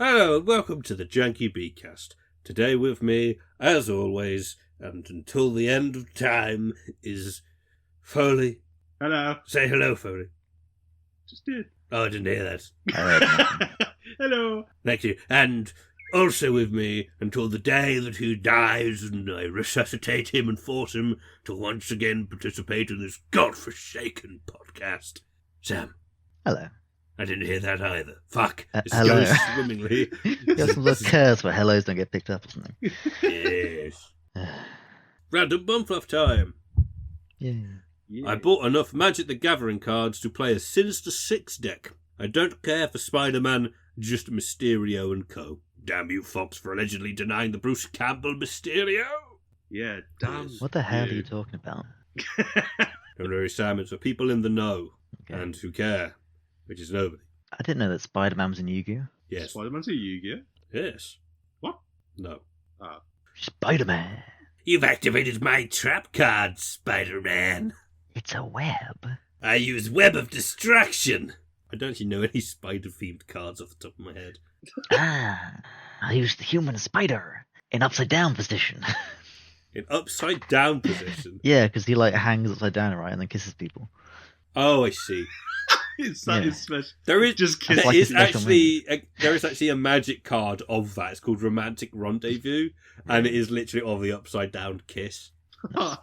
Hello and welcome to the Janky-B-Cast. Today with me, as always, and until the end of time, is Foley. Hello. Say hello, Foley. Just did. Oh, I didn't hear that. Hello. Thank you. And also with me until the day that he dies and I resuscitate him and force him to once again participate in this godforsaken podcast, Sam. Hello. I didn't hear that either. Fuck. This hello. goes swimmingly. You got some little curse where hellos don't get picked up or something. Yes. Random bump-off time. Yeah. I bought enough Magic the Gathering cards to play a Sinister Six deck. I don't care for Spider-Man, just Mysterio and co. Damn you, Fox, for allegedly denying the Bruce Campbell Mysterio. Yeah, damn. What the hell are you talking about? Don't worry, Sam, it's for people in the know Okay. and who care, which is nobody. I didn't know that Spider-Man was in Yu-Gi-Oh! Yes. Spider-Man's a Yu-Gi-Oh? Yes. What? No. Spider-Man! You've activated my trap card, Spider-Man. It's a web. I use Web of Distraction. I don't actually know any spider-themed cards off the top of my head. I use the human spider in upside-down position. In upside-down position? Yeah, because he hangs upside down, right, and then kisses people. Oh, I see. It's special. There is Just That's kidding. like there a is special actually a magic card of that. It's called Romantic Rendezvous, and it is literally of the upside-down kiss. That's kind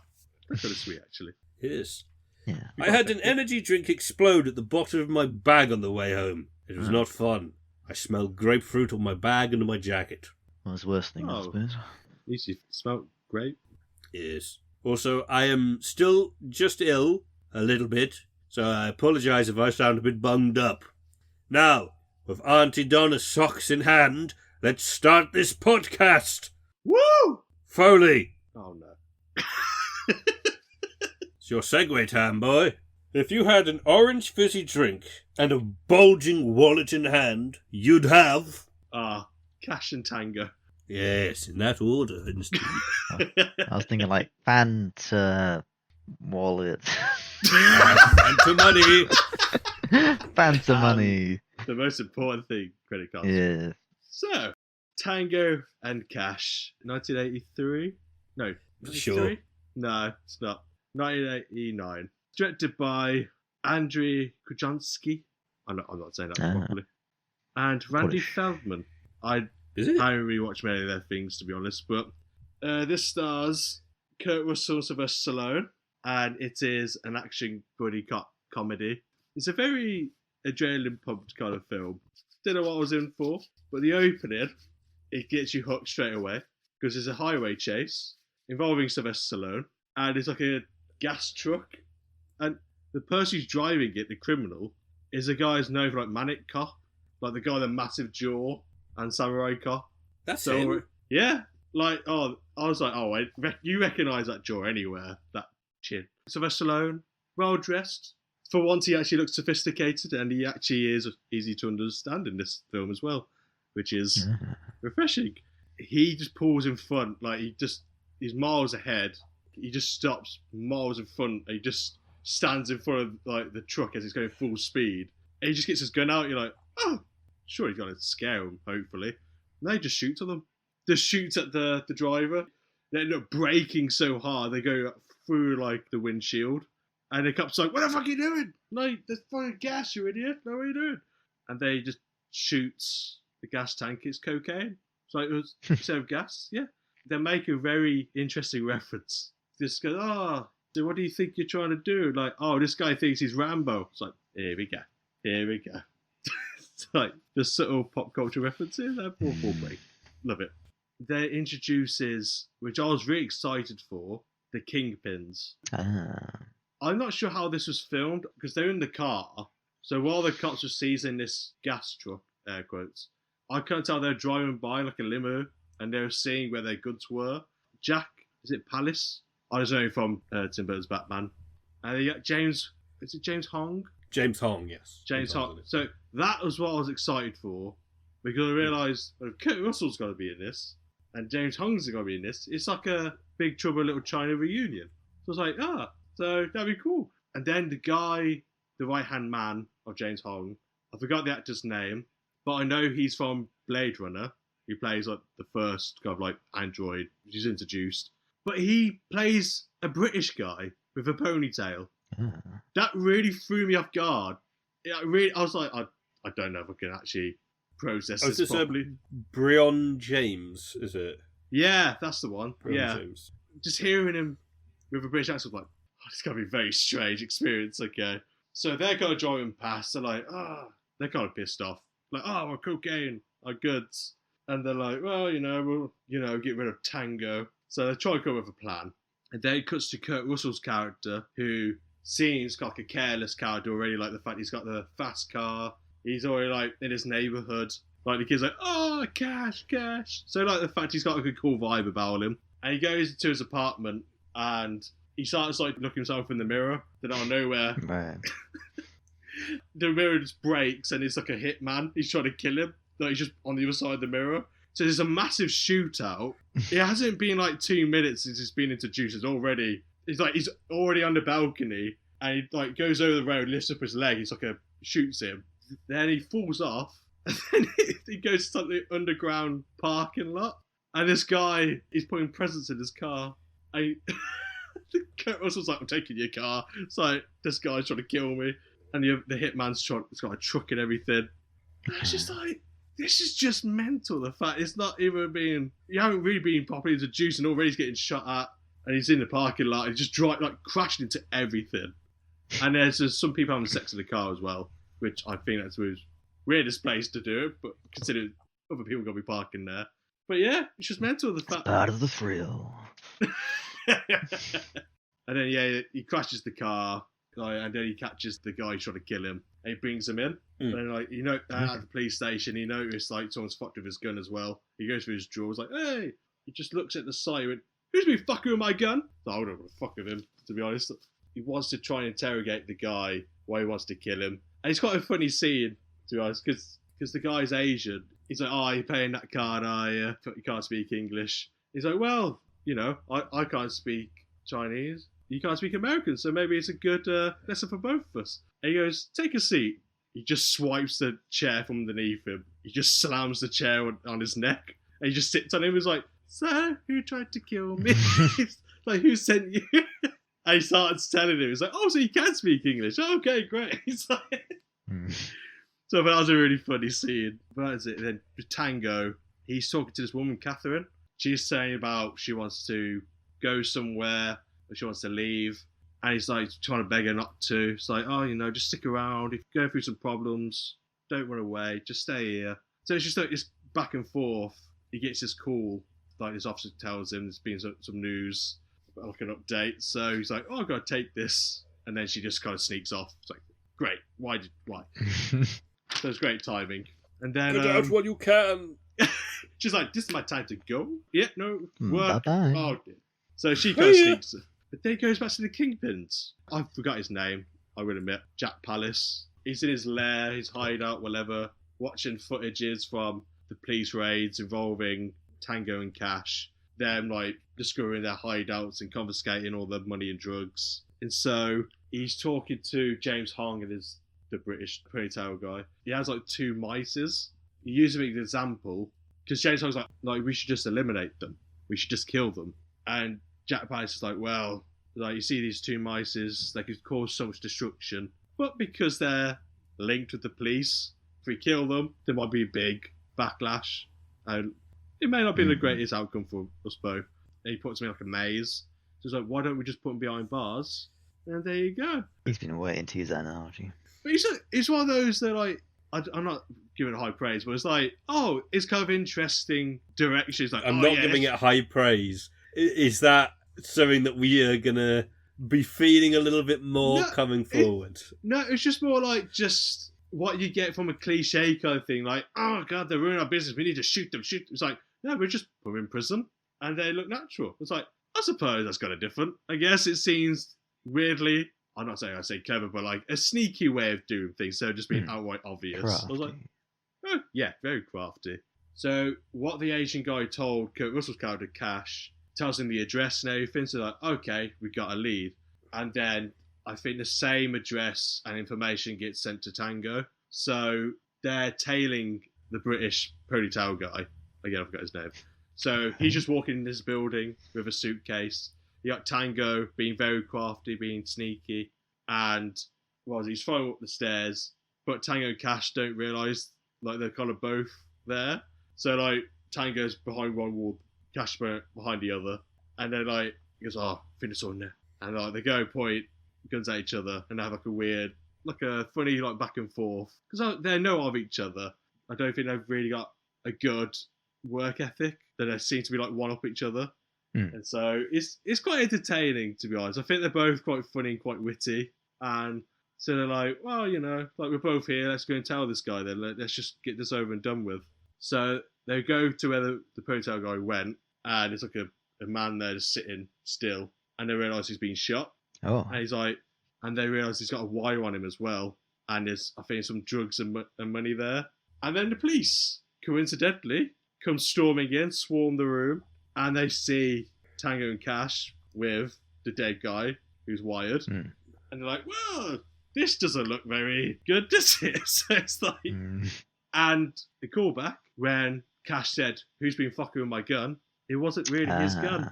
of sweet, actually. It is. Yeah. I had an energy drink explode at the bottom of my bag on the way home. It was not fun. I smelled grapefruit on my bag and on my jacket. Well, it's worse thing, I Oh. suppose. At least you smell great. Yes. Also, I am still just ill, a little bit, so I apologise if I sound a bit bunged up. Now, with Auntie Donna's socks in hand, let's start this podcast. Woo! Foley, Oh, no. it's your segue time, boy. If you had an orange fizzy drink and a bulging wallet in hand, you'd have... Cash and Tango. Yes, in that order, instead. I was thinking Fanta wallet. Fanta money. Fanta money. The most important thing, credit cards. Yeah. So, Tango and Cash, 1983? No, 93? Sure. No, it's not. 1989. Directed by Andrzej Kujansky. I'm not saying that properly. And Randy Polish. Feldman. Is it? I haven't really watched many of their things, to be honest, but this stars Kurt Russell, Sylvester Stallone, and it is an action buddy cop comedy. It's a very adrenaline-pumped kind of film. Don't know what I was in for, but the opening, it gets you hooked straight away, because there's a highway chase involving Sylvester Stallone, and it's like a gas truck, and the person who's driving it, the criminal, is a guy who's known for Manic Cop, like the guy with the massive jaw, and Samurai Cop. That's So, him. yeah, I was like, oh, you recognise that jaw anywhere, that chin. Sylvester Stallone, well dressed. For once, he actually looks sophisticated, and he actually is easy to understand in this film as well, which is refreshing. He just pulls in front, he's miles ahead. He just stops miles in front. And he just stands in front of the truck as it's going full speed. And he just gets his gun out. You're like, oh, sure, he's going to scare him, hopefully. No, he just shoots at them. Just shoots at the driver. They end up braking so hard, they go through, the windshield. And the cop's like, what the fuck are you doing? No, there's fucking gas, you idiot. No, what are you doing? And they just shoots the gas tank. It's cocaine. It's like, it was instead of gas. Yeah. They make a very interesting reference. Just go, so what do you think you're trying to do? This guy thinks he's Rambo. It's like, here we go. It's like the subtle pop culture references. They're all great. Love it. They introduces, which I was really excited for, the Kingpins. I'm not sure how this was filmed because they're in the car. So while the cops were seizing this gas truck, air quotes, I couldn't tell they were driving by like a limo and they were seeing where their goods were. Jack, is it Palace? I was knowing from Tim Burton's Batman. And you got James Hong? James Hong, yes. James Hong. So that was what I was excited for because I realised Kurt Russell's got to be in this and James Hong's got to be in this. It's like a Big Trouble in Little China reunion. So I was like, so that'd be cool. And then the guy, the right-hand man of James Hong, I forgot the actor's name, but I know he's from Blade Runner. He plays like the first kind of like android which is introduced, but he plays a British guy with a ponytail. That really threw me off guard. I was like, I don't know if I can actually process this properly. Brion James, is it? Yeah, that's the one. Brion James. Just hearing him with a British accent, like, it's going to be a very strange experience, okay? So they're kind of driving past, they're like, they're kind of pissed off. Like, we're cocaine, our goods. And they're like, well, we'll, get rid of Tango. So they try to come up with a plan. And then it cuts to Kurt Russell's character, who seems like a careless character already, like the fact he's got the fast car. He's already, like, in his neighbourhood. Like, the kid's like, cash. So, like, the fact he's got, like, a cool vibe about him. And he goes to his apartment, and he starts, like, looking himself in the mirror. Then out of nowhere, Man. the mirror just breaks, and it's like a hitman. He's trying to kill him. Like, he's just on the other side of the mirror. So there's a massive shootout. It hasn't been, like, 2 minutes since it's been introduced. He's already on the balcony, and he, like, goes over the road, lifts up his leg. He's like, shoots him. Then he falls off, and then he goes to the underground parking lot, and this guy is putting presents in his car. And Kurt Russell's like, I'm taking your car. It's like, this guy's trying to kill me. And the hitman's it's got a truck and everything. And it's just like, this is just mental. The fact it's not even you haven't really been properly introduced, and already he's getting shot at, and he's in the parking lot, and he just crashed into everything. And there's just some people having sex in the car as well, which I think that's the weirdest place to do it, but considering other people going to be parking there. But yeah, it's just mental. The fact Part of the thrill. And then, he crashes the car, and then he catches the guy trying to kill him, and he brings him in. And then, like, at the police station, he noticed, like, someone's fucked with his gun as well. He goes through his drawers, like, hey! He just looks at the siren. Who's been fucking with my gun? So I don't want to fuck with him, to be honest. He wants to try and interrogate the guy why he wants to kill him. And it's quite a funny scene, to be honest, because the guy's Asian. He's like, you're paying that card, you can't speak English. He's like, well, I can't speak Chinese. You can't speak American, so maybe it's a good lesson for both of us. And he goes, take a seat. He just swipes the chair from underneath him. He just slams the chair on his neck. And he just sits on him. He's like, sir, who tried to kill me? He's like, who sent you? And he starts telling him. He's like, so you can speak English. Oh, okay, great. He's like... So that was a really funny scene. But that's it. Then Tango, he's talking to this woman, Catherine. She's saying about she wants to go somewhere, or she wants to leave. And he's like trying to beg her not to. It's like, just stick around. If you're going through some problems, don't run away. Just stay here. So it's just like this back and forth. He gets this call. Like this officer tells him there's been some news, like an update. So he's like, I've got to take this. And then she just kind of sneaks off. It's like, great. Why? So it's great timing. And then get out while you can. She's like, this is my time to go. Yeah, no, work. Bye-bye. Oh, so she kind of sneaks. But then he goes back to the Kingpins. I forgot his name, I will admit. Jack Palance. He's in his lair, his hideout, whatever, watching footages from the police raids involving Tango and Cash. Them, like, discovering their hideouts and confiscating all the money and drugs. And so he's talking to James Hong and the British ponytail guy. He has, like, 2 mices. He uses them as an example, because James Hong's like, we should just eliminate them. We should just kill them. And Jack Palance is like, well, like, you see these 2 mices, they could cause so much destruction. But because they're linked with the police, if we kill them, there might be a big backlash. And it may not be the greatest outcome for us both. And he puts me like a maze. So it's like, why don't we just put them behind bars? And there you go. He's been waiting to use that analogy. But it's one of those that, like, I'm not giving it high praise, but it's like, it's kind of interesting direction. It's like, I'm not giving it high praise. Is that something that we are going to be feeling a little bit more coming forward? No, it's just more like just what you get from a cliche kind of thing. Like, oh, God, they're ruining our business. We need to shoot them. It's like, no, we're just put them in prison and they look natural. It's like, I suppose that's kind of different. I guess it seems weirdly, I'm not saying I say clever, but like a sneaky way of doing things. So just being outright obvious. Crafty. I was like, oh, yeah, very crafty. So what the Asian guy told Kurt Russell's character, Cash, tells him the address and everything. So like, okay, we got a lead. And then I think the same address and information gets sent to Tango. So they're tailing the British ponytail guy. Again, I forgot his name. So he's just walking in this building with a suitcase. You got Tango being very crafty, being sneaky, and he's following up the stairs. But Tango and Cash don't realise like they're kind of both there. So like Tango's behind one wall, Cash behind the other, and then like he goes, "Oh, I think it's on there." And like they go point guns at each other and have like a weird, like a funny like back and forth because they know of each other. I don't think they've really got a good work ethic. That they seem to be like one up each other, and so it's quite entertaining to be honest. I think they're both quite funny and quite witty, and so they're like, well, you know, like we're both here. Let's go and tell this guy then. Let's just get this over and done with. So they go to where the ponytail guy went, and it's like a man there just sitting still, and they realise he's been shot. Oh. And he's like, and they realise he's got a wire on him as well, and there's I think some drugs and money there. And then the police, coincidentally, come storming in, swarm the room, and they see Tango and Cash with the dead guy who's wired, and they're like, well, this doesn't look very good, does it? So it's like, and the callback when Cash said, "Who's been fucking with my gun?" It wasn't really his gun.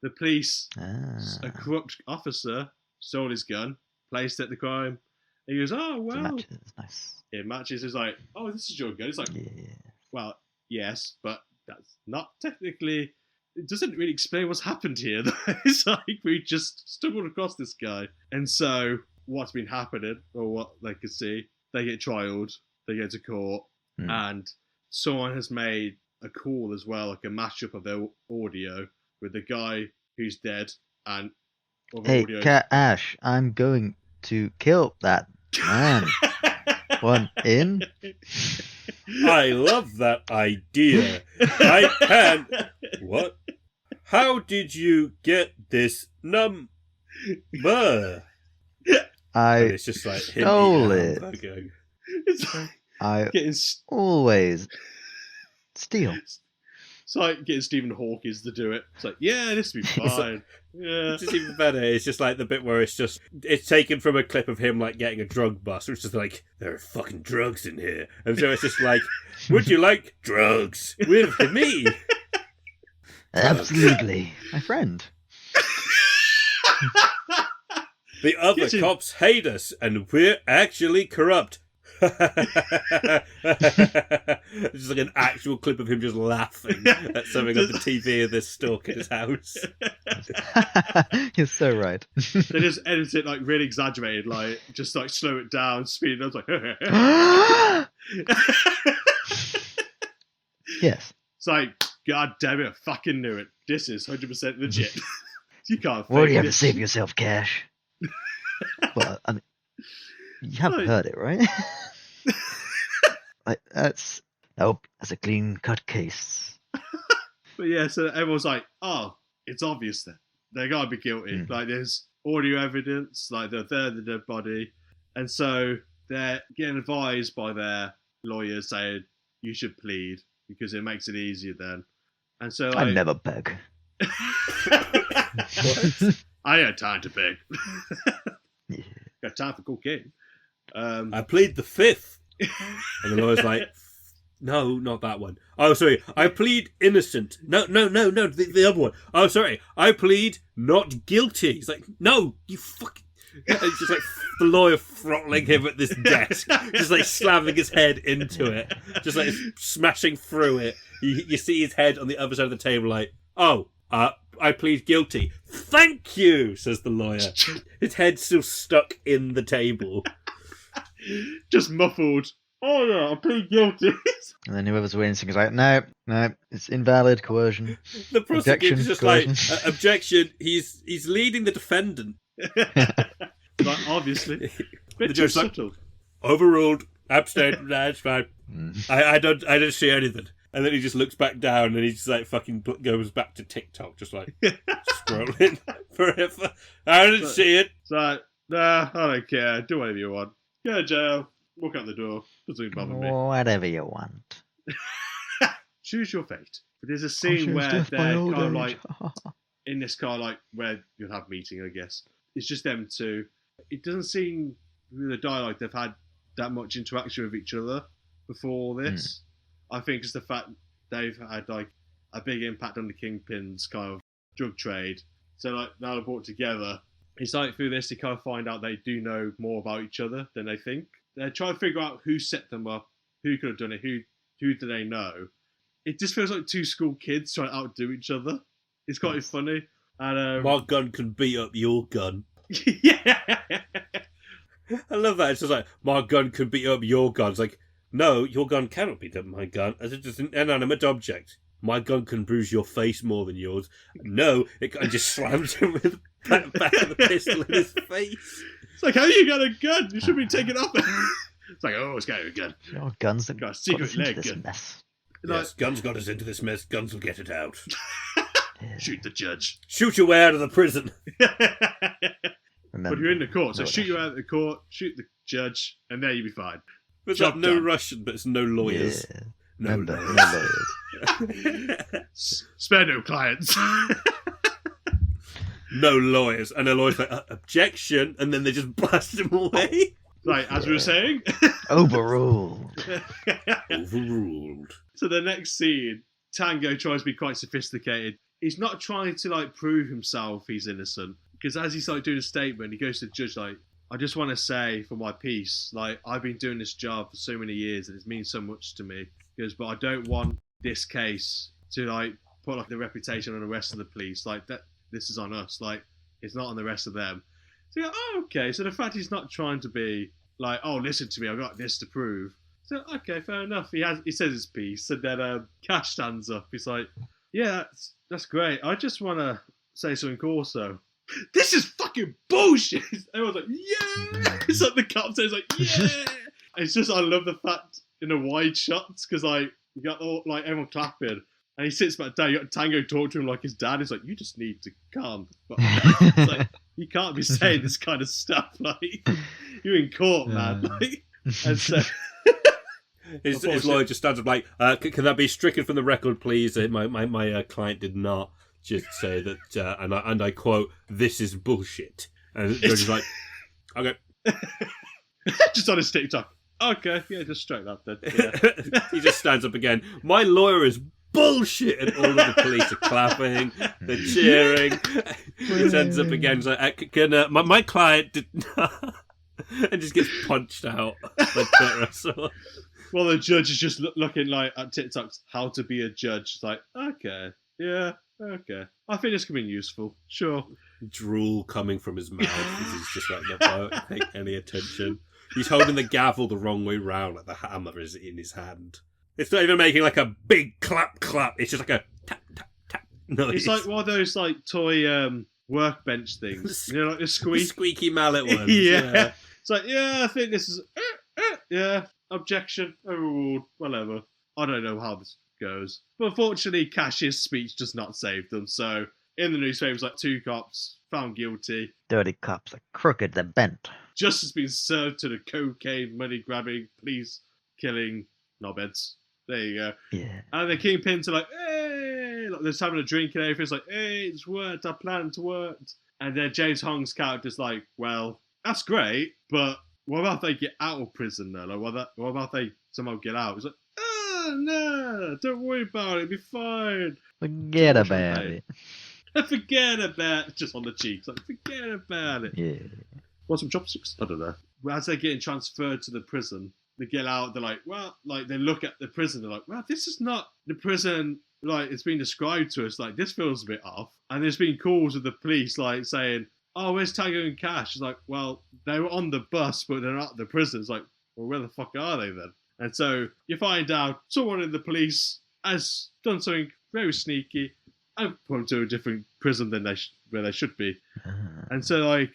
The police, a corrupt officer, stole his gun, placed it at the crime. And he goes, "Oh well, it matches. Nice. It matches." It's like, "Oh, this is your gun." It's like, well, yes, but that's not technically. It doesn't really explain what's happened here. It's like we just stumbled across this guy, and so what's been happening, or what they could see, they get trialed, they go to court, and someone has made a call as well, like a mashup of their audio with the guy who's dead and Hey, audio. Ash, I'm going to kill that man. One in. I love that idea. I can. What? How did you get this number? And it's just like him stole eating a it. hamburger. It's like I getting, always steal. it's like getting Stephen Hawkins to do it. It's like, yeah, this will be fine. Yeah. It's just even better. It's just like the bit where it's taken from a clip of him like getting a drug bust, which is like, there are fucking drugs in here. And so it's just like, would you like drugs with me? Absolutely. My friend. The other cops hate us, and we're actually corrupt. It's just like an actual clip of him just laughing at something on the TV of this stalk in his house. You're so right. They just edit it like really exaggerated, like just like slow it down, speed it up, like. Yes. It's like, God damn it, I fucking knew it. This is 100% legit. You can't fake What do you have to this. save yourself, Cash? Well, I mean, you have Like- heard it, right? Like, that's a clean cut case. But yeah, so everyone's like, oh, it's obvious then. They gotta be guilty. Like there's audio evidence, like they're there, the dead body. And so they're getting advised by their lawyers saying, you should plead because it makes it easier then. And so I like, never beg. I had time to beg. Yeah. Got time for cocaine. I plead the fifth. And the lawyer's like, no, not that one. Oh, sorry. I plead innocent. No, the other one. Oh, sorry. I plead not guilty. He's like, no, you fucking... It's just like the lawyer throttling him at this desk. Just like slamming his head into it. Just like smashing through it. You see his head on the other side of the table like, oh, I plead guilty. Thank you, says the lawyer. His head's still stuck in the table. Just muffled. Oh no, I plead guilty. And then whoever's witnessing is like, no, it's invalid coercion. The prosecutor's just like, coercion. objection, he's leading the defendant. Like, obviously. The Bit too judge's like, subtle. overruled, abstained, nah, it's fine. I don't see anything. And then he just looks back down and he just like fucking goes back to TikTok, just like scrolling forever. I didn't see it. It's like, nah, I don't care. Do whatever you want. Go to jail. Walk out the door. Doesn't bother me. Whatever you want. Choose your fate. But there's a scene where they're kind of like in this car, like where you'll have a meeting, I guess. It's just them two. It doesn't seem with the dialogue they've had that much interaction with each other before this. I think it's the fact they've had like a big impact on the Kingpin's kind of drug trade. So like now they're brought together. It's like through this they kind of find out they do know more about each other than they think. They're trying to figure out who set them up, who could have done it, who do they know. It just feels like two school kids trying to outdo each other. It's quite funny. And my gun can beat up your gun. yeah. I love that. It's just like, my gun can beat up your gun. It's like, no, your gun cannot beat up my gun, as it is an inanimate object. My gun can bruise your face more than yours. No, it just slams him with the back of the pistol in his face. It's like, how you got a gun? You should be taking off. It's like, oh, it's got a gun. Your guns that Got a secret leg this gun. mess. Yes, guns got us into this mess. Guns will get it out. Shoot the judge. Shoot your way out of the prison. Remember, But you're in the court, so no shoot you out of the court, shoot the judge, and there you'll be fine. There's Job like no done. Russian, but it's no lawyers. Yeah. No Remember, lawyers. no lawyers. Spare no clients. No lawyers. And the lawyer's like, objection, and then they just blast him away. Right, as we were saying. Overruled. Overruled. So the next scene, Tango tries to be quite sophisticated. He's not trying to like prove himself he's innocent. Because as he's like doing a statement, he goes to the judge like, I just want to say for my piece, like I've been doing this job for so many years and it means so much to me. He goes, but I don't want this case to like put like the reputation on the rest of the police. Like that, this is on us. Like it's not on the rest of them. So you're like, oh, okay. So the fact he's not trying to be like, oh, listen to me, I've got this to prove. So okay, fair enough. He says his piece, and then Cash stands up. He's like, yeah, that's great. I just want to say something also. This is fucking bullshit. Everyone's like, yeah. It's like the cop says, like, yeah. It's just, I love the fact in the wide shots because like you got all like everyone clapping, and he sits back down. You got Tango talk to him like his dad. He's like, you just need to calm. It's like you can't be saying this kind of stuff. Like you're in court, man. Like, and so. His lawyer just stands up like, can that be stricken from the record, please? My client did not just say that, and I quote, this is bullshit. And the judge is like, okay. Just on his TikTok. Okay, yeah, just straight that then. Yeah. He just stands up again. My lawyer is bullshit, and all of the police are clapping, they're cheering. He stands up again, he's like, my client did not, and just gets punched out by Kurt Russell. Well, the judge is just looking like at TikTok's how to be a judge. It's like, okay, yeah, okay. I think this could be useful. Sure. Drool coming from his mouth. He's just like, not paying any attention. He's holding the gavel the wrong way round, like the hammer is in his hand. It's not even making like a big clap. It's just like a tap, tap, tap noise. It's like one of those like toy workbench things. You know, like the squeaky mallet ones. Yeah. It's like, yeah, I think this is, yeah. Objection, overruled, whatever. I don't know how this goes. But unfortunately, Cash's speech does not save them. So, in the newspapers, like 2 cops found guilty. Dirty cops are crooked, they're bent. Justice being served to the cocaine, money-grabbing, police-killing knobheads. There you go. Yeah. And the Kingpins are like, hey! Like, they're just having a drink and everything. It's like, hey, it's worked, our plan's worked. And then James Hong's character's like, well, that's great, but what about if they get out of prison though? Like, what about if they somehow get out? It's like, no, don't worry about it, it'll be fine. Forget about it. Forget about it. Just on the cheeks, like, forget about it. Yeah. Want some chopsticks? I don't know. As they're getting transferred to the prison, they get out, they're like, well, like, they look at the prison, they're like, well, this is not the prison, like, it's been described to us, like, this feels a bit off. And there's been calls with the police, like, saying, oh, where's Tango and Cash? It's like, well, they were on the bus, but they're not at the prison. It's like, well, where the fuck are they then? And so you find out someone in the police has done something very sneaky and put them to a different prison than where they should be. And so, like,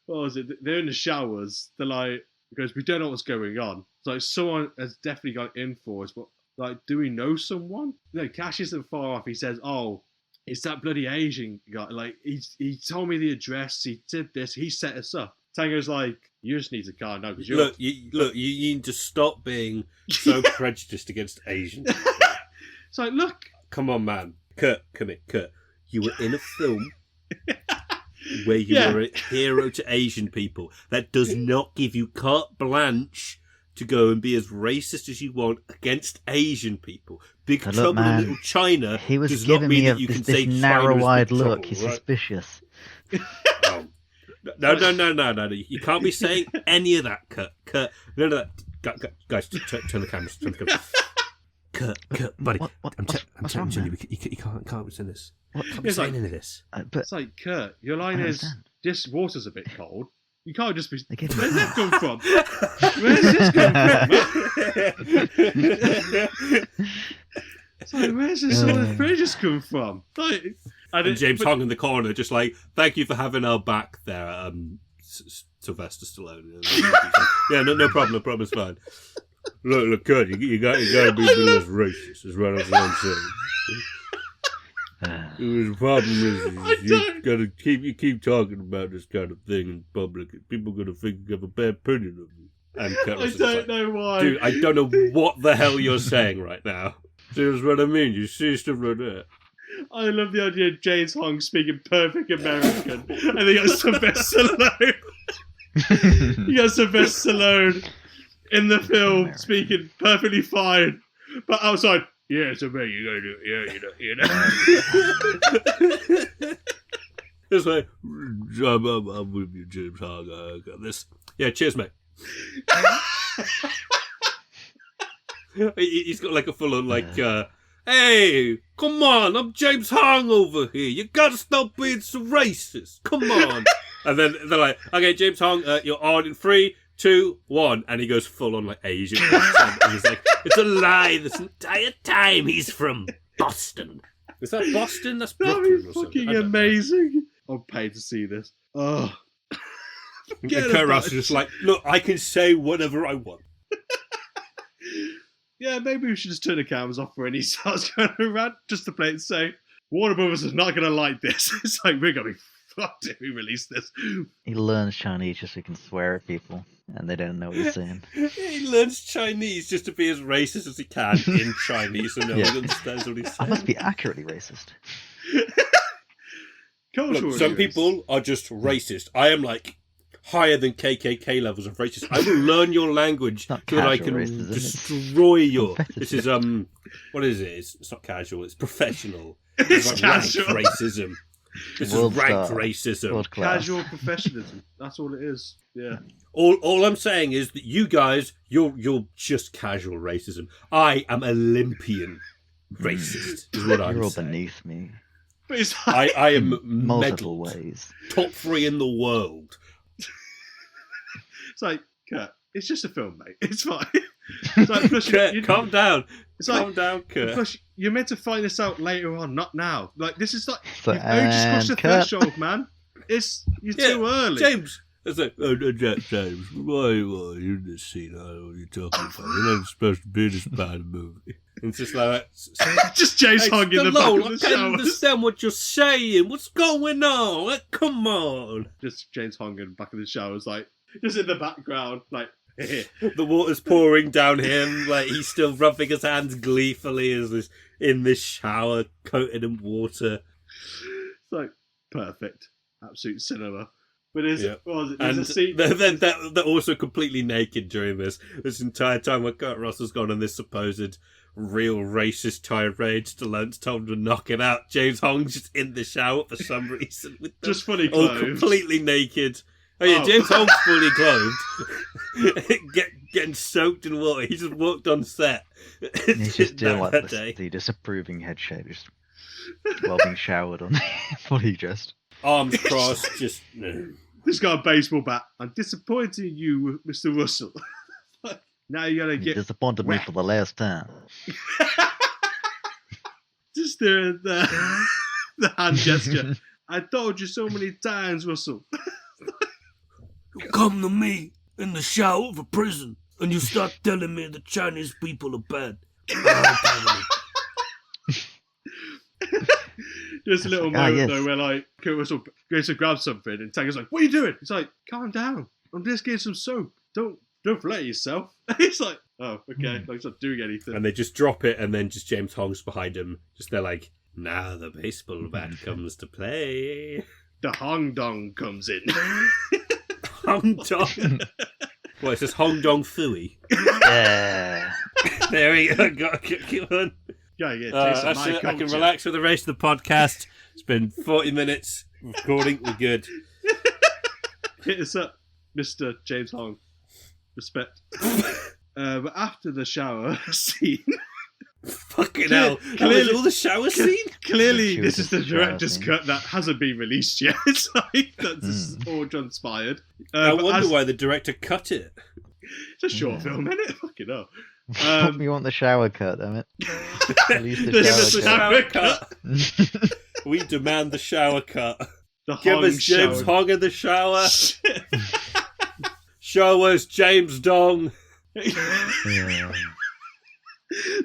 what was it? They're in the showers. They're like, because we don't know what's going on. It's like, someone has definitely got in for us, but, like, do we know someone? No, Cash isn't far off. He says, oh, it's that bloody Asian guy. Like, he told me the address. He did this. He set us up. Tango's like, you just need to calm down. You need to stop being so prejudiced against Asians. It's like, look. Come on, man. Kurt, come here. Kurt, you were in a film where you were a hero to Asian people. That does not give you carte blanche to go and be as racist as you want against Asian people. Big But Trouble look, man, in Little China he was does not giving mean me that you can this say China is narrow-eyed Big look. Trouble, He's right? suspicious. Oh. No. You can't be saying any of that, Kurt. None of that. Guys, turn the cameras. Kurt, buddy. I'm telling you, you can't be saying this. You can't be saying any of this. It's like, Kurt, your line is, this water's a bit cold. You can't just be... Where's Where's that come from? Where's this come from? It's like, where's this all the pressures come from? Like, and James Hong in the corner, just like, thank you for having our back there, Sylvester Stallone. Yeah, no problem, it's fine. Look, Kurt, you got to be less racist, is what I'm saying. The problem is you keep talking about this kind of thing in public, and people are going to think you have a bad opinion of you. And Kurt I don't know why. Dude, I don't know what the hell you're saying right now. See what I mean? You see stuff like that. I love the idea of James Hong speaking perfect American, and they got Sylvester Stallone. You got Sylvester Stallone in the film speaking perfectly fine, but outside, yeah, it's a man, you gotta do it, you know. It's like, I'm with you, James Hong. I got this. Yeah, cheers, mate. He's got like a full on like, hey, come on, I'm James Hong over here. You gotta stop being so racist. Come on. And then they're like, okay, James Hong, you're on in 3, 2, 1, and he goes full on like Asian. And he's like, it's a lie this entire time. He's from Boston. Is that Boston? That's Brooklyn. That'd be or something. fucking amazing. I'm paid to see this. Oh. And Kurt Russell's just like, look, I can say whatever I want. Yeah, maybe we should just turn the cameras off when he starts going around, just to play it safe. Warner Brothers is not going to like this. It's like, we're going to be fucked if we release this. He learns Chinese just so he can swear at people, and they don't know what he's saying. He learns Chinese just to be as racist as he can in Chinese, so no one understands what he's saying. I must be accurately racist. Look, some people are just racist. I am like higher than KKK levels of racist. I will learn your language so that I can racism, destroy your... This is, what is it? It's not casual, it's professional. It's like casual. Ranked racism. This is ranked racism. Casual professionalism. That's all it is. Yeah. All I'm saying is that you guys, you're just casual racism. I am Olympian racist, is what I'm You're all saying. beneath me. But it's like, I am Multiple medalled. ways. Top 3 in the world. it's like, Kurt, it's just a film, mate. It's fine. It's like, plus Kurt, calm down. It's like, calm down, Kurt. Plus, you're meant to find this out later on, not now. Like, this is like, So, you've only just crossed the Kurt. threshold, man. You're too early. James. It's like, James, why are you in this scene? I don't know what you're talking about. You're not supposed to be in this bad movie. And it's just like that. Just James Hong in the back Stallone, of the I can't showers. understand what you're saying. What's going on? Like, come on. Just James Hong in the back of the showers, like, just in the background, like, The water's pouring down him. Like, he's still rubbing his hands gleefully as this in this shower, coated in water. It's like, perfect. Absolute cinema. But there's a And scene. they're also completely naked during this entire time when Kurt Russell's gone on this supposed real racist tirade. Stallone's told him to knock it out. James Hong's just in the shower for some reason with them Just fully all clothed. completely naked. Oh yeah, James Hong's fully clothed, getting soaked in water. He just walked on set. He's just doing like that day. the disapproving head shake, just while being showered on, fully dressed. Arms crossed, just no. Just got a baseball bat. I'm disappointing you, Mr. Russell. Now you gotta You get disappointed me for the last time. just doing the hand gesture. I told you so many times, Russell. You come to me in the shower of a prison and you start telling me the Chinese people are bad. There's a little like, moment yes. though where like Kurt Russell goes to grab something and Tango's like, "What are you doing?" He's like, "Calm down. I'm just getting some soap. Don't flatter yourself." He's like, "Oh, okay." Like he's not doing anything. And they just drop it, and then just James Hong's behind him. Just they're like, now the baseball bat comes to play. The Hong Dong comes in. Hong Dong. What, it's just Hong Dong Fooey? Yeah. There we go. Got to keep on. Yeah, taste of my I can culture. relax with the rest of the podcast. It's been 40 minutes recording. We're good. Hit us up, Mr. James Hong. Respect. But after the shower scene... Fucking hell. That was all the shower scene? Clearly, this is the shower director's scene. cut that hasn't been released yet. It's like, that's all transpired. I but wonder why the director cut it. It's a short film, isn't it? Fucking hell. We want the shower cut, damn it. Release the The shower shower cut. cut. We demand the shower cut. The Give Hong us James shower. Hong in the shower. Show us James Dong. Yeah.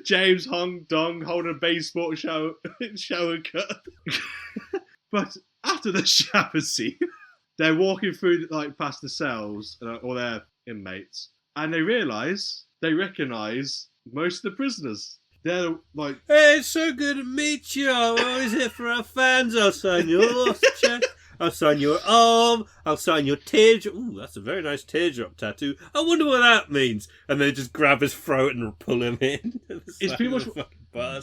James Hong Dong holding a baseball shower cut. But after the shower scene, they're walking through like past the cells, all their inmates, and they recognise most of the prisoners. They're like, Hey, it's so good to meet you. I'm always here for our fans. I'll sign your chest. I'll sign your arm. I'll sign your teardrop. Ooh, that's a very nice teardrop tattoo. I wonder what that means. And they just grab his throat and pull him in. It's pretty much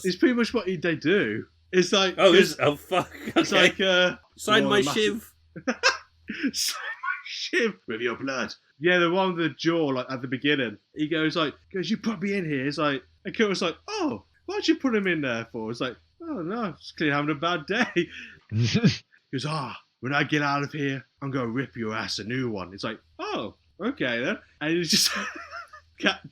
It's pretty much what they do. It's like, oh fuck. Okay. it's like sign my massive- shiv. Sign my shiv with your blood. Yeah, the one with the jaw, like at the beginning. He goes, you put me in here. It's like, and Kurt was like, oh, why'd you put him in there for? It's like, oh no, just clearly having a bad day. He goes, when I get out of here, I'm going to rip your ass a new one. It's like, oh, okay then. And he just,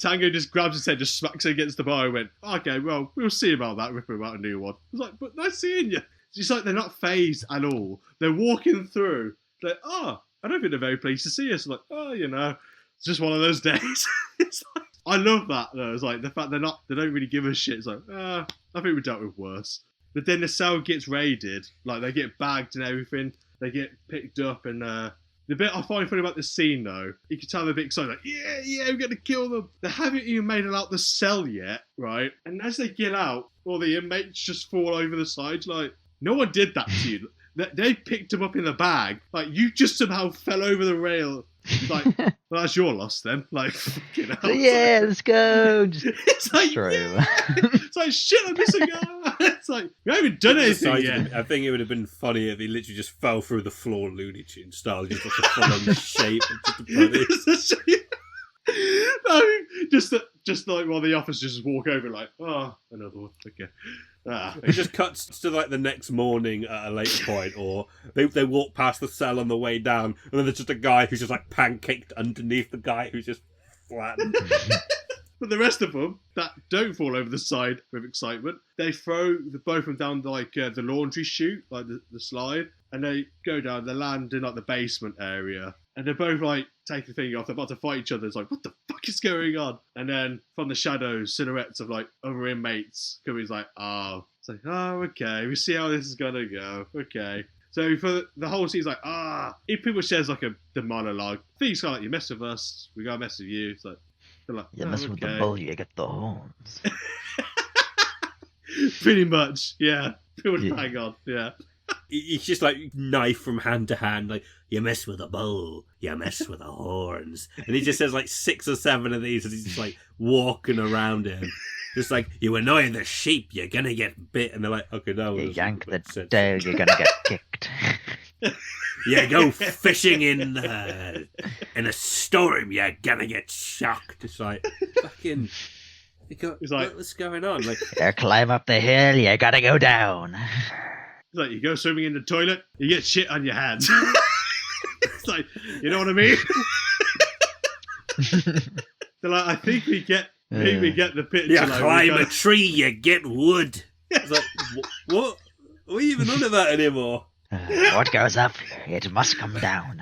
Tango just grabs his head, just smacks it against the bar and went, okay, well, we'll see about that, rip him out a new one. I was like, but nice seeing you. It's like they're not phased at all. They're walking through. They're like, I don't think they're very pleased to see us. I'm like, it's just one of those days. It's like, I love that though. It's like the fact they don't really give a shit. It's like, I think we dealt with worse. But then the cell gets raided. Like they get bagged and everything. They get picked up and the bit I find funny about this scene though, you can tell they're a bit excited, like, yeah, we're gonna kill them. They haven't even made it out the cell yet, right? And as they get out, all the inmates just fall over the sides. Like, no one did that to you. They picked him up in the bag. Like, you just somehow fell over the rail. Like, well, that's your loss then. Like, fucking hell. Yeah, let's go. Just It's like, straight yeah. It's like, shit, I'm missing out. It's like, we haven't done anything yet. I think it would have been funny if he literally just fell through the floor Looney Tune style, just like a full-on shape. No, just like while the officers just walk over, like, oh, another one. Okay. It just cuts to like the next morning at a later point, or they walk past the cell on the way down, and then there's just a guy who's just like pancaked underneath the guy who's just flattened. But the rest of them that don't fall over the side with excitement, they throw both of them down like the laundry chute, like the slide, and they go down. They land in like the basement area, and they're both like taking the thing off. They're about to fight each other. It's like, what the fuck is going on? And then from the shadows, silhouettes of like other inmates coming. It's like, it's like, okay, we see how this is gonna go. Okay. So for the whole scene's like, it pretty much says like the monologue. Things kind of like, you mess with us, we gotta mess with you. It's like, they're like, you mess with the bull, you get the horns. Pretty much, yeah. Pretty much Yeah. bang on, yeah. He's just like knife from hand to hand, like, you mess with a bull, you mess with the horns. And he just says like 6 or 7 of these as he's just like walking around him. Just like, you annoy the sheep, you're gonna get bit. And they're like, okay, no. You yank the tail, you're gonna get kicked. You go fishing in a storm, you're gonna get shocked. It's like, fucking, It's like, what's going on? Like, You climb up the hill, you gotta go down. it's like you go swimming in the toilet, you get shit on your hands. It's like, you know what I mean? They're like, I think we get the picture. you like, climb a tree, you get wood. It's like, what? Are we even on about anymore? What goes up, it must come down.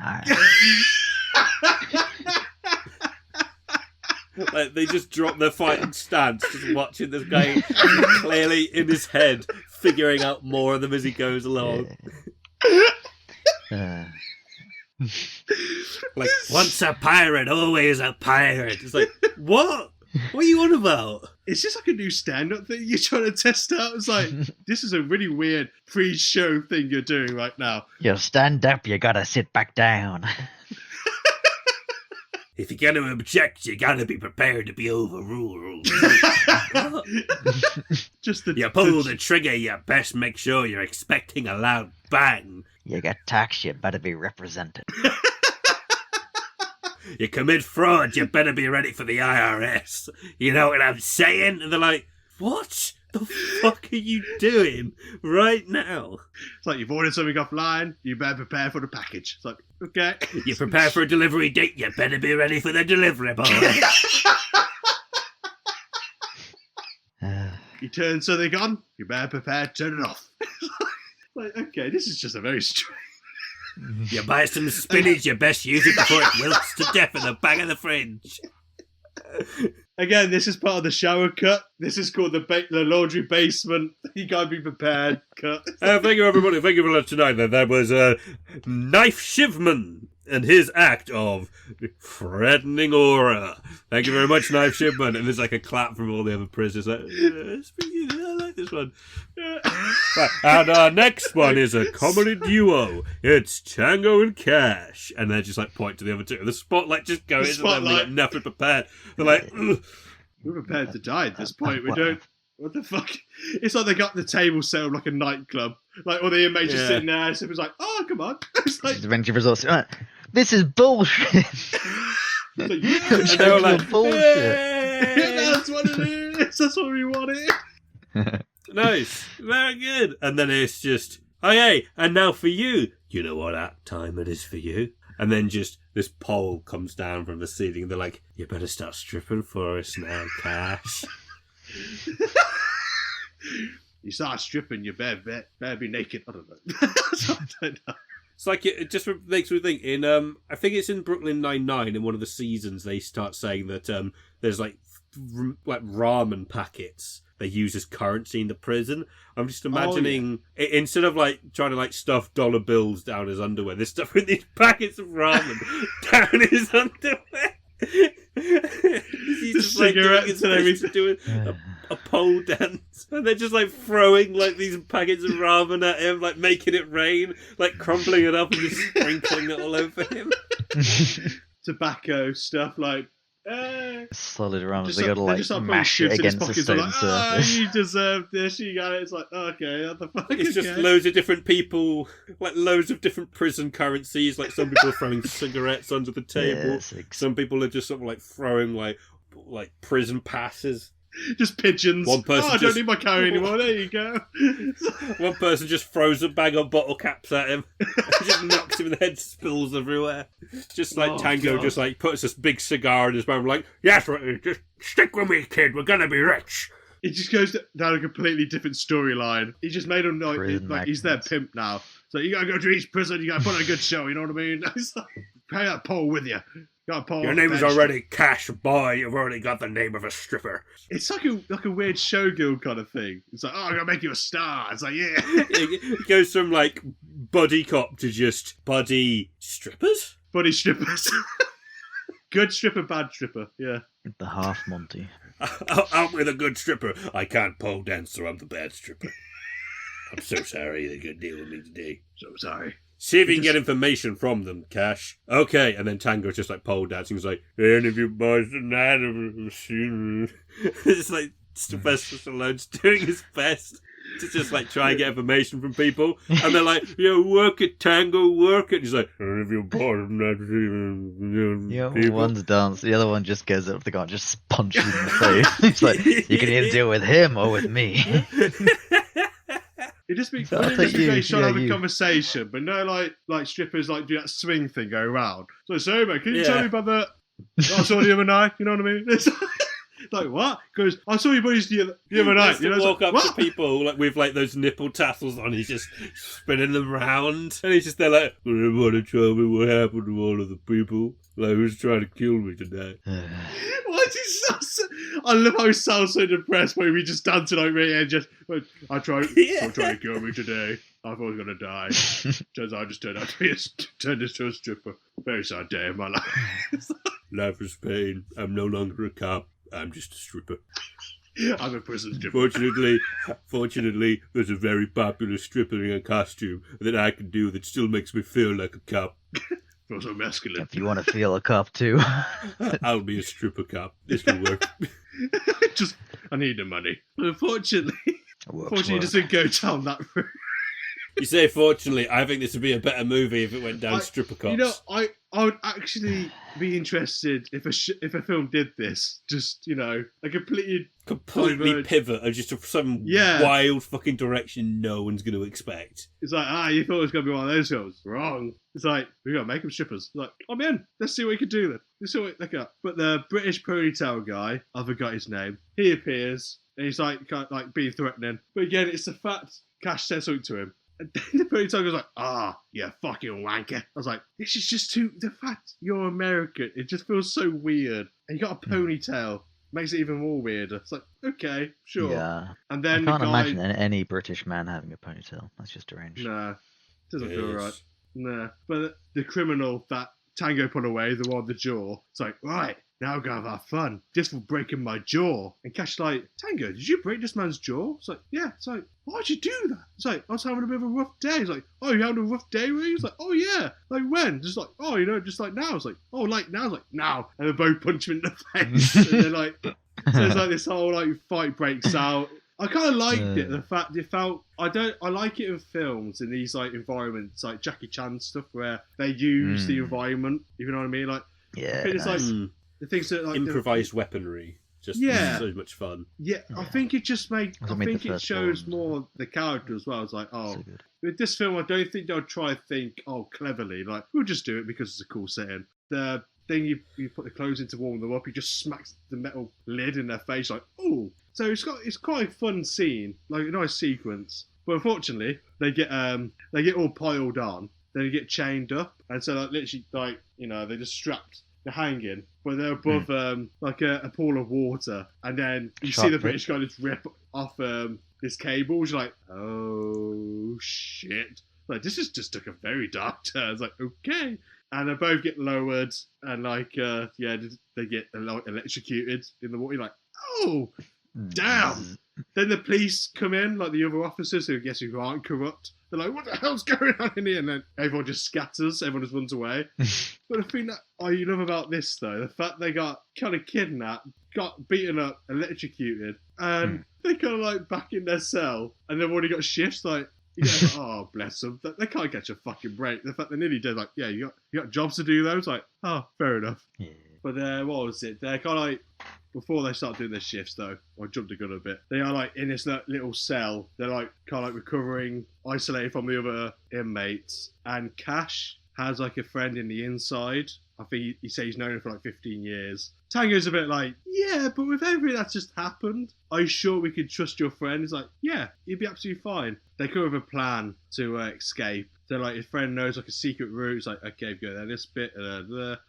Like, they just drop their fighting stance, just watching this guy clearly in his head, figuring out more of them as he goes along. Like, once a pirate, always a pirate. It's like, what? What are you on about? It's just like a new stand-up thing you're trying to test out. It's like, this is a really weird pre-show thing you're doing right now. You stand up, you gotta sit back down. if you're going to object, you got to be prepared to be overruled. You pull the trigger, you best make sure you're expecting a loud bang. You get taxed, you better be represented. You commit fraud, you better be ready for the IRS. You know what I'm saying? And they're like, what the fuck are you doing right now? It's like, you've ordered something offline, you better prepare for the package. It's like, okay. You prepare for a delivery date, you better be ready for the delivery boy. You turn something on, you better prepare to turn it off. Like, okay, this is just a very strange... You buy some spinach, you best use it before it wilts to death in the back of the fridge. Again, this is part of the shower cut. This is called the laundry basement. You gotta be prepared cut. Thank you, everybody. Thank you for that tonight. That was Knife Shivman and his act of threatening aura. Thank you very much, Knife Shivman. And there's like a clap from all the other prisoners. Like, I like this one. And our next one is a comedy duo. It's Tango and Cash. And they just like point to the other two. The spotlight just goes and they're like nothing prepared. They're like, ugh. We're prepared to die at this point. We don't... What the fuck? It's like they got the table set up like a nightclub. Like all the inmates just sitting there. So it was like, oh, come on. It's like... This is bullshit. Like, And they were like, bullshit. That's what it is. That's what we wanted. Nice. Very good. And then it's just, okay, and now for you. You know what time it is for you? And then just this pole comes down from the ceiling and they're like, you better start stripping for us now, Cash. You start stripping, you better be naked. I don't know. It's like, it just makes me think, I think it's in Brooklyn Nine-Nine, in one of the seasons, they start saying that there's like ramen packets they use as currency in the prison. I'm just imagining, instead of like trying to like stuff dollar bills down his underwear, they're stuffing these packets of ramen down his underwear. He's just like doing a pole dance, and they're just like throwing like these packets of ramen at him, like making it rain, like crumpling it up and just sprinkling it all over him. Tobacco stuff like solid around. Just They gotta like mash it against the stone like, surface. you deserve this. You got it. It's like, okay, what the fuck? It's just loads of different people, like loads of different prison currencies. Like some people are throwing cigarettes under the table. Yes, Some people are just sort of like throwing like prison passes. Just pigeons. One person I don't need my carry anymore. There you go. One person just throws a bag of bottle caps at him. Just knocks him in the head, spills everywhere. Just like Tango just like puts this big cigar in his mouth, like, yes, just stick with me, kid. We're gonna be rich. It just goes down a completely different storyline. He just made him like he's their pimp now. So you gotta go to each prison. You gotta put on a good show. You know what I mean? It's like, pay that pole with you. Your name is already Cash, boy. You've already got the name of a stripper. It's like a weird showgirl kind of thing. It's like, I'm gonna make you a star. It's like, yeah. It goes from like buddy cop to just buddy strippers. Buddy strippers. Good stripper, bad stripper. Yeah. The half Monty. Out with a good stripper. I can't pole dance, so I'm the bad stripper. I'm so sorry they could deal with me today. So sorry. See if you can get information from them, Cash. Okay, and then Tango's just like pole dancing. He's like, any of you boys tonight have seen me? It's like Sylvester Stallone's doing his best to just like try and get information from people. And they're like, yo, work it, Tango, work it. He's like, any of you boys have not seen Yeah, one's dance, the other one just goes up to the guy and just punches him in the face. It's like, you can either deal with him or with me. It just makes me trying to have a conversation, but no, like strippers like do that swing thing go around. So, sorry, mate, can you tell me about that? I saw the other night. You know what I mean? It's like what? Because I saw your buddies the other night. You know, walk up to people like with like those nipple tassels on. He's just spinning them round, and he's just there like, want to tell me what happened to all of the people? Like, who's trying to kill me today? Why is he so... I love how he sounds so depressed when we just dancing like me and just... I tried to kill me today. I thought I was going to die. Turns out I just turned into a stripper. Very sad day of my life. Life is pain. I'm no longer a cop. I'm just a stripper. I'm a prison stripper. Fortunately, there's a very popular stripper in a costume that I can do that still makes me feel like a cop. Feel so masculine. If you want to feel a cop too. I'll be a stripper cop. This will work. Just, I need the money. Unfortunately, Works it well. doesn't go down that route. You say, fortunately, I think this would be a better movie if it went down stripper cops. You know, I would actually be interested if a film did this. Just, you know, a completely pivot of just some wild fucking direction no one's going to expect. It's like, you thought it was going to be one of those films. Wrong. It's like, we got to make them strippers. It's like, I'm in. Let's see what we can do then. Let's see what they got. But the British ponytail guy, I forgot his name, he appears and he's like, kind of like being threatening. But again, it's the fact Cash says something to him. And then the ponytail goes like, you fucking wanker. I was like, this is just the fact you're American. It just feels so weird. And you got a ponytail. Makes it even more weirder. It's like, okay, sure. Yeah. And then I can't imagine any British man having a ponytail. That's just deranged. Nah. Doesn't feel right. Nah. But the criminal that Tango put away, the one with the jaw, it's like, right, now we're going to have fun. Just for breaking my jaw. And Cash's like, Tango, did you break this man's jaw? It's like, yeah. It's like, why'd you do that? It's like, I was having a bit of a rough day. It's like, oh, you having a rough day, were you? It's like, oh, yeah. Like, when? Just like, oh, you know, just like now. It's like, oh, like now? It's like, now. And they both punch him in the face. And they're like, so it's like this whole, like, fight breaks out. I kind of liked it. The fact it felt, I like it in films, in these, like, environments, like Jackie Chan stuff, where they use the environment. You know what I mean? Like, yeah. I think it's like, the things that, like, improvised weaponry. Just so much fun. Yeah, I think it just it shows more the character as well. It's like, So with this film, I don't think they'll try to think, cleverly. Like, we'll just do it because it's a cool setting. The thing you put the clothes in to warm them up, he just smacks the metal lid in their face, like, ooh. So it's quite a fun scene, like a nice sequence. But unfortunately, they get all piled on, then they get chained up, and so like literally, like, you know, they're just strapped. They're hanging, but they're above like a pool of water, and then you see the British guy just rip off this cable. You're like, oh shit! Like, this is just took a very dark turn. It's like, okay, and they both get lowered, and like they get electrocuted in the water. You're like, oh damn! Then the police come in, like the other officers who aren't corrupt. They're like, what the hell's going on in here? And then everyone just scatters, everyone just runs away. But the thing that I love about this, though, the fact they got kind of kidnapped, got beaten up, electrocuted, and they kind of like back in their cell, and they've already got shifts, like, oh, bless them. They can't catch a fucking break. The fact they're nearly dead, like, yeah, you got jobs to do, though. It's like, oh, fair enough. Yeah. But what was it? They're kind of like, before they start doing their shifts, though, I jumped the gun a bit. They are like in this little cell. They're like kind of like recovering, isolated from the other inmates. And Cash has like a friend in the inside. I think he says he's known him for like 15 years. Tango's a bit like, yeah, but with everything that's just happened, are you sure we can trust your friend? He's like, yeah, he'd be absolutely fine. They come up with a plan to escape. So like his friend knows like a secret route. It's like, okay, go there, this bit,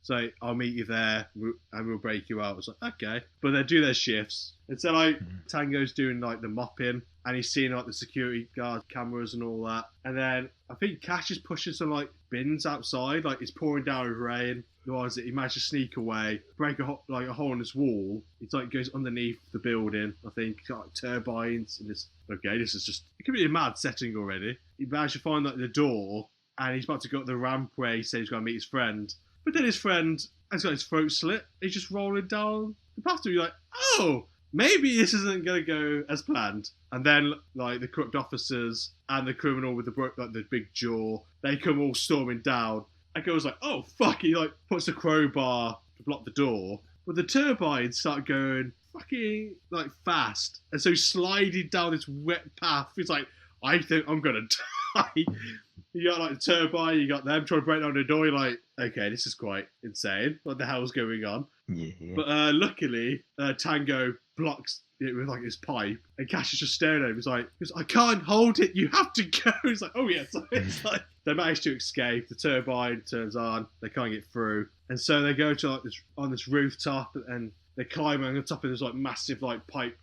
so I'll meet you there and we'll break you out. It's like, okay, but they do their shifts. And so like Tango's doing like the mopping, and he's seeing like the security guard cameras and all that. And then I think Cash is pushing some like bins outside, like it's pouring down with rain. Otherwise, he managed to sneak away, break a hole in this wall. It's like goes underneath the building. I think got like turbines and this. Okay, this is just, it could be a mad setting already. He managed to find like the door, and he's about to go up the ramp where he says he's going to meet his friend. But then his friend has got his throat slit. He's just rolling down the path to you, like, oh, maybe this isn't going to go as planned. And then like the corrupt officers and the criminal with the big jaw, they come all storming down. And goes like, oh fuck! He like puts a crowbar to block the door, but the turbines start going fucking like fast, and so he's sliding down this wet path. He's like, I think I'm gonna die. You got like the turbine, you got them trying to break down the door. You're like, okay, this is quite insane. What the hell's going on? Yeah. But luckily, Tango blocks it with like his pipe, and Cash is just staring at him. He's like, I can't hold it. You have to go. He's like, oh yeah. So it's like they manage to escape. The turbine turns on. They can't get through, and so they go to like this rooftop, and they're climbing on the top of this like massive like pipe,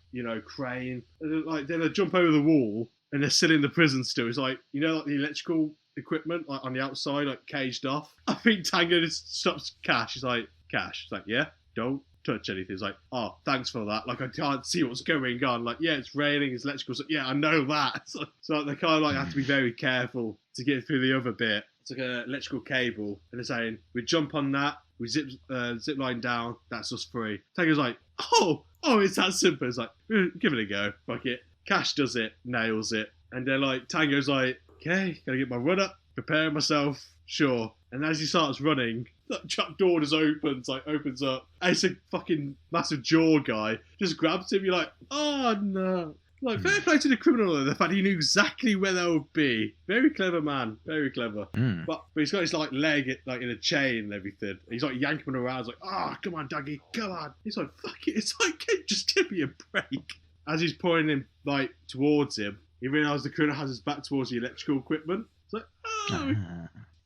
crane. And then they jump over the wall, and they're still in the prison still. It's like, like the electrical equipment like on the outside, like caged off. I think Tango just stops Cash. He's like, Cash. He's like, yeah, don't touch anything. It's like, oh, thanks for that. Like, I can't see what's going on. Like, yeah, it's raining, it's electrical. So, yeah, I know that. So they kind of like have to be very careful to get through the other bit. It's like an electrical cable, and they're saying we jump on that, we zip line down, that's us free. Tango's like, oh, it's that simple. It's like, give it a go, fuck it. Cash does it, nails it, and they're like, Tango's like, okay, gotta get my run up, prepare myself, sure. And as he starts running, that trap door just opens up. And it's a fucking massive jaw guy just grabs him. You're like, oh no. Like, fair play to the criminal, the fact he knew exactly where they would be. Very clever man, very clever. But he's got his like leg like in a chain and everything. He's like yanking him around. He's like, come on, Dougie, come on. He's like, fuck it. It's like, just give me a break. As he's pointing him like towards him, he realises the criminal has his back towards the electrical equipment. It's like,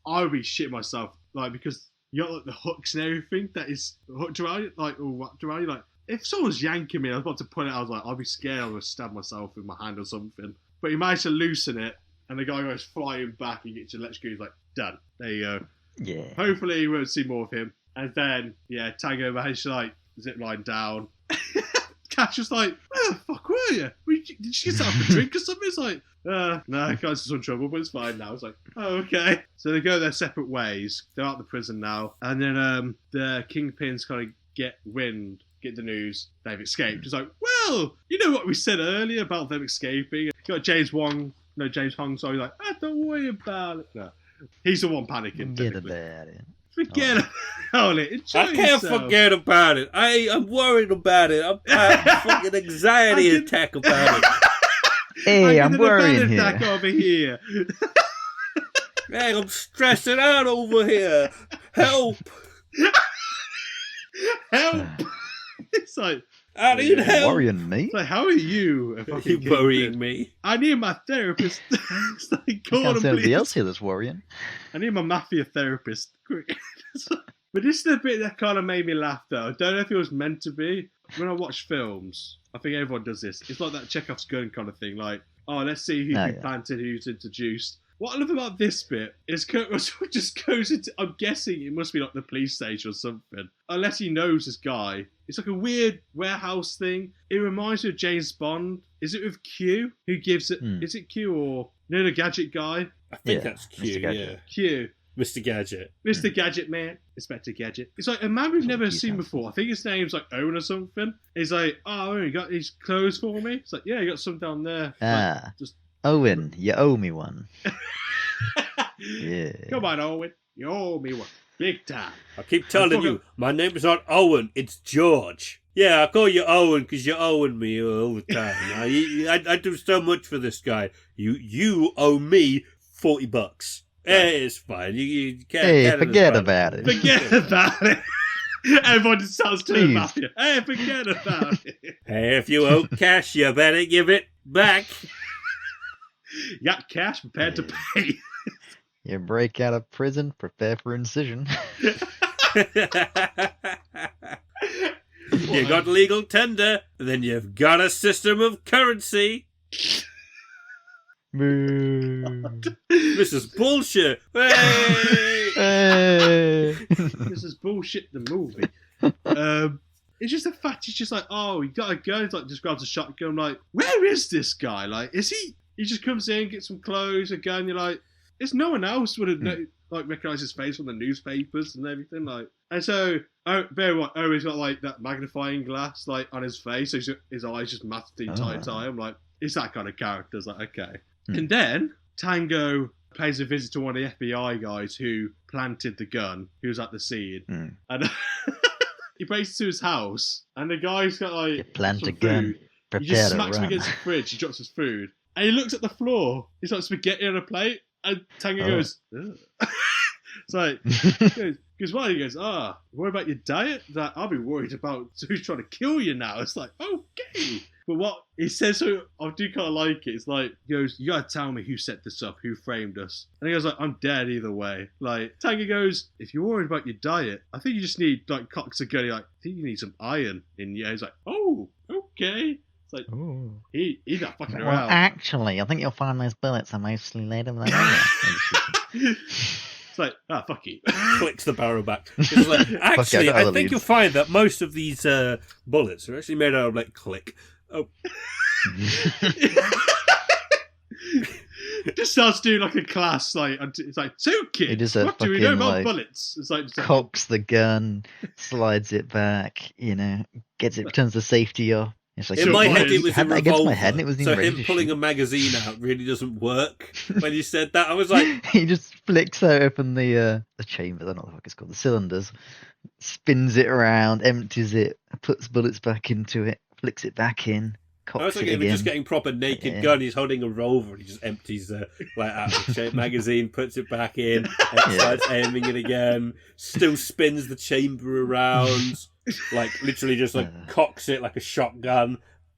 I would be shitting myself, like, because you got like the hooks and everything that is hooked around you, like, or wrapped around you. Like, if someone's yanking me, I was about to pull it, I was like, I'd be scared I would stab myself with my hand or something. But he managed to loosen it, and the guy goes flying back and gets electrocuted. He's like, done. There you go. Yeah. Hopefully we won't see more of him. And then, yeah, Tango managed to like zip line down. Cash was like, where the fuck were you? Did you get yourself a drink or something? It's like, no, guy's in some trouble, but it's fine now. It's like, oh, okay. So they go their separate ways. They're out of the prison now. And then the kingpins kind of get the news they've escaped. It's like, well, you know what we said earlier about them escaping? Got James Hong, so he's like, don't worry about it. No, he's the one panicking. Forget about it. Forget about it. Enjoy I can't yourself. forget about it. I'm worried about it. I'm having a fucking anxiety attack about it. Hey, I'm worrying here. here. Attack over here. Hey, I'm stressing out over here. Help! Help! It's like, I need help. Worrying me? it's like, how are you? You're worrying me. I need my therapist. It's like, I call can't him, see anybody please. else here that's worrying. I need my mafia therapist. Quick. But this is the bit that kind of made me laugh, though. I don't know if it was meant to be. When I watch films, I think everyone does this. It's like that Chekhov's gun kind of thing. Like, let's see who planted, who's introduced. What I love about this bit is Kurt Russell just goes into, I'm guessing it must be like the police station or something. Unless he knows this guy. It's like a weird warehouse thing. It reminds me of James Bond. Is it with Q? Who gives it? Is it Q or the gadget guy? I think that's Q, yeah. Q. Mr. Gadget. Mr. Gadget Man. Inspector Gadget. It's like a man we've never seen before. I think his name's like Owen or something. He's like, you got these clothes for me? It's like, yeah, you got some down there. Like, just... Owen, you owe me one. Yeah. Come on, Owen. You owe me one. Big time. I keep telling you, my name is not Owen, it's George. Yeah, I call you Owen because you're owing me all the time. I do so much for this guy. You owe me $40. Hey, it's fine. You can't. Hey, forget about it. Forget about it. Everyone just starts to the mafia. Hey, forget about it. Hey, if you owe cash, you better give it back. You got cash prepared to pay. You break out of prison, prepare for incision. You got legal tender, then you've got a system of currency. This is bullshit. Hey! Hey! This is bullshit. The movie. It's just the fact he's just like, he got a gun. He's like, just grabs a shotgun. I'm like, where is this guy? Like, is he? He just comes in, gets some clothes, a gun. You're like, it's no one else would have recognized his face from the newspapers and everything. Like, and so Owen's got like that magnifying glass like on his face, so his eyes just masked the entire time. Like, it's that kind of character. It's like, okay. And then Tango pays a visit to one of the FBI guys who planted the gun, who was at the scene. And he breaks into his house, and the guy's got like you plant some a gun, food. prepare He just to smacks him run. against the fridge. He drops his food, and he looks at the floor. He's like spaghetti on a plate, and Tango goes, ugh. It's like, because why? He goes, worry about your diet? That I'll be worried about who's trying to kill you now. It's like, okay. But what he says, so I do kind of like it. It's like, he goes, you gotta tell me who set this up, who framed us. And he goes like, I'm dead either way. Like, Tango goes, if you're worried about your diet, I think you just need, like, cocks a gun. Like, I think you need some iron in you. He's like, okay. It's like, he's not fucking Well, around. actually, I think you'll find those bullets are mostly made of leather. It's like, fuck you. Clicks the barrel back. It's like, actually, I think you'll find that most of these bullets are actually made out of like click. Oh. Just just starts doing like a class, like it's like, so kids, just what do we know fucking, about like, bullets? It's like Cocks the gun, slides it back, turns the safety off. It's like, In my head, fires. it was a had that against my head, revolver. and it wasn't So even ready him to pulling shoot. a magazine out really doesn't work. When you said that, I was like, He just flicks open the chamber. I don't know what the fuck it's called. The cylinders. Spins it around, empties it, puts bullets back into it, flicks it back in, I cocks was it thinking of again. just getting proper naked Yeah. gun. He's holding a revolver and he just empties out the magazine, puts it back in, and starts aiming it again. Still spins the chamber around, like literally just like cocks it like a shotgun.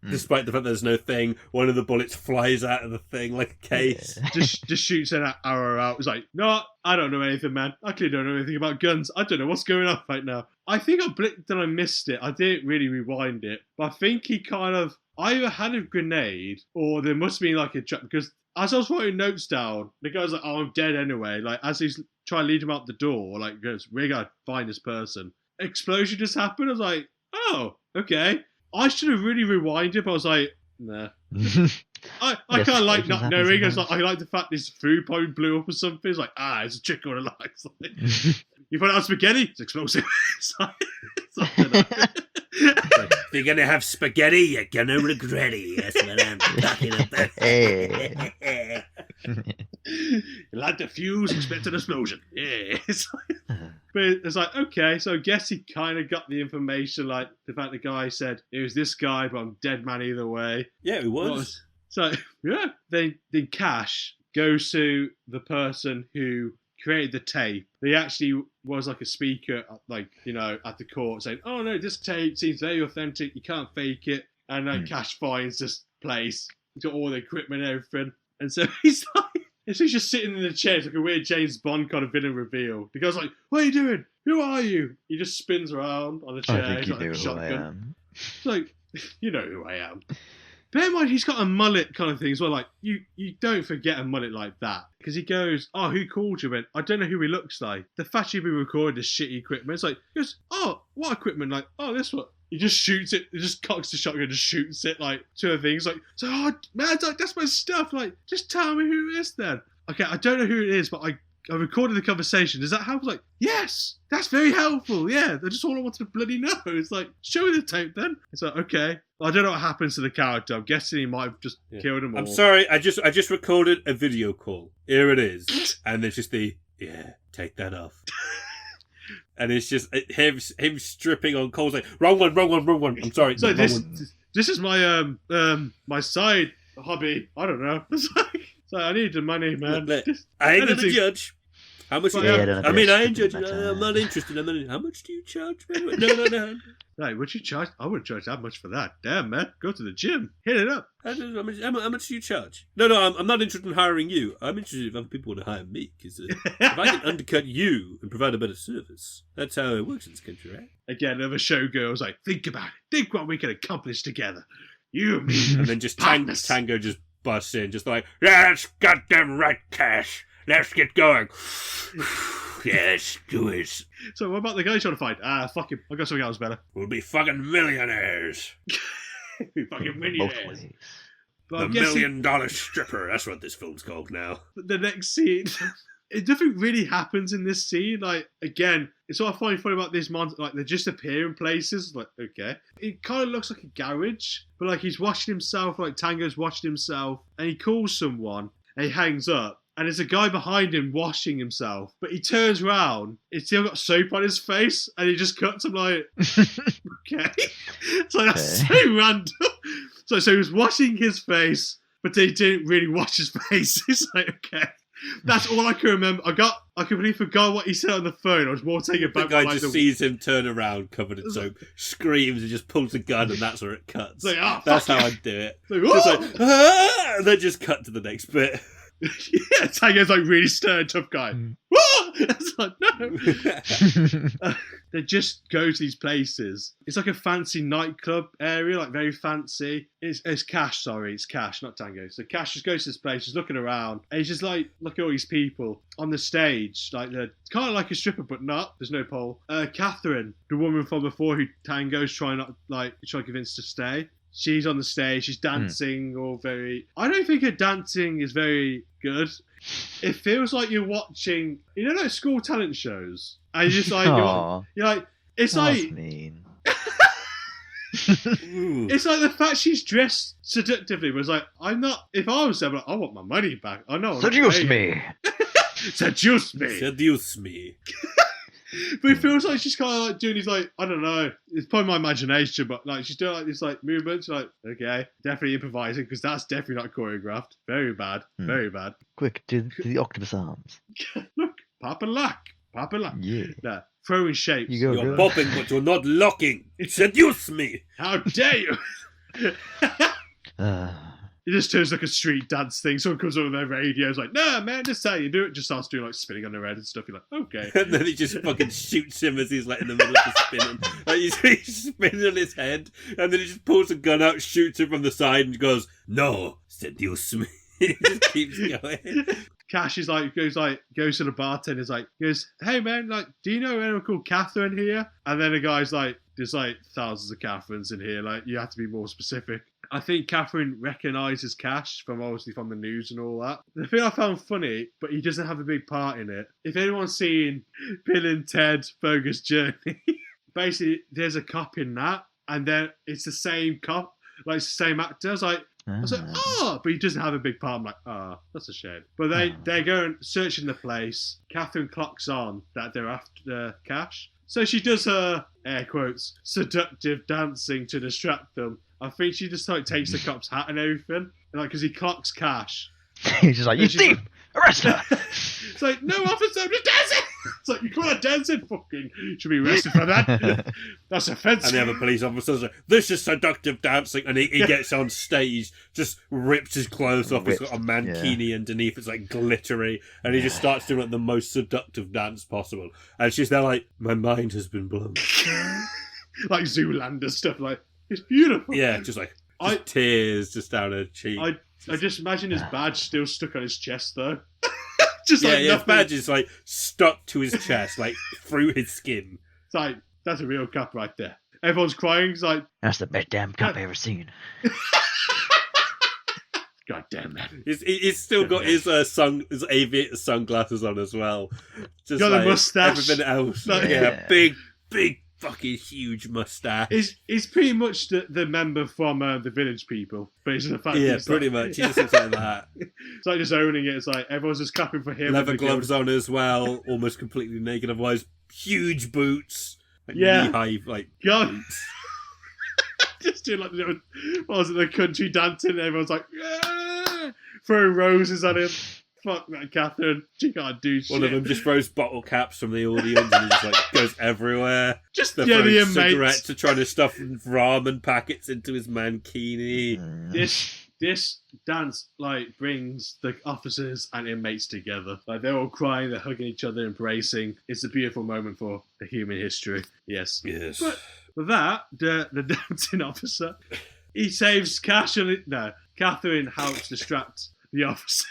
Despite the fact there's no thing, one of the bullets flies out of the thing like a case. Yeah. just shoots an arrow out. It's like, no, I don't know anything, man. I clearly don't know anything about guns. I don't know what's going on right now. I think I blinked and I missed it. I didn't really rewind it, but I think he kind of either had a grenade or there must be like a trap, because as I was writing notes down, the guy's like, oh, I'm dead anyway. Like, as he's trying to lead him out the door, like, goes, we gotta find this person. Explosion just happened. I was like, oh, okay. I should have really rewinded, but I was like, nah. I Yes, kind of like explosions not happen knowing. It's sometimes. like, I like the fact this food probably blew up or something. It's like, it's a chick on a lie. It's like, you put out spaghetti, it's explosive. It's like, If you're gonna have spaghetti, you're gonna regret it. That's what I'm talking about. Hey. you light the fuse, expect an explosion. Yeah. But it's like, okay, so I guess he kind of got the information, like the fact the guy said, it was this guy, but I'm dead man either way. Yeah, it was. So, yeah. Then Cash goes to the person who created the tape. He actually was like a speaker, like, at the court saying, oh no, this tape seems very authentic, you can't fake it. And then Cash finds this place, he's got all the equipment and everything. And so he's like, and so he's just sitting in the chair. It's like a weird James Bond kind of villain reveal. The guy's like, what are you doing? Who are you? He just spins around on the chair. I think He's you got like know a who I shotgun. am. It's like, you know who I am. Bear in mind, he's got a mullet kind of thing as well. Like, you don't forget a mullet like that. Because he goes, oh, who called you? I don't know who he looks like. The fact you've been recording this shitty equipment. It's like, he goes, oh, what equipment? Like, oh, this one. He just shoots it. He just cocks the shotgun and just shoots it, like, to a thing. He's like, so, oh, man, that's my stuff. Like, just tell me who it is then. Okay, I don't know who it is, but I recorded the conversation. Does that help? Like, yes, that's very helpful. Yeah, that's just all I wanted to bloody know. It's like, show me the tape then. It's like, okay. Well, I don't know what happens to the character. I'm guessing he might have just killed them all. I'm sorry, I just recorded a video call. Here it is. And it's just take that off. And it's just him stripping on Cole's like, wrong one. I'm sorry. So wrong one. this is my my side hobby. I don't know. It's like, so I need the money, man. I ain't gonna judge. How much? Well, do you yeah, don't I mean, I have ain't to judging. matter. I'm not interested. How much do you charge? No. Right, would you charge? I wouldn't charge that much for that. Damn, man. Go to the gym. Hit it up. How much do you charge? No, I'm not interested in hiring you. I'm interested if other people want to hire me. Because if I can undercut you and provide a better service, that's how it works in this country, right? Again, another showgirl's like, think about it. Think what we can accomplish together. You and me. And then just Partners. Tango just busts in, just like, yeah, that's goddamn right, Cash. Let's get going. Yes, do it. So what about the guy trying to fight? Fuck him. I got something else better. We'll be fucking millionaires. We fucking Both millionaires. ways. But The I'm guessing $1 million stripper. That's what this film's called now. the next scene, nothing really happens in this scene. Like, again, it's what I find funny about this monster. Like, they just appear in places. Like, okay. It kind of looks like a garage, but like he's watching himself, like Tango's watching himself, and he calls someone, and he hangs up. And there's a guy behind him washing himself. But he turns around, he's still got soap on his face, and he just cuts him like, okay. So that's so random. So he was washing his face, but he didn't really wash his face. It's like, okay. That's all I can remember. I completely forgot what he said on the phone. I was more taken The back guy by just sees him turn around covered in soap, screams, and just pulls a gun, and that's where it cuts. Like, oh, That's fuck how it. I do it. Like, Just "Oh!" like, and then just cut to the next bit. Yeah, Tango's like really stern, tough guy. Whoa! It's like, no. They just go to these places. It's like a fancy nightclub area, like very fancy. It's Cash, it's Cash, not Tango. So Cash just goes to this place, just looking around, and he's just like, look at all these people on the stage. Like, they're kind of like a stripper, but not. There's no pole. Catherine, the woman from before who Tango's trying to convince to stay. she's on the stage, she's dancing, all very. I don't think her dancing is very good. It feels like you're watching, like school talent shows, and you're just like, you're like, it's That's like. mean. It's like the fact she's dressed seductively was like, I'm not. If I was there, I'm like, I want my money back. I know. Seduce me. Seduce me. Seduce me. But it feels like she's kind of like doing these like, I don't know, it's probably my imagination, but like she's doing like these like movements, like, okay, definitely improvising, because that's definitely not choreographed. Very bad, very bad. Quick, do the octopus arms. Look, Papa Luck. Yeah. No, throwing shapes. You're popping, but you're not locking. Seduce me. How dare you? It just turns like a street dance thing. Someone comes over their radio, is like, "Nah, man, just how you do it." Just starts doing like spinning on their head and stuff. You're like, okay. And then he just fucking shoots him as he's like in the middle of the spinning. Like he's spinning on his head, and then he just pulls a gun out, shoots him from the side, and goes, "No, seduce me." He just keeps going. Cash is like goes to the bartender, goes, "Hey man, like, do you know anyone called Catherine here?" And then the guy's like, "There's like thousands of Catherines in here. Like, you have to be more specific." I think Catherine recognises Cash from the news and all that. The thing I found funny, but he doesn't have a big part in it. If anyone's seen Bill and Ted Bogus Journey, basically there's a cop in that, and then it's the same cop, like it's the same actor. I was like, but he doesn't have a big part. I'm like, that's a shame. But they go and searching the place. Catherine clocks on that they're after Cash. So she does her, air quotes, seductive dancing to distract them. I think she just like takes the cop's hat and everything. And because he clocks Cash. He's just like, you thief! Arrest her! It's like, no, officer, I'm just dancing! It's like, you call that dancing? Fucking should be arrested for that. That's offensive. And the other police officer's like, this is seductive dancing. And he gets on stage, just rips his clothes off. He's got a mankini underneath. It's like glittery. And he just starts doing like the most seductive dance possible. And she's there like, my mind has been blown. Like Zoolander stuff. Like, it's beautiful. Yeah, just like tears just down her cheek. I just imagine his badge still stuck on his chest though. His badge is like stuck to his chest, like through his skin. It's like, that's a real cup right there. Everyone's crying. It's like, that's the best damn cup I've ever seen. God damn it. He's still got his aviator sunglasses on as well. Just got like the mustache. Everything else. Like, big fucking huge mustache. He's pretty much the member from the Village People, but it's the fact. Yeah, pretty much. He just looks like that. It's like just owning it. It's like everyone's just clapping for him. Leather gloves on as well, almost completely naked. Otherwise, huge boots, like knee-high, like boots. Just doing like the country dancing. And everyone's like, yeah! Throwing roses at him. Fuck that Catherine. She can't do shit. One of them just throws bottle caps from the audience and he just like goes everywhere. Just the cigarettes are trying to stuff ramen packets into his mankini. This dance like brings the officers and inmates together. Like they're all crying, they're hugging each other, embracing. It's a beautiful moment for the human history. Yes. But with that, the dancing officer, he saves Cash Catherine helps distract the officer.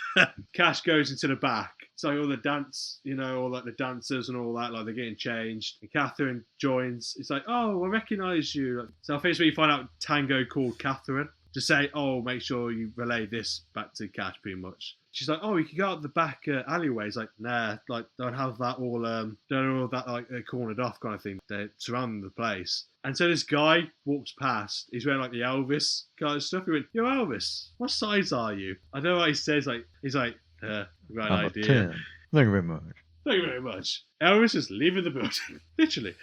Cash goes into the back. So all the dance, all like the dancers and all that, like they're getting changed. And Catherine joins. It's like, oh, I recognise you. So I think it's when you find out Tango called Catherine to say, oh, make sure you relay this back to Cash, pretty much. She's like, oh, you can go out the back alleyway. He's like, nah, like don't have that all, don't have all that like cornered off kind of thing. They're surrounding the place. And so this guy walks past. He's wearing like the Elvis kind of stuff. He went, yo, Elvis, what size are you? I don't know what he says. Like he's like, right idea. 10. Thank you very much. Thank you very much. Elvis is leaving the building, literally.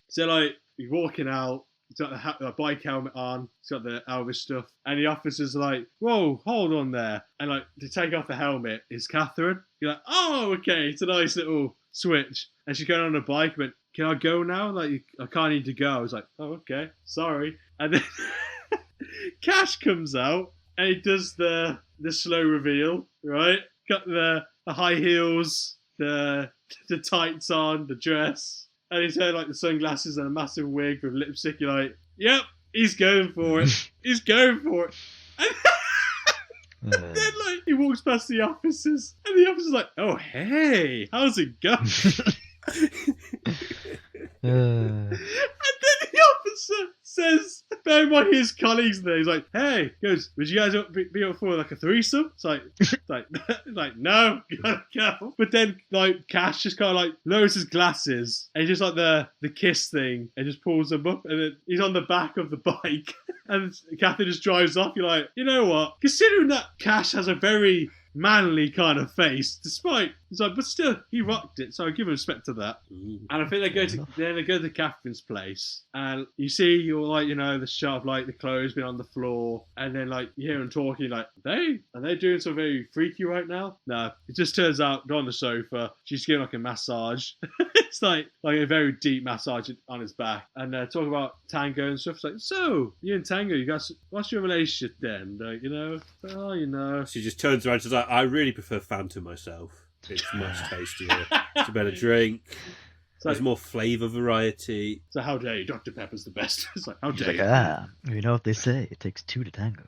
So like he's walking out. He's got the bike helmet on. He's got the Elvis stuff. And the officer's like, whoa, hold on there. And like, to take off the helmet is Catherine. You're like, oh, okay. It's a nice little switch. And she's going on a bike. Went, can I go now? Like, I kind of need to go. I was like, oh, okay. Sorry. And then Cash comes out. And he does the slow reveal, right? Got the high heels, the tights on, the dress. And he's wearing like the sunglasses and a massive wig with lipstick. You're like, yep, he's going for it. He's going for it. And then like he walks past the officers, and the officer's like, oh hey, how's it going? And then the officer says, bear in mind his colleagues there. He's like, hey, he goes, would you guys be up for like a threesome? It's like no, go. But then like Cash just kind of like lowers his glasses and just like the kiss thing and just pulls them up, and then he's on the back of the bike and Catherine just drives off. You're like, you know what? Considering that Cash has a very manly kind of face, despite it's like, but still he rocked it, so I give him respect to that. And I think they go to Catherine's place, and you see you're like, you know, the shot of like the clothes being on the floor, and then like you hear them talking like, are they doing something very freaky right now? No, it just turns out they're on the sofa, she's giving like a massage. It's like a very deep massage on his back, and talk about Tango and stuff. It's like, so you and Tango, you guys, what's your relationship then? Like, you know, oh, you know. She just turns around. She's like, I really prefer Fanta myself. It's much tastier. It's a better drink. There's more flavour variety. So how dare you? Dr. Pepper's the best. It's like, how dare you? You know what they say? It takes two to tango.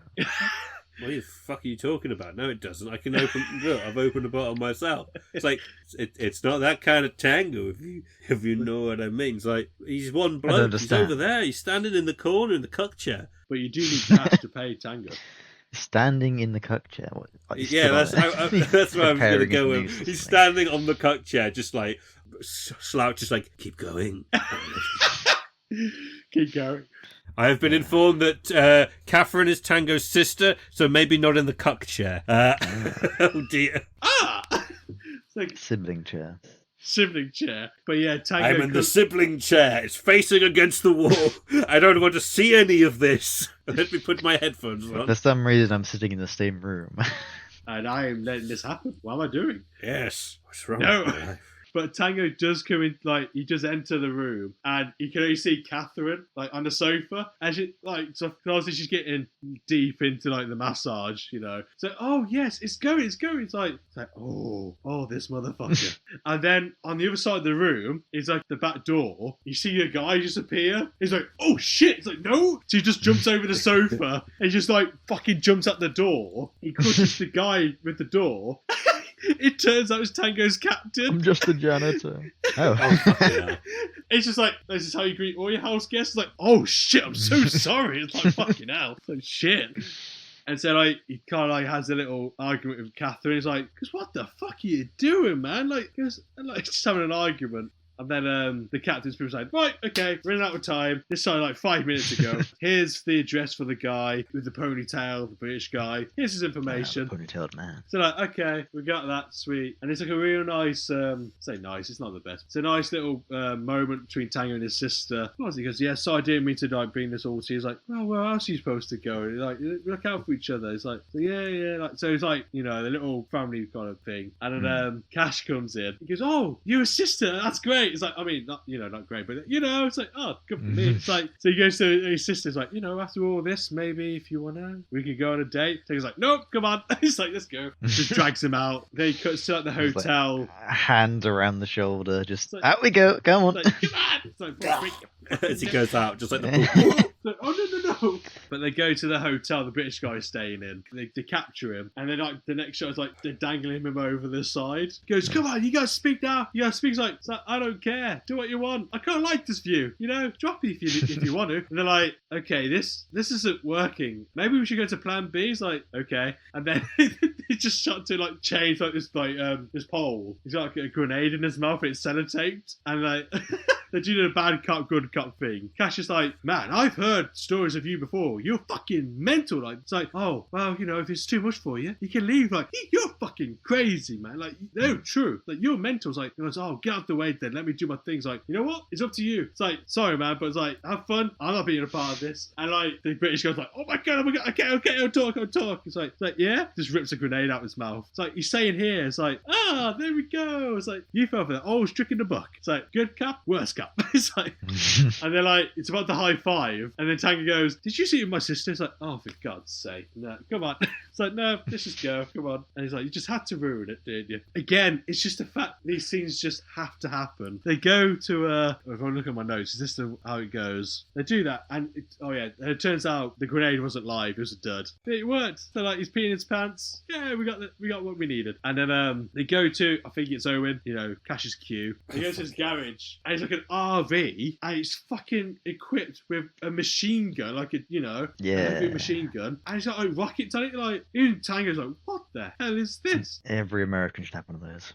What the fuck are you talking about? No, it doesn't. I can open. Look, I've opened a bottle myself. It's like it's not that kind of tango, if you know what I mean. It's like he's one bloke. He's over there. He's standing in the corner in the cuck chair. But you do need cash to pay tango. Standing in the cuck chair. Yeah, that's where I'm going to go with. He's standing on the cuck chair, just like slouch, just like keep going. Keep going. I have been informed that Catherine is Tango's sister, so maybe not in the cuck chair. Oh dear. It's like sibling chair. Sibling chair. But yeah, Tango. I'm in the sibling chair. It's facing against the wall. I don't want to see any of this. Let me put my headphones on. For some reason, I'm sitting in the same room. And I am letting this happen. What am I doing? Yes. What's wrong No. with my life? But Tango does come in, like, he does enter the room, and you can only see Catherine, like, on the sofa, and she, like, so obviously she's getting deep into, like, the massage, you know. So, oh, yes, it's going. It's like, oh, this motherfucker. And then on the other side of the room is, like, the back door. You see a guy just appear. He's like, oh, shit. It's like, no. So he just jumps over the sofa, and he just, like, fucking jumps at the door. He crushes the guy with the door. It turns out it's Tango's captain. I'm just the janitor. Oh. Yeah. It's just like, this is how you greet all your house guests. It's like, oh shit, I'm so sorry. It's like, fucking hell. It's like, shit. And so, like, he kind of, like, has a little argument with Catherine. He's like, because what the fuck are you doing, man? Like, just having an argument. And then the captain's people like, right, okay, running out of time. This started like 5 minutes ago. Here's the address for the guy with the ponytail, the British guy. Here's his information. Ponytailed man. So like, okay, we got that, sweet. And it's like a real nice, say nice, it's not the best. It's a nice little moment between Tango and his sister. He goes, yeah, so I didn't mean to like bring this all to you. He's like, well, where else are you supposed to go? And he's like, look out for each other. It's like, so yeah. Like, so it's like, you know, the little family kind of thing. And then Cash comes in. He goes, oh, you're a sister. That's great. It's like, I mean, not great, but you know, it's like, oh, good for me. It's like, so he goes to his sister's like, you know, after all this, maybe if you want to, we could go on a date. So he's like, nope, come on. He's like, let's go. Just drags him out. Then he cuts to like the hotel. Like, hand around the shoulder, just like, out we go. Come on. It's like, come on. It's like, as he goes out, just like the like, oh no. But they go to the hotel the British guy is staying in. They capture him, and then like the next shot is like they're dangling him over the side. He goes, come on, you guys speak now. You guys speak. He's like, I don't care. Do what you want. I kind of like this view. You know, drop it if you want to. And they're like, okay, this isn't working. Maybe we should go to Plan B. He's like, okay. And then he just shot to like change like this pole. He's got like a grenade in his mouth. And it's sellotaped, and like. They're doing a bad cop, good cop thing. Cash is like, man, I've heard stories of you before. You're fucking mental. Like, it's like, oh, well, you know, if it's too much for you, you can leave. Like, you're fucking crazy, man. Like, no, true. Like, you're mental. It's like, oh, get out the way then. Let me do my things. Like, you know what? It's up to you. It's like, sorry, man, but it's like, have fun. I'm not being a part of this. And like, the British guy's like, oh my god, okay, I'll talk. It's like, yeah? Just rips a grenade out of his mouth. It's like, he's saying here, it's like, there we go. It's like, you fell for that. Oh, stricken the buck. It's like, good cop, worst cop. It's like, and they're like, it's about the high five, and then Tango goes, did you see it with my sister? It's like, oh, for God's sake, no, come on. It's like, no, let's just go, come on. And he's like, you just had to ruin it, didn't you? Again, it's just the fact these scenes just have to happen. They go to if I look at my notes, is this how it goes? They do that, and it turns out the grenade wasn't live, it was a dud. But it worked. They're like, he's peeing his pants. Yeah, we got what we needed. And then they go to, I think it's Owen, you know, Cash's queue. He goes to his garage, and he's like an RV, and it's fucking equipped with a machine gun, like a heavy machine gun, and he's got like rockets on it. Like even Tango's like, what the hell is this? Every American should have one of those.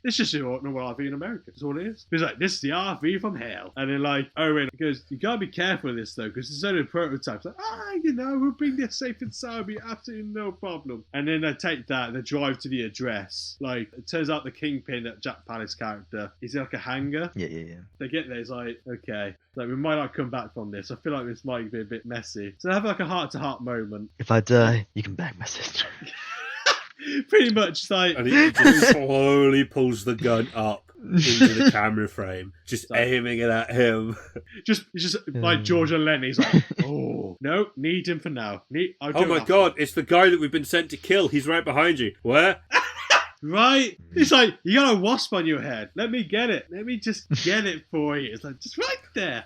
It's just a normal RV in America. That's all it is. He's like, this is the RV from hell. And then like Owen goes, you gotta be careful of this though, because it's only a prototype. It's like, we'll bring this safe and sound, be absolutely no problem. And then they take that and they drive to the address. Like it turns out the Kingpin, that Jack Palance character, is in like a hangar. Yeah. They get there, it's like, okay, like we might not come back from this. I feel like this might be a bit messy. So they have like a heart-to-heart moment. If I die, you can bang my sister. Pretty much like, and he just slowly pulls the gun up into the camera frame, just aiming it at him. It's just like George and Lenny. He's like, oh no, need him for now. Oh my god, it's the guy that we've been sent to kill. He's right behind you. Where? Right? It's like, you got a wasp on your head. Let me get it. Let me just get it for you. It's like, just right there.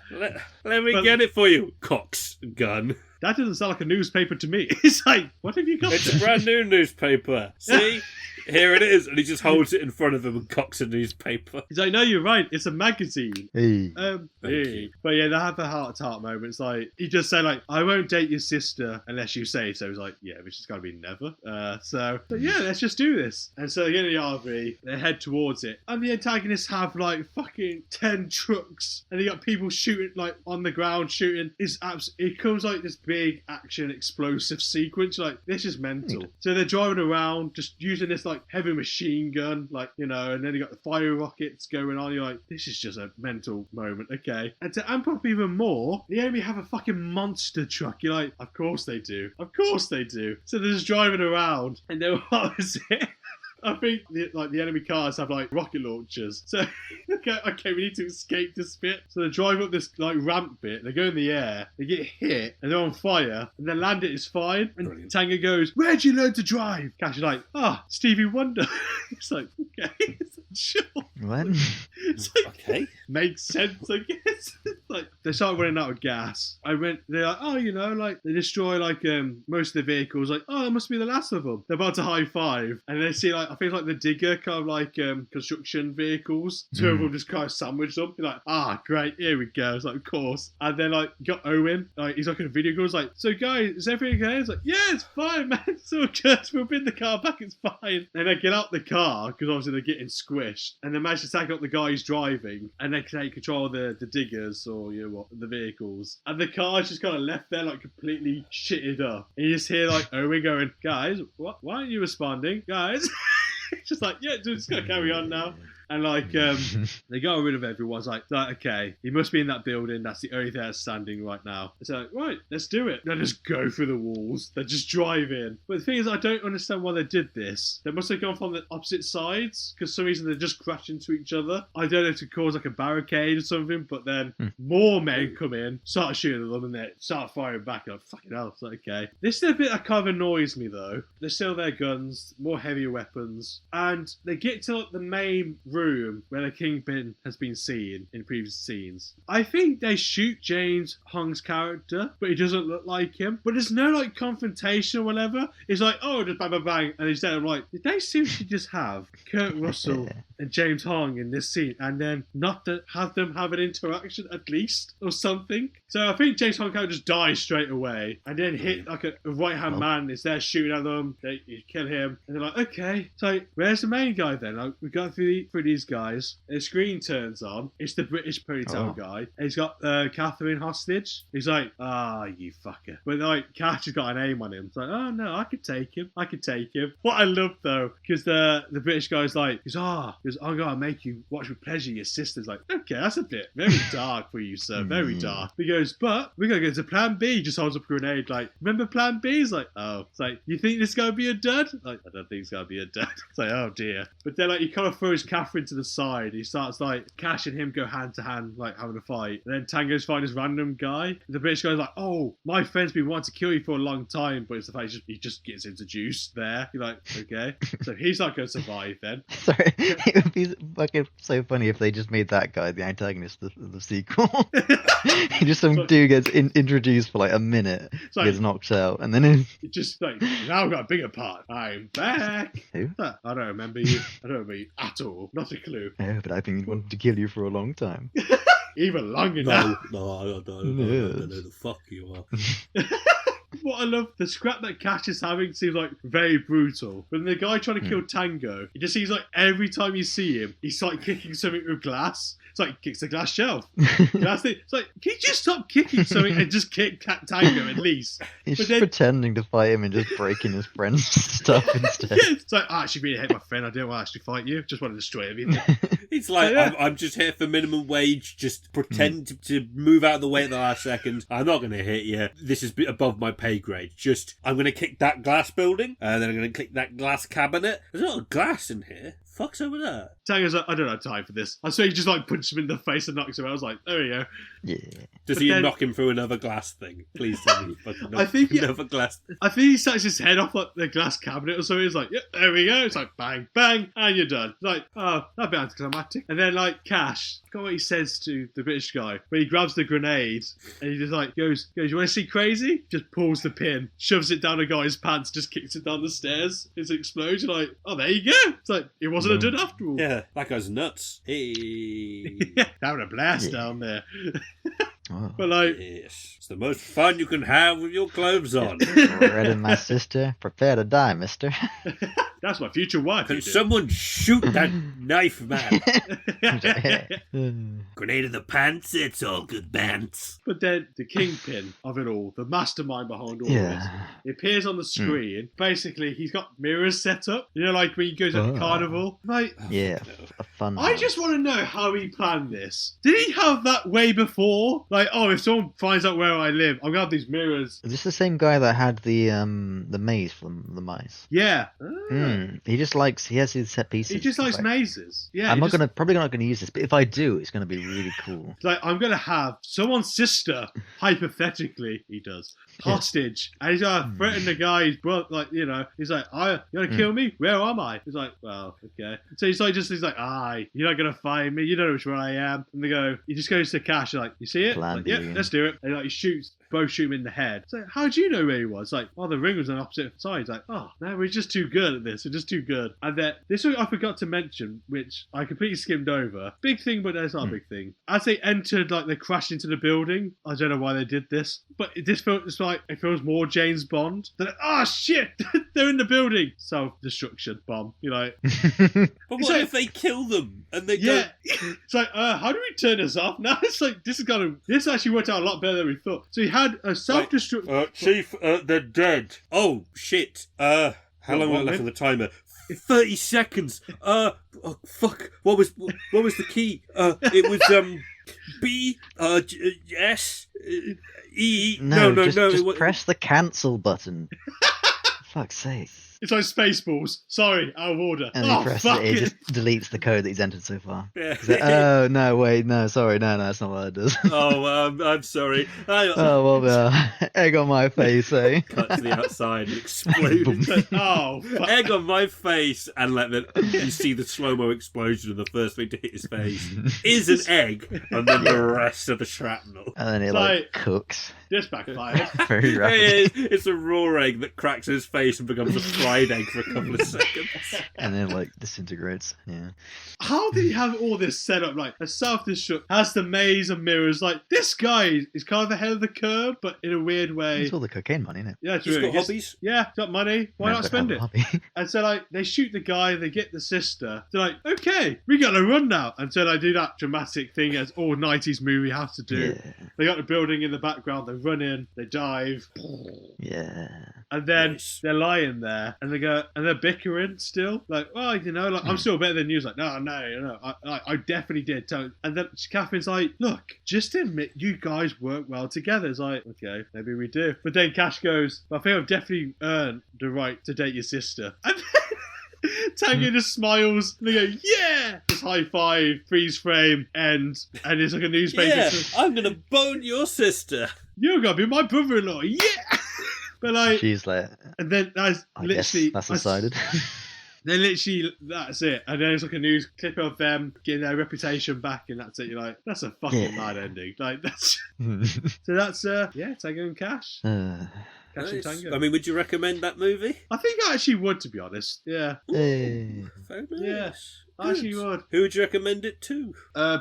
Let me get it for you. Cox gun. That doesn't sound like a newspaper to me. It's like, what have you got It's there? a brand new newspaper. See? Here it is. And he just holds it in front of him and cocks a newspaper. He's like, no, you're right. It's a magazine. Hey. Hey. But yeah, they have the heart-to-heart moment. It's like, he just say like, I won't date your sister unless you say so. He's like, yeah, which is got to be never. So yeah, let's just do this. And so they get in the RV, they head towards it. And the antagonists have like fucking 10 trucks. And they got people shooting like on the ground shooting. It comes like this big action explosive sequence. Like, this is mental. So they're driving around just using this like heavy machine gun, like, and then you got the fire rockets going on. You're like, this is just a mental moment. Okay. And to amp up even more, the enemy have a fucking monster truck. You're like, of course they do. Of course they do. So they're just driving around and they're opposite. I think the enemy cars have like rocket launchers. So okay, we need to escape this bit. So they drive up this like ramp bit. They go in the air. They get hit and they're on fire. And then land it is fine. And Brilliant. Tango goes, "Where'd you learn to drive?" Cash is like, Stevie Wonder. It's like, okay, sure. What? It's like, Okay. makes sense, I guess. Like they start running out of gas. They're like, like they destroy like most of the vehicles. Like, that must be the last of them. They're about to high five, and they see like, I think like the digger kind of like construction vehicles. Two of them just kind of sandwich them. You're like, great, here we go. It's like, of course. And then like you got Owen, like he's like in a video call. It's like, so guys, is everything okay? It's like, yeah, it's fine, man. It's all good. We'll bring the car back. It's fine. And they get out the car because obviously they're getting squished, and they manage to take out the guy who's driving, and they take control of the diggers or the vehicles. And the car's just kind of left there like completely shitted up. And you just hear like Owen going, guys, why aren't you responding, guys? It's just like, yeah, dude, just gotta carry on now. And like, they got rid of everyone. It's like, okay, he must be in that building. That's the only thing that's standing right now. It's like, right, let's do it. They just go through the walls. They just drive in. But the thing is, I don't understand why they did this. They must have gone from the opposite sides, because for some reason they just crash into each other. I don't know if to cause like a barricade or something, but then more men come in, start shooting at them, and they start firing back. Like, fucking hell, it's like, okay. This is a bit that kind of annoys me though. They steal their guns, more heavier weapons, and they get to like, the main room where the Kingpin has been seen in previous scenes. I think they shoot James Hong's character, but he doesn't look like him. But there's no like confrontation or whatever. It's like, just bang, bang, bang, and he's dead. I'm like, did they seriously just have Kurt Russell and James Hong in this scene, and then not to have them have an interaction at least or something? So I think James Hong character just dies straight away, and then hit like a right hand man is there shooting at them. You kill him, and they're like, okay, so where's the main guy then? Like, we got through these guys. The screen turns on. It's the British ponytail guy. And he's got Catherine hostage. He's like, you fucker. But like, Cash has got an aim on him. It's like, oh no, I could take him. What I love though, because the British guy's like, I'm gonna make you watch with pleasure your sister's like, okay, that's a bit very dark for you, sir. Very dark. He goes, but we're gonna go to plan B. Just holds up a grenade, like, remember plan B? He's like, oh. It's like, you think this is gonna be a dud? Like, I don't think it's gonna be a dud. It's like, oh dear. But then like, he kind of throws Catherine to the side. He starts like, Cash and him go hand to hand, like having a fight. And then Tango's fighting this random guy. The British guy's like, oh, my friend's been wanting to kill you for a long time, but it's the fact he just gets introduced there. You're like, okay. So he's not gonna survive then. Sorry, it would be fucking so funny if they just made that guy the antagonist of the sequel. He just dude gets introduced for like a minute, like, gets knocked out, and then it just like, now I've got a bigger part. I'm back. Who? I don't remember you. I don't remember you at all. Not a clue. Oh, but I've been wanting to kill you for a long time. even longer now. No, I don't know the fuck you are. What I love, the scrap that Cash is having seems like very brutal. When the guy trying to kill Tango, it just seems like every time you see him, he's like kicking something with glass. It's like kicks the glass shelf. It's like, can you just stop kicking something and just kick Tango at least? He's just pretending to fight him and just breaking his friend's stuff instead. Yeah, it's like, I actually really hate my friend. I didn't want to actually fight you. Just want to destroy everything. It's like, I'm just here for minimum wage. Just pretend to move out of the way at the last second. I'm not going to hit you. This is above my pay grade. Just, I'm going to kick that glass building, and then I'm going to kick that glass cabinet. There's not a glass in here. Fuck's over there? Tango's like, I don't have time for this. I swear he just like punches him in the face and knocks him out. I was like, there we go. Yeah. Does he knock him through another glass thing? Please tell me. I think another glass. I think he sets his head off like the glass cabinet or something. He's like, yep, there we go. It's like bang, bang, and you're done. It's like, oh, that'd be anticlimactic. And then like Cash, look at what he says to the British guy when he grabs the grenade and he just like goes, you want to see crazy? Just pulls the pin, shoves it down a guy's pants, just kicks it down the stairs. It's an explosion. Like, oh, there you go. It's like it wasn't a dud after all. Yeah, that guy's nuts. Hey. Having a blast down there. But like, yes, it's the most fun you can have with your clothes on. Red and my sister, prepare to die, mister. That's my future wife. Can someone shoot that knife man? Grenade in the pants, it's all good pants. But then the kingpin of it all, the mastermind behind all this, he appears on the screen. Basically, he's got mirrors set up. You know, like when he goes at the carnival. Like, a fun. I just want to know how he planned this. Did he have that way before? Like, oh, if someone finds out where I live, I'm gonna have these mirrors. Is this the same guy that had the maze from the mice? Yeah. He has his set pieces. He just likes mazes. Yeah. I'm probably not gonna use this, but if I do, it's gonna be really cool. Like, I'm gonna have someone's sister, hypothetically, he does, hostage, and he's gonna threaten the guy. He's like, you know, he's like, "You gonna kill me? Where am I?" He's like, "Well, okay." So he's like, you're not gonna find me. You don't know which one I am. And they go, he just goes to Cash, like, you see it? Like, yeah, let's do it. And like, he both shoot him in the head. So how do you know where he was? Like, oh, the ring was on the opposite side. He's like, oh, no, we're just too good at this. We're just too good. And then this one I forgot to mention, which I completely skimmed over. Big thing, but that's not a big thing. As they entered, like, they crashed into the building. I don't know why they did this, but this feels like it feels more James Bond. They're like, oh shit, they're in the building. Self-destruction bomb. You're like, but what if they kill them and they go? It's like, how do we turn this off? Now it's like this actually worked out a lot better than we thought. So he had a self-destruction. Chief, they're dead. Oh shit. How long am I left on the timer? 30 seconds. Oh fuck. What was the key? It was B. S. E. No. Just press the cancel button. For fuck's sake. It's like Spaceballs. Sorry, out of order. And then he presses it, it just deletes the code that he's entered so far. Yeah. Like, oh, no, wait, no, sorry, no, that's not what it does. I'm sorry. Egg on my face, eh? Cut to the outside and explode. Fuck. Egg on my face, and you see the slow-mo explosion of the first thing to hit his face is an egg, and then the rest of the shrapnel. And then it cooks. This backfired. Very rapidly. It's a raw egg that cracks his face and becomes a fried egg for a couple of seconds. And then, disintegrates. Yeah. How did he have all this set up? Like, a self-destruct, has the maze of mirrors. Like, this guy is kind of ahead of the curve, but in a weird way. It's all the cocaine money, isn't it? Yeah, it's He's really got hobbies. Yeah, got money. Why not spend it? And so, they shoot the guy, they get the sister. They're like, okay, we got to run now. And so they do that dramatic thing as all 90s movie has to do. Yeah. They got the building in the background, they run in, they dive. Yeah. And then they're lying there, and they're bickering still. Like, well, I'm still better than you. It's like, no, I definitely did. And then Catherine's like, look, just admit you guys work well together. It's like, okay, maybe we do. But then Cash goes, I think I've definitely earned the right to date your sister. And then Tango just smiles, and they go, yeah! Just high five, freeze frame, and it's like a newspaper. Yeah, I'm gonna bone your sister. You're gonna be my brother-in-law, yeah! But she's like, and then that's literally that's decided. Then literally that's it, and then it's like a news clip of them getting their reputation back, and that's it. You're like, that's a fucking bad ending. Like that's so that's Tango and Cash. Cash and Tango. I mean, would you recommend that movie? I think I actually would, to be honest. Yeah. Hey. Very nice. Yeah. I actually would. Who would you recommend it to?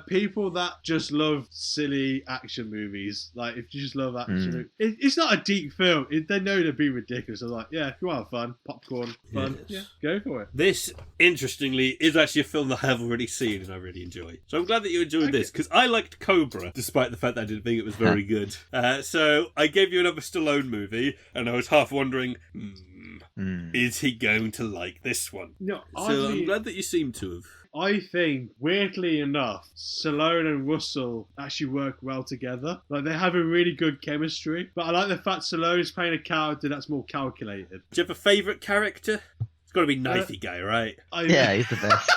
People that just love silly action movies. Like, if you just love action, it's not a deep film. They know they'd be ridiculous. I'm like, yeah, if you want fun, popcorn, fun, Yes. go for it. This, interestingly, is actually a film that I have already seen and I really enjoy. So I'm glad that you enjoyed this, because I liked Cobra, despite the fact that I didn't think it was very good. So I gave you another Stallone movie, and I was half wondering, is he going to like this one? No, So I'm glad that you seem to have. I think, weirdly enough, Stallone and Russell actually work well together. Like, they have a really good chemistry. But I like the fact Stallone's playing a character that's more calculated. Do you have a favourite character? It's got to be Knifey Guy, right? Yeah, he's the best.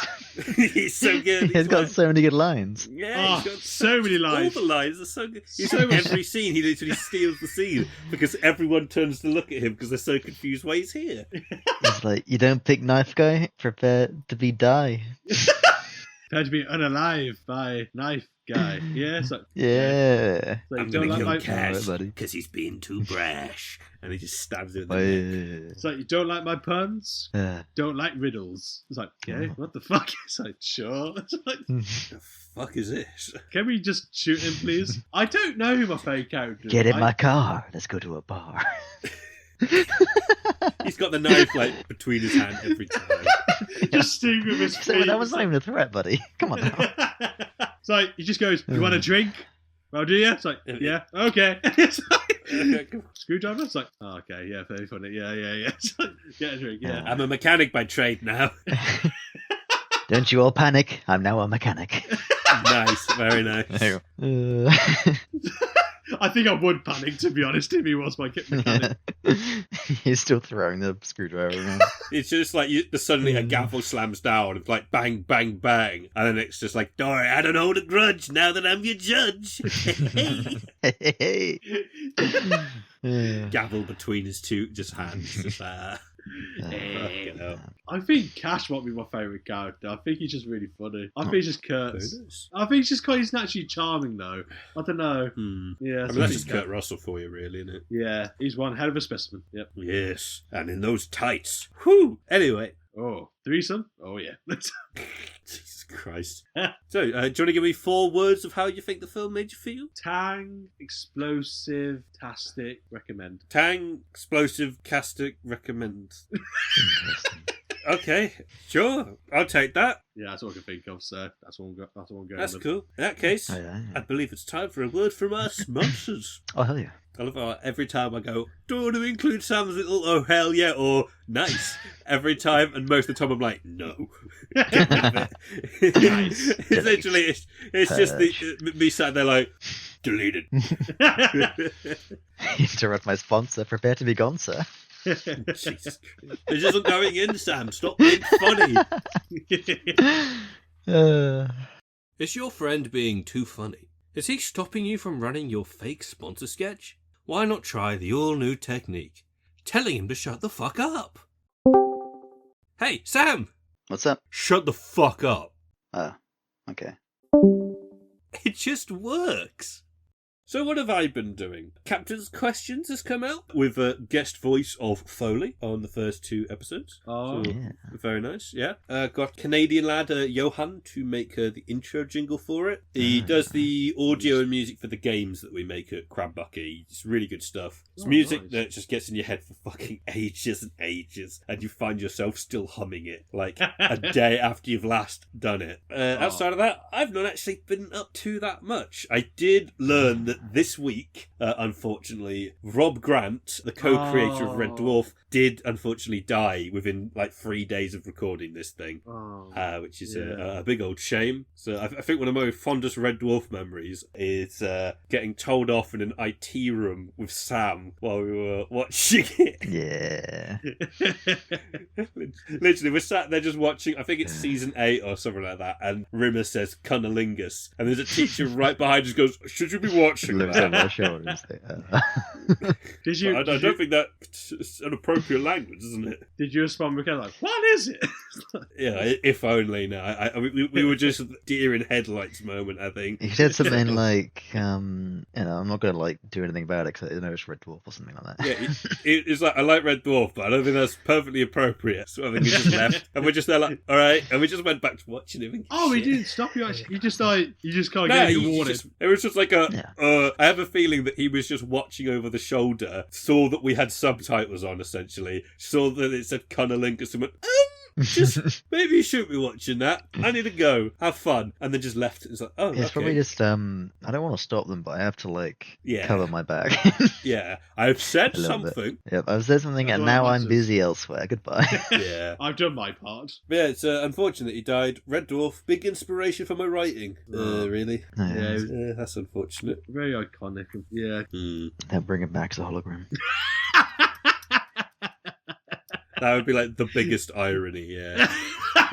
He's so good. He's got so many good lines. Yeah, he's got so many lines. All the lines are so good. He's in every scene, he literally steals the scene because everyone turns to look at him because they're so confused why he's here. It's like, you don't pick knife guy, prepare to be die. Prepare to be unalive by knife guy. Yeah, it's like, Yeah. So I'm don't going to like kill my Cash buddy. because he's being too brash. And he just stabs him in the neck. It's like, you don't like my puns? Don't like riddles. It's like, okay, what the fuck? It's like, sure. It's like, The fuck is this? can we just shoot him, please? I don't know who my favourite character is. Get in my car. Let's go to a bar. He's got the knife like between his hand every time. Just sting with his So feet. that was not even a threat, buddy. Come on now. It's like, he just goes, you want a drink? Well, do you? It's like, yeah, okay. It's like, screwdriver? It's like, oh, okay, yeah, very funny. Yeah. It's like, get a drink, yeah. I'm a mechanic by trade now. Don't you all panic. I'm now a mechanic. Nice, very nice. There you go. I think I would panic, to be honest, if he was my mechanic. He's still throwing the screwdriver around. It's just like suddenly a gavel slams down. It's like bang, bang, bang. And then it's just like, Dory, I don't hold a grudge now that I'm your judge. Hey. Gavel between his two hands. Just fucking hell. I think Cash might be my favourite character. I think he's just really funny. I think he's just Kurt's. Very nice. I think it's just because he's naturally charming, though. I don't know. Yeah, I mean, that's just Kurt Russell for you, really, isn't it? Yeah, he's one hell of a specimen. Yep. Yes, and in those tights. Whew! Anyway. Oh, threesome? Oh, yeah. Jesus Christ. So, do you want to give me 4 words of how you think the film made you feel? Tang, explosive, tastic, recommend. Tang, explosive, castic, recommend. Interesting. Okay, sure. I'll take that. Yeah, that's what I can think of, so that's what I'm going That's with. cool. In that case, Oh, yeah. I believe it's time for a word from our sponsors. Oh, hell yeah. I love how every time I go, do you want to include Sam's little oh hell yeah or nice every time, and most of the time I'm like, no. Get rid of it. Nice. It's literally, it's just me sat there like, deleted. Interrupt my sponsor. Prepare to be gone, sir. Jesus Christ. It isn't going in, Sam. Stop being funny. Is your friend being too funny? Is he stopping you from running your fake sponsor sketch? Why not try the all-new technique? Telling him to shut the fuck up. Hey, Sam! What's up? Shut the fuck up. Oh, okay. It just works. So what have I been doing? Captain's Questions has come out with a guest voice of Foley on the first 2 episodes. Oh, So, Yeah. very nice, yeah. Got Canadian lad Johan to make the intro jingle for it. He does the audio and music for the games that we make at Crab Bucky. It's really good stuff. It's music nice. that just gets in your head for fucking ages and ages, and you find yourself still humming it, like a day after you've last done it. Outside of that, I've not actually been up to that much. I did learn that this week, unfortunately, Rob Grant, the co-creator of Red Dwarf, did unfortunately die within like 3 days of recording this thing. Which is a big old shame. So I think one of my fondest Red Dwarf memories is getting told off in an IT room with Sam while we were watching it. Yeah. Literally, we're sat there just watching, I think it's season 8 or something like that, and Rimmer says cunnilingus, and there's a teacher right behind us goes, should you be watching Looks over that? my shoulders. Did you? I don't think that's an appropriate language, isn't it? Did you respond with like, what is it? Yeah, if only. No, we were just deer in headlights moment. I think He said something like, I'm not gonna like do anything about it because I know it's Red Dwarf or something like that. Yeah, it's like I like Red Dwarf, but I don't think that's perfectly appropriate. So I think we just left, and we're just there like, all right, and we just went back to watching him. Oh, he didn't stop you. Actually, you just can't get any warning. It was just like I have a feeling that he was just watching over the shoulder, saw that we had subtitles on, essentially, saw that it said Cunnilingus, and went, just maybe you shouldn't be watching that. I need to go, have fun, and then just left. It's like, oh, it's okay. probably just I don't want to stop them, but I have to like cover my back. Yeah, I've said something. Yep, I've said something, and now I'm busy elsewhere. Goodbye. Yeah, I've done my part. But yeah, it's unfortunate he died. Red Dwarf, big inspiration for my writing. Really? Yeah, that's unfortunate. Very iconic. Yeah. They'll bring him back as a hologram. That would be like the biggest irony, yeah.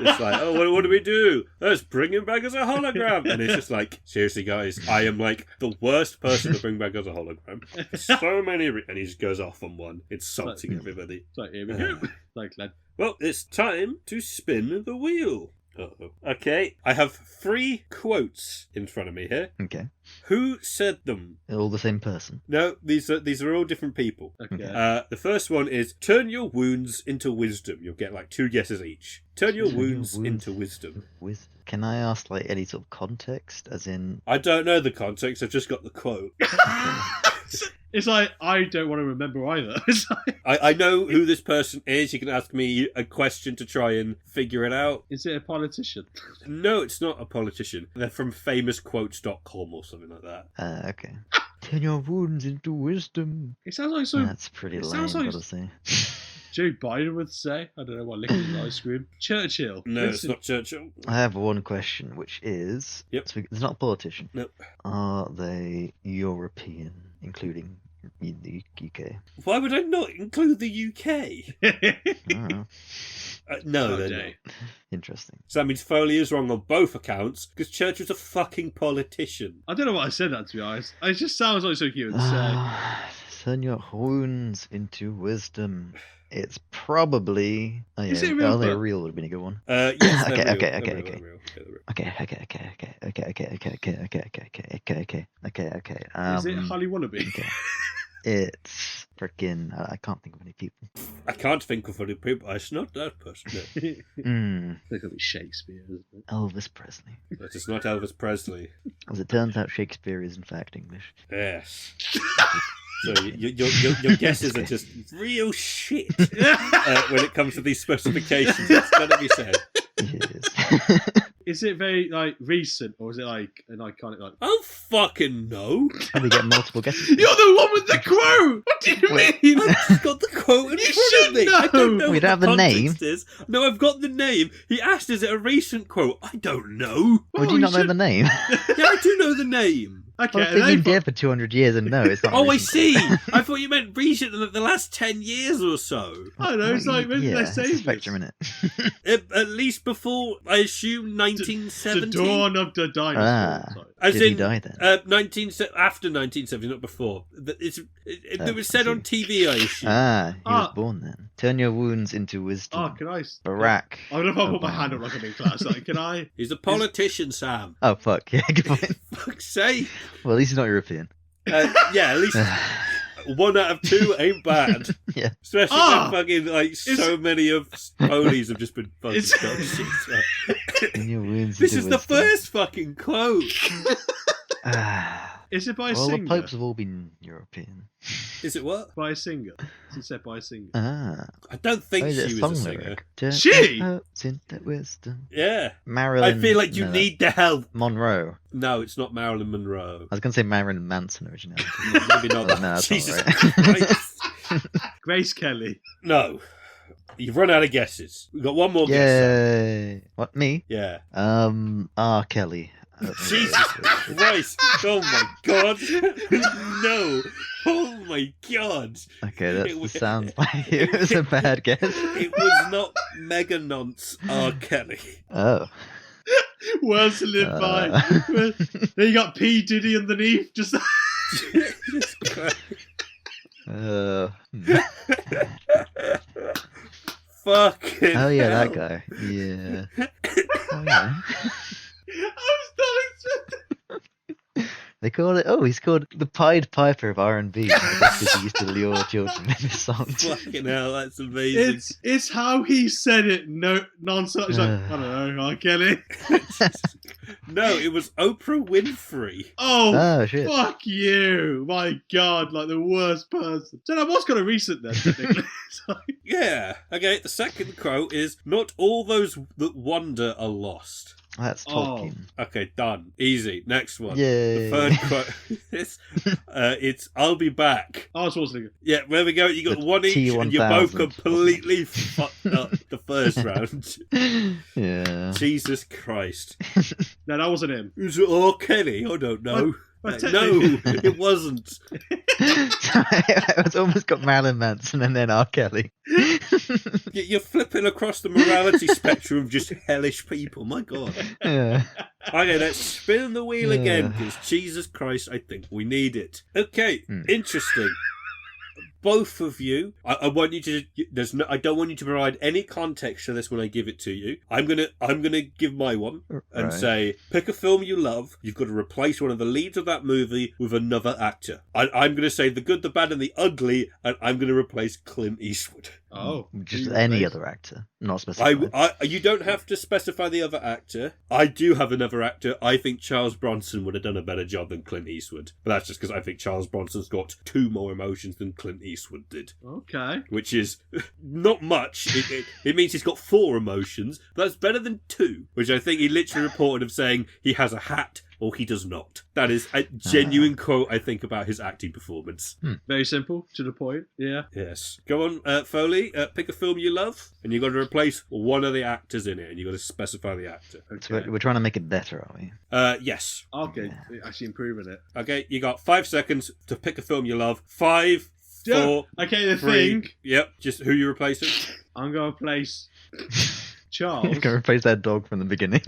It's like, oh, what do we do? Let's bring him back as a hologram. And it's just like, seriously, guys, I am like the worst person to bring back as a hologram. So many, and he just goes off on one, insulting everybody. It's like, here we go. Like, lad. Well, it's time to spin the wheel. Uh-oh. Okay, I have 3 quotes in front of me here. Okay. Who said them? They're all the same person. No, these are all different people. Okay. The first one is turn your wounds into wisdom. You'll get like 2 guesses each. Turn your wounds into wisdom. Can I ask like any sort of context, as in? I don't know the context. I've just got the quote. It's like, I don't want to remember either. It's like... I know who this person is. You can ask me a question to try and figure it out. Is it a politician? No, it's not a politician. They're from famousquotes.com or something like that. Okay. Turn your wounds into wisdom. It sounds like so. That's pretty lame, gotta say. Joe Biden would say. I don't know what licking his ice cream. Churchill. No, it's not Churchill. I have one question, which is... Yep. So it's not a politician. Nope. Are they European, including the UK? Why would I not include the UK? I don't know. No, they're not. Interesting. So that means Foley is wrong on both accounts, because Churchill's a fucking politician. I don't know what I said that, to be honest. It just sounds like so cute to say. Turn your wounds into wisdom. It's probably... Oh, yeah. Is it real? Oh, they're real would have been a good one. Yes, Okay. Is it Holly Wannabe? Okay. It's freaking... I can't think of any people. I can't think of any people. It's not that person. No. It's going to be Shakespeare, isn't it? Elvis Presley. But it's not Elvis Presley. As it turns out, Shakespeare is in fact English. Yes. So your guesses are just real shit when it comes to these specifications. It's got to be said. Yes. Is it very like recent, or is it like an iconic? Like, I don't fucking know. And we get multiple guesses. you're the one with the quote. What do you mean? I've just got the quote in front of me. know. I don't know We what don't have the name. context is. No, I've got the name. He asked, "Is it a recent quote?" I don't know. Would you not know the name? Yeah, I do know the name. Okay, Well, they've been dead for 200 years and no, it's not. Oh, I recent. see. I thought you meant recent, the last 10 years or so. I don't know. It's like when did they it's say a this? spectrum, innit? At least before, I assume, 1970. The dawn of the dinosaur. As Did he in, die then? after 1970, not before. It was said on TV, I assume. He was born then. Turn your wounds into wisdom. Oh, can I? Barack. I don't know if I put my hand up like I'm in class. Like, can I? He's a politician, Sam. Oh, fuck. Yeah, good point. Fuck's sake. Well, at least he's not European. Yeah, at least 1 out of 2 ain't bad. Yeah. Especially when fucking, like, so many of Foley's have just been fucking dog Turn your wounds This into is the wisdom. first fucking quote. Is it by a Well, the singer? popes have all been European. Is it what? By a singer. Is it said by a singer? I don't think Is it she a was song a singer. lyric? Turn She? your hopes into wisdom. Yeah. Marilyn. I feel like you need the help. Monroe. No, it's not Marilyn Monroe. I was going to say Marilyn Manson originally. Maybe not. Oh, no, that's Jesus not right. Christ. Grace Kelly. No. You've run out of guesses. We've got one more guess. Yay! What, me? Yeah. R. Kelly. Jesus Christ. Oh my god. No. Oh my god. Okay, that was- sounds like it was a bad guess. It was not Mega Nonce R. Kelly. Oh. Well solidified. Then you got P. Diddy underneath. Just Jesus Christ. Fucking Oh yeah, hell. that guy. Yeah. Oh yeah. I was not expecting. They call it. Oh, he's called the Pied Piper of R&B. I guess because he used to lure children with his songs. Fucking hell, that's amazing. It's how he said it. No nonsense. He's like, I don't know. I get it. No, it was Oprah Winfrey. Oh, Oh shit. fuck you! My God, like the worst person. So that was kind of recent then, technically. So- Yeah. Okay, the second quote is, "Not all those that wander are lost." That's Tolkien. Okay, done. Easy. Next one. Yay. The third quote is, it's, "I'll be back." I was supposed to go. Yeah, there we go. You got The one each, and you're both T1000. completely fucked up the first round. Yeah. Jesus Christ. No, that wasn't him. Is it R. Kelly? I don't know. But No, technically- it wasn't. I was almost got Marilyn Manson and then R. Kelly. You're flipping across the morality spectrum of just hellish people. My God. Yeah. Okay, let's spin the wheel again, Yeah. because Jesus Christ, I think we need it. Okay, Hmm. interesting. Both of you, I want you to. I don't want you to provide any context to this when I give it to you. I'm gonna give my one and Right. say, pick a film you love. You've got to replace one of the leads of that movie with another actor. I'm gonna say The Good, the Bad, and the Ugly, and I'm gonna replace Clint Eastwood. Oh, Just you any replaced- other actor, not specified. You don't have to specify the other actor. I do have another actor. I think Charles Bronson would have done a better job than Clint Eastwood. But that's just because I think Charles Bronson's got 2 more emotions than Clint Eastwood did. Okay. Which is not much. It means he's got 4 emotions. But that's better than 2. Which I think he literally reported of saying he has a hat or he does not. That is a genuine quote, I think, about his acting performance. Very simple, to the point. Yeah. Yes. Go on, Foley. Pick a film you love, and you've got to replace one of the actors in it, and you've got to specify the actor. So Okay. we're trying to make it better, are we? Yes. Okay. Actually improving it. Okay, you got 5 seconds to pick a film you love. 5, Yeah. 4, Okay, the 3. thing. Yep, just who you replacing. I'm going to place You're Charles. going to replace that dog from the beginning.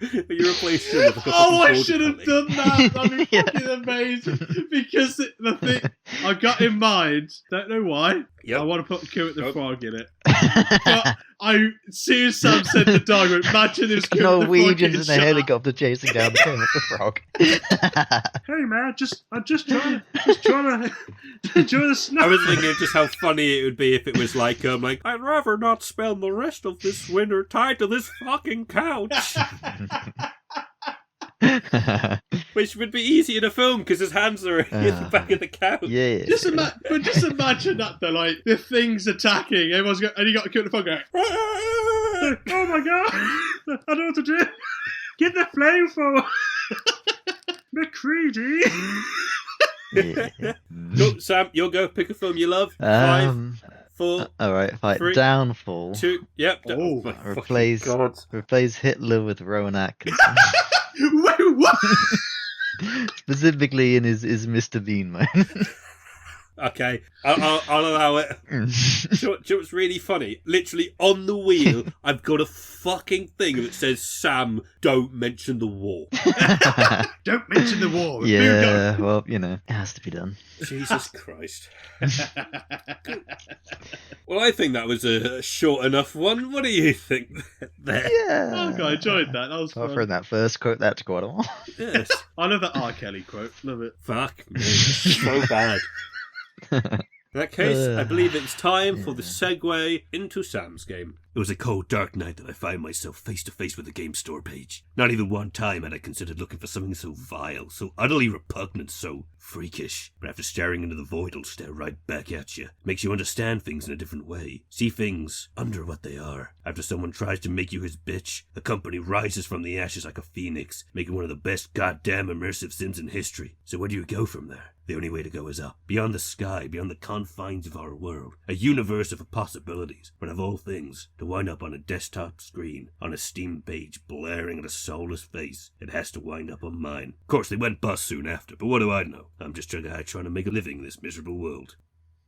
You replaced him with a Oh, I fucking should have border done that. That'd be Yeah. fucking amazing. Because the thing I got in mind, don't know why, Yep. I want to put Kermit the Nope. Frog in it. But as soon as Sam said the dog, imagine this Kermit the Frog Norwegians getting in a shot. helicopter chasing down the Kermit the Frog. Hey man, I'm just trying to enjoy the snow. I was thinking of just how funny it would be if it was like, I'd rather not spend the rest of this winter tied to this fucking couch. Which would be easy in a film because his hands are in the back of the couch. Yeah. Just imagine that though, like the thing's attacking, everyone's going, and you got to kill the frog going, oh my god, I don't know what to do. Get the flamethrower. McCready. Yeah. Go, Sam, you'll go pick a film you love. 5, 4, All right. Fight 3, Downfall. 2. Yep. Oh, my fucking replace God. replace Hitler with Rowan Atkinson. Wait, what? Specifically in his Mr. Bean moment. Okay, I'll allow it. Do you know what's really funny? Literally on the wheel, I've got a fucking thing that says, Sam, don't mention the war. Don't mention the war. Yeah, well, it has to be done. Jesus Christ. Well, I think that was a short enough one. What do you think there? Yeah. Okay, I enjoyed that. That was Apart fun. from that first quote, that's quite a while. Yes. I love that R. Kelly quote. Love it. Fuck me. So bad. In that case, I believe it's time for the segue into Sam's game. It was a cold, dark night that I found myself face to face with the game store page. Not even one time had I considered looking for something so vile, so utterly repugnant, so freakish. But after staring into the void, it'll stare right back at you. Makes you understand things in a different way. See things under what they are. After someone tries to make you his bitch, the company rises from the ashes like a phoenix, making one of the best goddamn immersive sims in history. So where do you go from there? The only way to go is up. Beyond the sky, beyond the confines of our world. A universe of possibilities. But of all things, to wind up on a desktop screen, on a Steam page, blaring at a soulless face, it has to wind up on mine. Of course, they went bust soon after, but what do I know? I'm just a guy trying to make a living in this miserable world.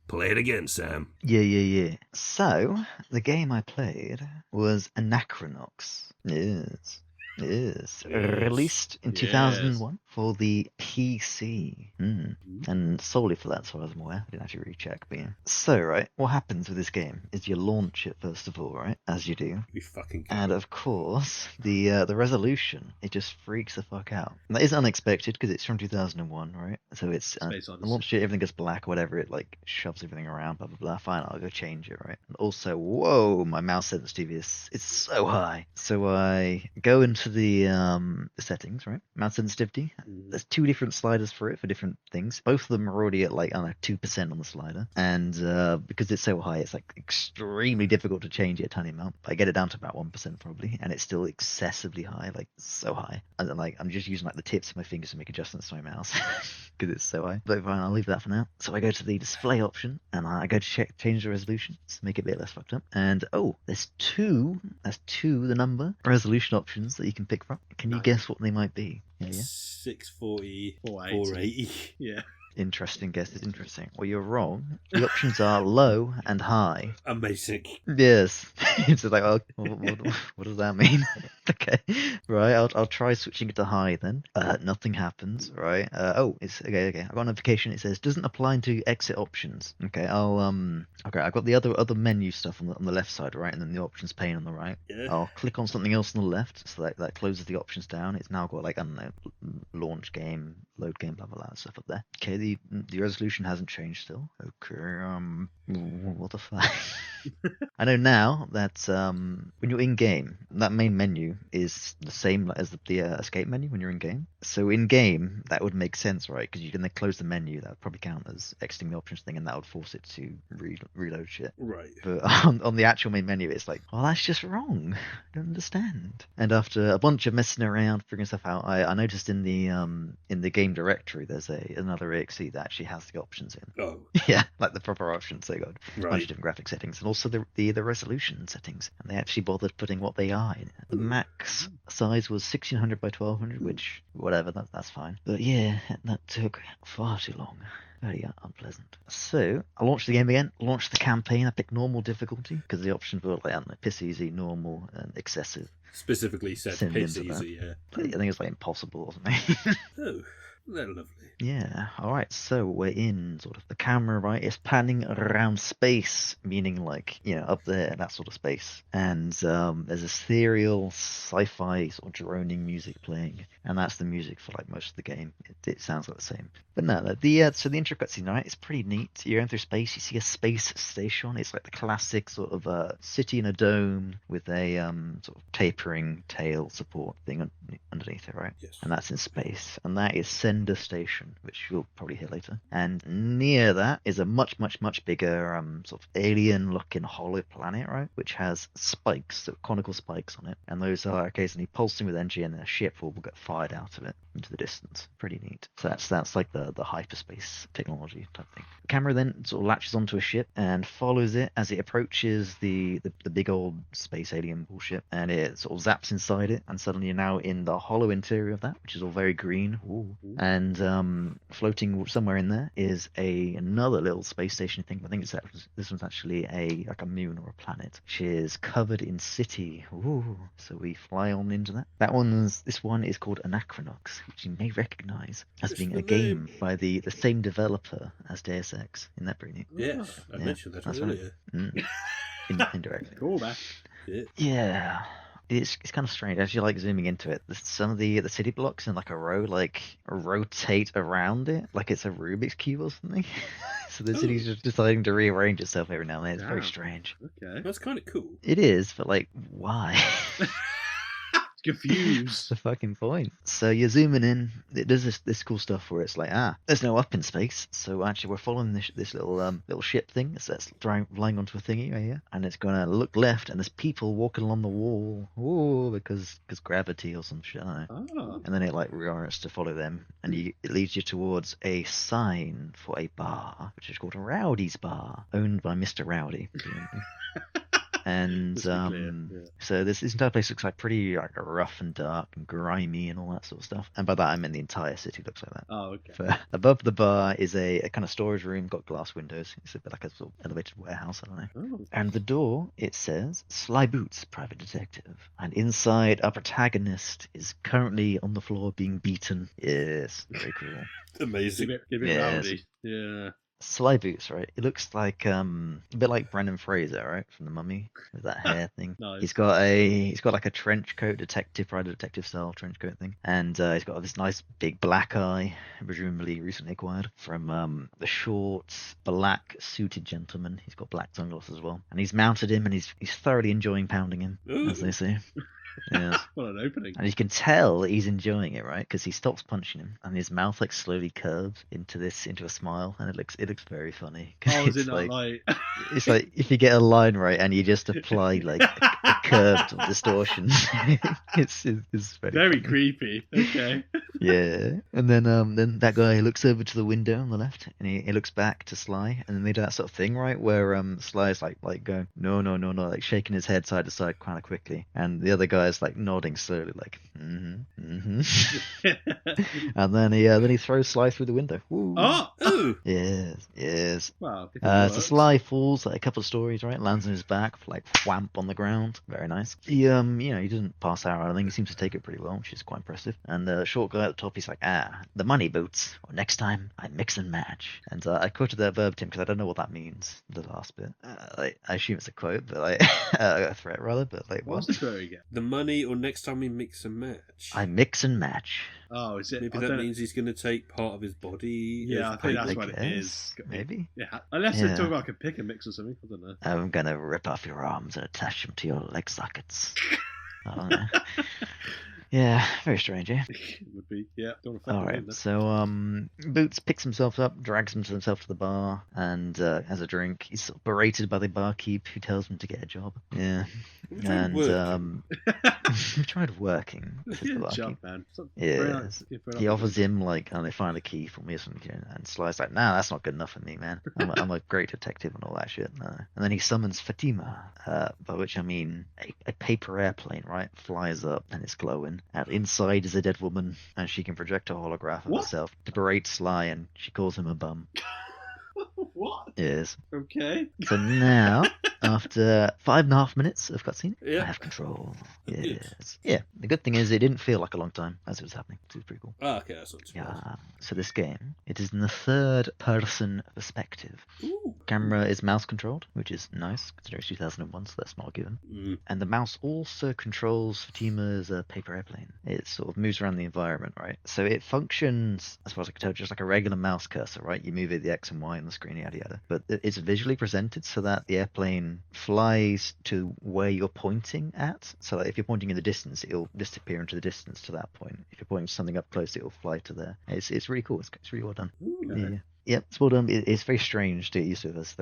Play it again, Sam. Yeah. So, the game I played was Anachronox. Yes. It is Yes. released in Yes. 2001 for the PC. And solely for that, as far as I'm aware. I didn't actually recheck, but yeah. So, right, what happens with this game is you launch it first of all, right? As you do. We fucking And go. of course, the resolution, it just freaks the fuck out. And that is unexpected because it's from 2001, right? So it's Space Odyssey. launched it, everything goes black, whatever. It like shoves everything around, blah blah blah. Fine, I'll go change it, right? And also, whoa, my mouse sensitivity is it's so high. So I go into the settings, right? Mouse sensitivity. There's two different sliders for it for different things. Both of them are already at like I don't know 2% on the slider, and because it's so high, it's like extremely difficult to change it a tiny amount. I get it down to about 1% probably, and it's still excessively high, like so high. And then, like I'm just using like the tips of my fingers to make adjustments to my mouse because it's so high. But fine, I'll leave that for now. So I go to the display option and I go to change the resolution to make it a bit less fucked up. And oh, there's two. That's two the number resolution options that you can pick from. Can you Nice. guess what they might be? Yeah. 640, 480. 480. Yeah. Interesting guess. It's interesting. Well, you're wrong. The options are low and high. Amazing. Yes. It's just like, oh, what does that mean? Okay. Right. I'll try switching it to high then. Nothing happens. Right. It's okay. Okay. I got a notification. It says doesn't apply to exit options. Okay. Okay. I've got the other menu stuff on the left side, right, and then the options pane on the right. Yeah. I'll click on something else on the left, so that closes the options down. It's now got like I don't know, launch game, load game, blah blah blah stuff up there. Okay, the resolution hasn't changed still. Okay, what the fuck? I know now that when you're in game, that main menu is the same as the escape menu when you're in game. So in game, that would make sense, right? Because you can then close the menu. That would probably count as exiting the options thing, and that would force it to reload shit. Right. But on the actual main menu, it's like, well, that's just wrong. I don't understand. And after a bunch of messing around, figuring stuff out, I noticed in the game directory, there's another exe that actually has the options in. Oh, Yeah, like the proper options. They got a bunch right. of different graphic settings, and also the resolution settings. And they actually bothered putting what they are in. The max size was 1600 by 1200, which whatever, that's fine. But yeah, that took far too long. Very unpleasant. So I launched the game again, launched the campaign. I picked normal difficulty because the options were like I don't know, piss easy, normal, and excessive. Specifically set Send piss into that. easy, yeah. I think it's like impossible or something. Oh, they're lovely. Yeah, alright, so we're in sort of the camera, right? It's panning around space, meaning like, up there, that sort of space. And there's ethereal sci-fi sort of droning music playing, and that's the music for like most of the game. It sounds like the same. But no, so the intro cutscene, right? It's pretty neat. You're going through space, you see a space station. It's like the classic sort of city in a dome with a sort of tapering tail support thing underneath it, right? Yes. And that's in space, and that is Sender Station, which you'll probably hear later. And near that is a much bigger sort of alien-looking hollow planet, right? Which has spikes, conical spikes on it, and those are occasionally pulsing with energy, and a ship will get fired out of it into the distance. Pretty neat. So that's like the hyperspace technology type thing. The camera then sort of latches onto a ship and follows it as it approaches the big old space alien bullship, and it sort of zaps inside it, and suddenly you're now in the hollow interior of that, which is all very green. Ooh. And floating somewhere in there is another little space station thing. I think this one's actually like a moon or a planet, which is covered in city. Ooh. So we fly on into that. This one is called Anachronox, which you may recognize as It's being the a game by the same developer as Deus Ex. Isn't that pretty neat? Yes, I Yeah, mentioned that that's earlier. Right. Indirectly. Cool back. Yeah. Yeah. It's kind of strange as you like zooming into it. Some of the city blocks in like a row like rotate around it like it's a Rubik's cube or something. So the city's just deciding to rearrange itself every now and then. It's very Damn. strange. Okay. That's kind of cool. It is, but like, why? Confused. What's the fucking point? So you're zooming in. It does this cool stuff where it's like, there's no up in space. So actually, we're following this little ship thing that's flying onto a thingy right here, and it's gonna look left, and there's people walking along the wall. Ooh, because gravity or some shit. I don't know. Oh. And then it like reorients to follow them, and it leads you towards a sign for a bar, which is called Rowdy's Bar, owned by Mr. Rowdy. And Just to be clear, yeah. so this entire place looks like pretty like rough and dark and grimy and all that sort of stuff. And by that I mean the entire city looks like that. Oh, okay. So above the bar is a kind of storage room, got glass windows. It's a bit like a sort of elevated warehouse, I don't know. Oh. And the door, it says, Sly Boots, Private Detective. And inside, our protagonist is currently on the floor being beaten. Yes, very cool. Amazing. Give it Yes. rowdy. Yeah. Sly Boots, right? It looks like a bit like Brendan Fraser, right, from The Mummy, with that hair thing. Nice. He's got like a trench coat, private detective style trench coat thing, and he's got this nice big black eye, presumably recently acquired from the short black suited gentleman. He's got black sunglasses as well, and he's mounted him, and he's thoroughly enjoying pounding him, as they say. Yeah. What an opening. And you can tell that he's enjoying it, right? Because he stops punching him, and his mouth like slowly curves into a smile, and it looks very funny. Oh, is it's it not like... it's like if you get a line right and you just apply like a curved distortion, it's very funny. creepy. Okay. Yeah, and then that guy looks over to the window on the left, and he looks back to Sly, and then they do that sort of thing, right, where Sly's like going no, like shaking his head side to side kind of quickly, and the other guy's like nodding slowly, like and then he throws Sly through the window. Woo. Oh, Yes. Wow. So Sly falls like a couple of stories, right? Lands on his back, like whamp on the ground. Very nice. He he doesn't pass out. I think he seems to take it pretty well, which is quite impressive. And the short guy at the top, he's like, the money boots. Or next time I mix and match. And I quoted that verb to him because I don't know what that means. The last bit. I assume it's a quote, but like a threat rather. But like, What's the quote again? the money, or next time we mix and match. I mix and match. Oh, is it? Maybe I that don't- means he's going to take part of his body. Yeah, as I think that's payment. what it guess, is. Maybe. Yeah, unless Yeah. they talk about like a pick and mix or something. I don't know. I'm gonna rip off your arms and attach them to your leg sockets. I don't know. Yeah, very strange, eh? It would be. Yeah. Don't want to All right, so Boots picks himself up, drags himself to the bar, and has a drink. He's sort of berated by the barkeep, who tells him to get a job. Yeah, Have you tried and working? he tried working. Says the Good barkeep. job, man. Stop Yes. throwing out- yeah, throwing He out- offers him like, they find a key for me or something, and Sly's like, nah, that's not good enough for me, man. I'm a great detective and all that shit. No. And then he summons Fatima, by which I mean a paper airplane, right? Flies up and it's glowing. And inside is a dead woman, and she can project a holograph of What? herself to berate Sly, and she calls him a bum. What? Yes. Okay. So now, after 5.5 minutes of cutscene, Yeah. I have control. Good. Yes. Yeah. The good thing is it didn't feel like a long time as it was happening. It was pretty cool. Ah, okay, that's not too bad. Yeah. So this game, it is in the third person perspective. Ooh. Camera is mouse controlled, which is nice considering it's 2001, so that's not a given. Mm. And the mouse also controls Fatima's paper airplane. It sort of moves around the environment, right? So it functions, as far as I can tell, just like a regular mouse cursor, right? You move it the X and Y on the screen, yada yada. But it's visually presented so that the airplane flies to where you're pointing at. So that if you're pointing in the distance, it'll disappear into the distance to that point. If you're pointing something up close, it'll fly to there. It's really cool. It's really well done. Okay. Yeah. Yep, it's well done. It's very strange to get used to this.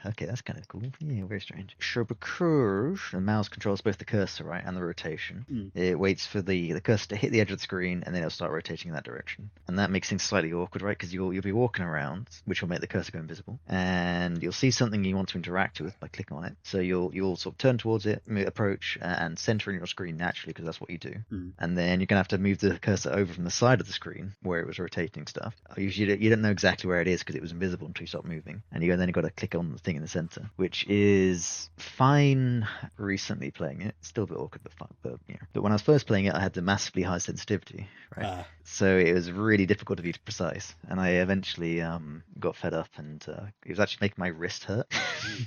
Okay, that's kind of cool. Yeah, very strange. So because the mouse controls both the cursor, right, and the rotation, it waits for the cursor to hit the edge of the screen, and then it'll start rotating in that direction. And that makes things slightly awkward, right, because you'll be walking around, which will make the cursor go invisible, and you'll see something you want to interact with by clicking on it. So you'll sort of turn towards it, approach, and center in your screen naturally, because that's what you do. And then you're gonna have to move the cursor over from the side of the screen where it was rotating stuff. Usually you don't know exactly where it is because it was invisible until you stop moving, and then you got to click on the thing in the center, which is fine. Recently playing it, still a bit awkward, but fun. But when I was first playing it, I had the massively high sensitivity, right? So it was really difficult to be precise, and I eventually got fed up, and it was actually making my wrist hurt.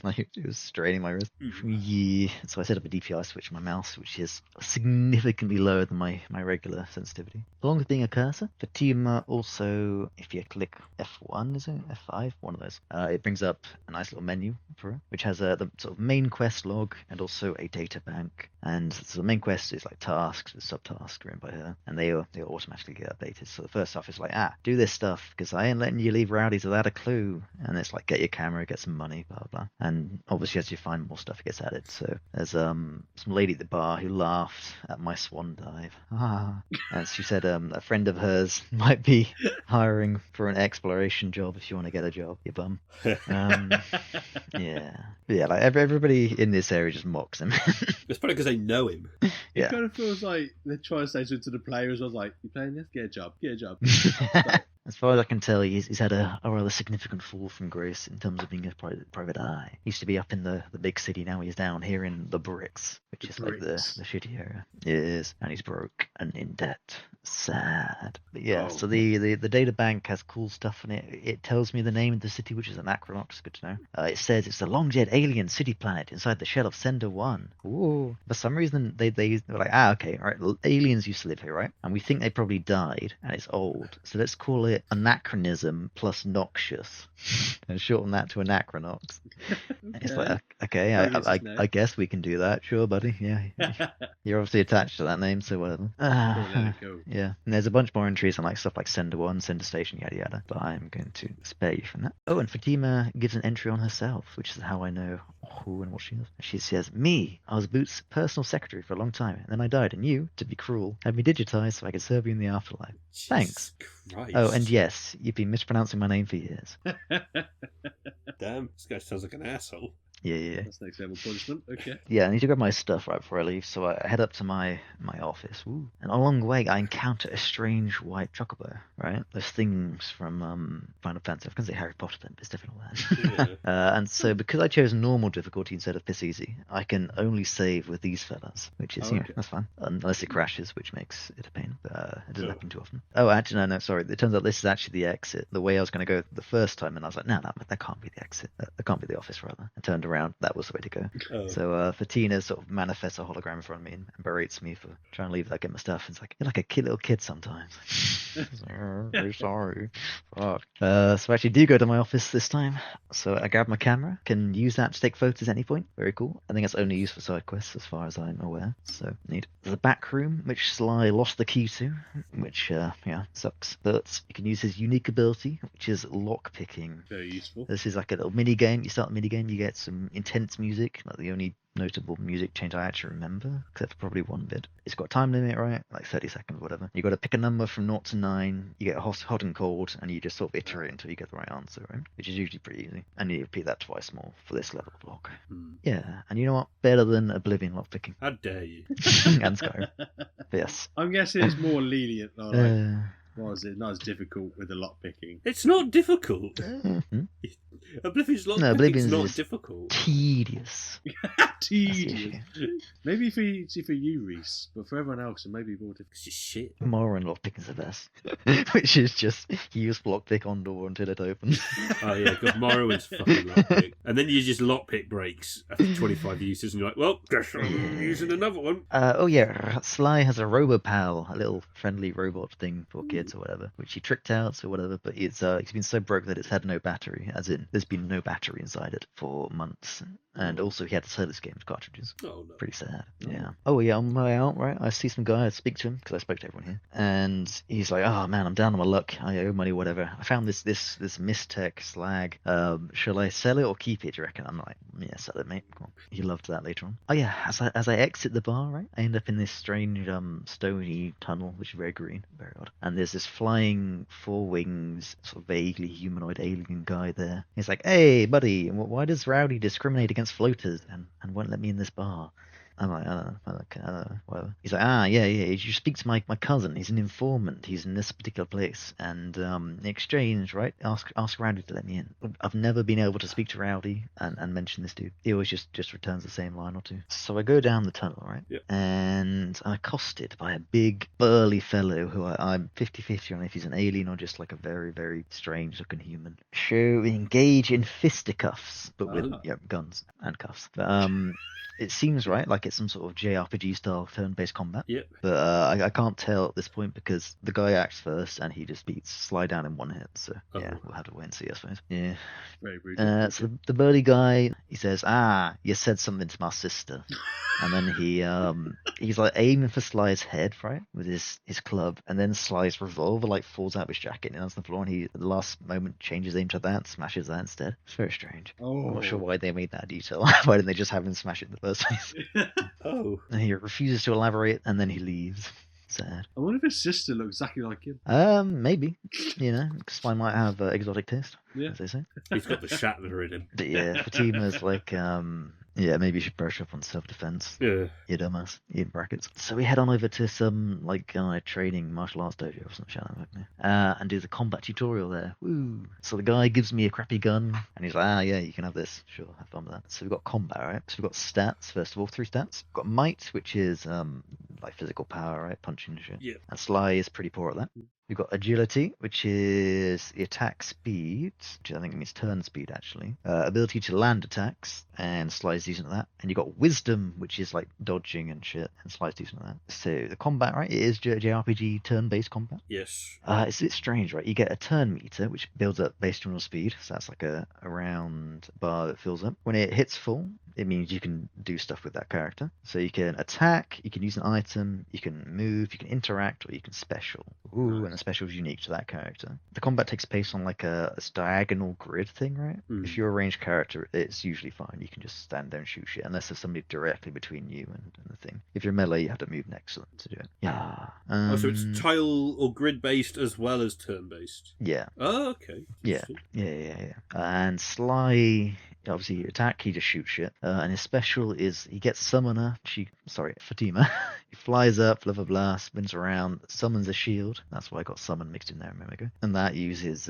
Like it was straining my wrist. Yeah. So I set up a DPI switch on my mouse, which is significantly lower than my regular sensitivity. Along with being a cursor, Fatima also, if you click F1, is it F5? One of those. It brings up a nice little menu for it, which has the sort of main quest log and also a data bank. And so the main quest is like tasks with subtasks written by her, and they automatically get updated. So the first stuff is like, do this stuff because I ain't letting you leave Rowdy's without a clue. And it's like, get your camera, get some money, blah blah. And obviously as you find more stuff, it gets added. So there's some lady at the bar who laughed at my swan dive. And she said a friend of hers might be hiring for an exploration job if you want to get a job, you bum. Yeah. But yeah, like everybody in this area just mocks him. It's probably because they know him. It kind of feels like they're trying to say something to the players. I was like, "You playing this? Get a job. Get a job." As far as I can tell, he's had a rather significant fall from grace in terms of being a private eye. He used to be up in the big city, now he's down here in the bricks, which is like the shitty area. Yes, and he's broke and in debt. Sad. But yeah, so the data bank has cool stuff in it. It tells me the name of the city, which is Anachronox. Good to know. It says it's a long-dead alien city planet inside the shell of Sender 1. Ooh. For some reason, they were like, okay, all right, aliens used to live here, right? And we think they probably died, and it's old. So let's call it Anachronism plus Noxious, and shorten that to Anachronox. It's like, okay, I guess we can do that. Sure, buddy. Yeah. You're obviously attached to that name, so whatever. Yeah. And there's a bunch more entries on like stuff like Sender 1, Sender Station, yada yada. But I'm going to spare you from that. Oh, and Fatima gives an entry on herself, which is how I know who and what she is. She says, "Me, I was Boots' personal secretary for a long time, and then I died, and you, to be cruel, had me digitized so I could serve you in the afterlife. Jesus Thanks." Christ. Oh, and yes, you've been mispronouncing my name for years. Damn, this guy sounds like an asshole. Yeah. That's next level punishment. Okay. Yeah, I need to grab my stuff right before I leave, so I head up to my office. Ooh. And along the way, I encounter a strange white chocobo, right? Those things from Final Fantasy. I was going to say Harry Potter, but it's definitely that. Yeah. And so because I chose normal difficulty instead of piss easy, I can only save with these fellas, which is, that's fine. Unless it crashes, which makes it a pain. But it doesn't happen too often. Oh, actually, no, sorry. It turns out this is actually the exit. The way I was going to go the first time, and I was like, no, that can't be the exit. That can't be the office, rather. I turned around. That was the way to go. So Fatina sort of manifests a hologram in front of me and berates me for trying to leave without getting my stuff. It's like, you're like a little kid sometimes. Like, very sorry. Fuck. So I actually do go to my office this time. So I grab my camera, can use that to take photos at any point. Very cool. I think it's only used for side quests as far as I'm aware. So neat. There's a back room, which Sly lost the key to, which, sucks. But you can use his unique ability, which is lock picking. Very useful. This is like a little mini game. You start the mini game, you get some intense music, like the only notable music change I actually remember, except for probably one bit. It's got a time limit, right? Like 30 seconds, whatever. You got to pick a number from 0 to 9. You get hot and cold, and you just sort of iterate until you get the right answer, right? Which is usually pretty easy. And you repeat that twice more for this level of lock. Yeah, and you know what? Better than Oblivion lockpicking. How dare you? And Skyrim. But yes. I'm guessing it's more lenient, though. Like, what is it? Not as difficult with the lockpicking. It's not difficult. Oblivion's lockpicking's not difficult. Tedious. Tedious. Maybe for you, Rhys, but for everyone else, it may be more difficult. It's just shit. Morrowind lockpicking's the best. Which is just you use lockpick on door until it opens. Oh yeah, because Morrowind's fucking lockpick. And then you just lockpick breaks after 25 uses and you're like, well, guess I'm using another one. Oh yeah, Sly has a RoboPal, a little friendly robot thing for kids or whatever, which he tricked out or whatever, but it's been so broke that it's had no battery, as in there's been no battery inside it for months. And also he had to sell his games cartridges. Oh no. Pretty sad. Yeah. Oh yeah, on my way out, right, I see some guy, I speak to him, because I spoke to everyone here. And he's like, oh man, I'm down on my luck. I owe money, whatever. I found this Mistech slag. Shall I sell it or keep it, do you reckon? I'm like, yeah, sell it, mate. Cool. He loved that later on. Oh yeah, as I exit the bar, right, I end up in this strange stony tunnel, which is very green, very odd. And there's this flying 4 wings, sort of vaguely humanoid alien guy there. He's like, hey buddy, why does Rowdy discriminate against floaters and won't let me in this bar? I'm like, I don't know, whatever. He's like, yeah, you should speak to my cousin. He's an informant. He's in this particular place. And in exchange, right, ask Rowdy to let me in. I've never been able to speak to Rowdy and mention this dude. He always just returns the same line or two. So I go down the tunnel, right? Yep. And I'm accosted by a big, burly fellow who I'm 50-50 on if he's an alien or just like a very, very strange-looking human. So we engage in fisticuffs, but with guns and cuffs. But, it seems right, like it's some sort of JRPG style turn-based combat. Yep. But I can't tell at this point because the guy acts first and he just beats Sly down in one hit. So yeah, we'll have to wait and see, I suppose. Yeah. Very brutal. So the burly guy, he says, you said something to my sister. And then he's like aiming for Sly's head, right, with his club, and then Sly's revolver like falls out of his jacket and lands on the floor, and he at the last moment changes aim to that and smashes that instead. It's very strange. I'm not sure why they made that detail. Why didn't they just have him smash it in the first place? Oh. And he refuses to elaborate, and then he leaves. Sad. I wonder if his sister looks exactly like him. Maybe. Because I might have exotic taste, Yeah. as they say. He's got the Shatner in him. But yeah, Fatima's like, yeah, maybe you should brush up on self-defense. Yeah. You dumbass. In brackets. So we head on over to some, like, training martial arts dojo or some shit like that. And do the combat tutorial there. Woo! So the guy gives me a crappy gun, and he's like, yeah, you can have this. Sure, have fun with that. So we've got combat, right? So we've got stats, first of all, 3 stats. We've got might, which is, like, physical power, right? Punching and shit. Yeah. And sly is pretty poor at that. We've got agility, which is the attack speed, which I think means turn speed, actually. Ability to land attacks, and Sly is decent at that. And you've got wisdom, which is like dodging and shit, and Sly is decent at that. So the combat, right, it is JRPG turn-based combat. Yes. It's a bit strange, right? You get a turn meter, which builds up based on your speed. So that's like a round bar that fills up. When it hits full, it means you can do stuff with that character. So you can attack, you can use an item, you can move, you can interact, or you can special. Ooh, and the special is unique to that character. The combat takes place on like a diagonal grid thing, right? If you're a ranged character, it's usually fine. You can just stand there and shoot shit, unless there's somebody directly between you and the thing. If you're melee, you have to move next to them to do it. Yeah. So it's tile or grid based as well as turn based. Yeah. Oh, okay. Yeah. And Sly, obviously, attack, he just shoots shit. And his special is he gets summoner. Fatima. He flies up, blah blah blah, spins around, summons a shield. That's why I got summon mixed in there a minute ago. And that uses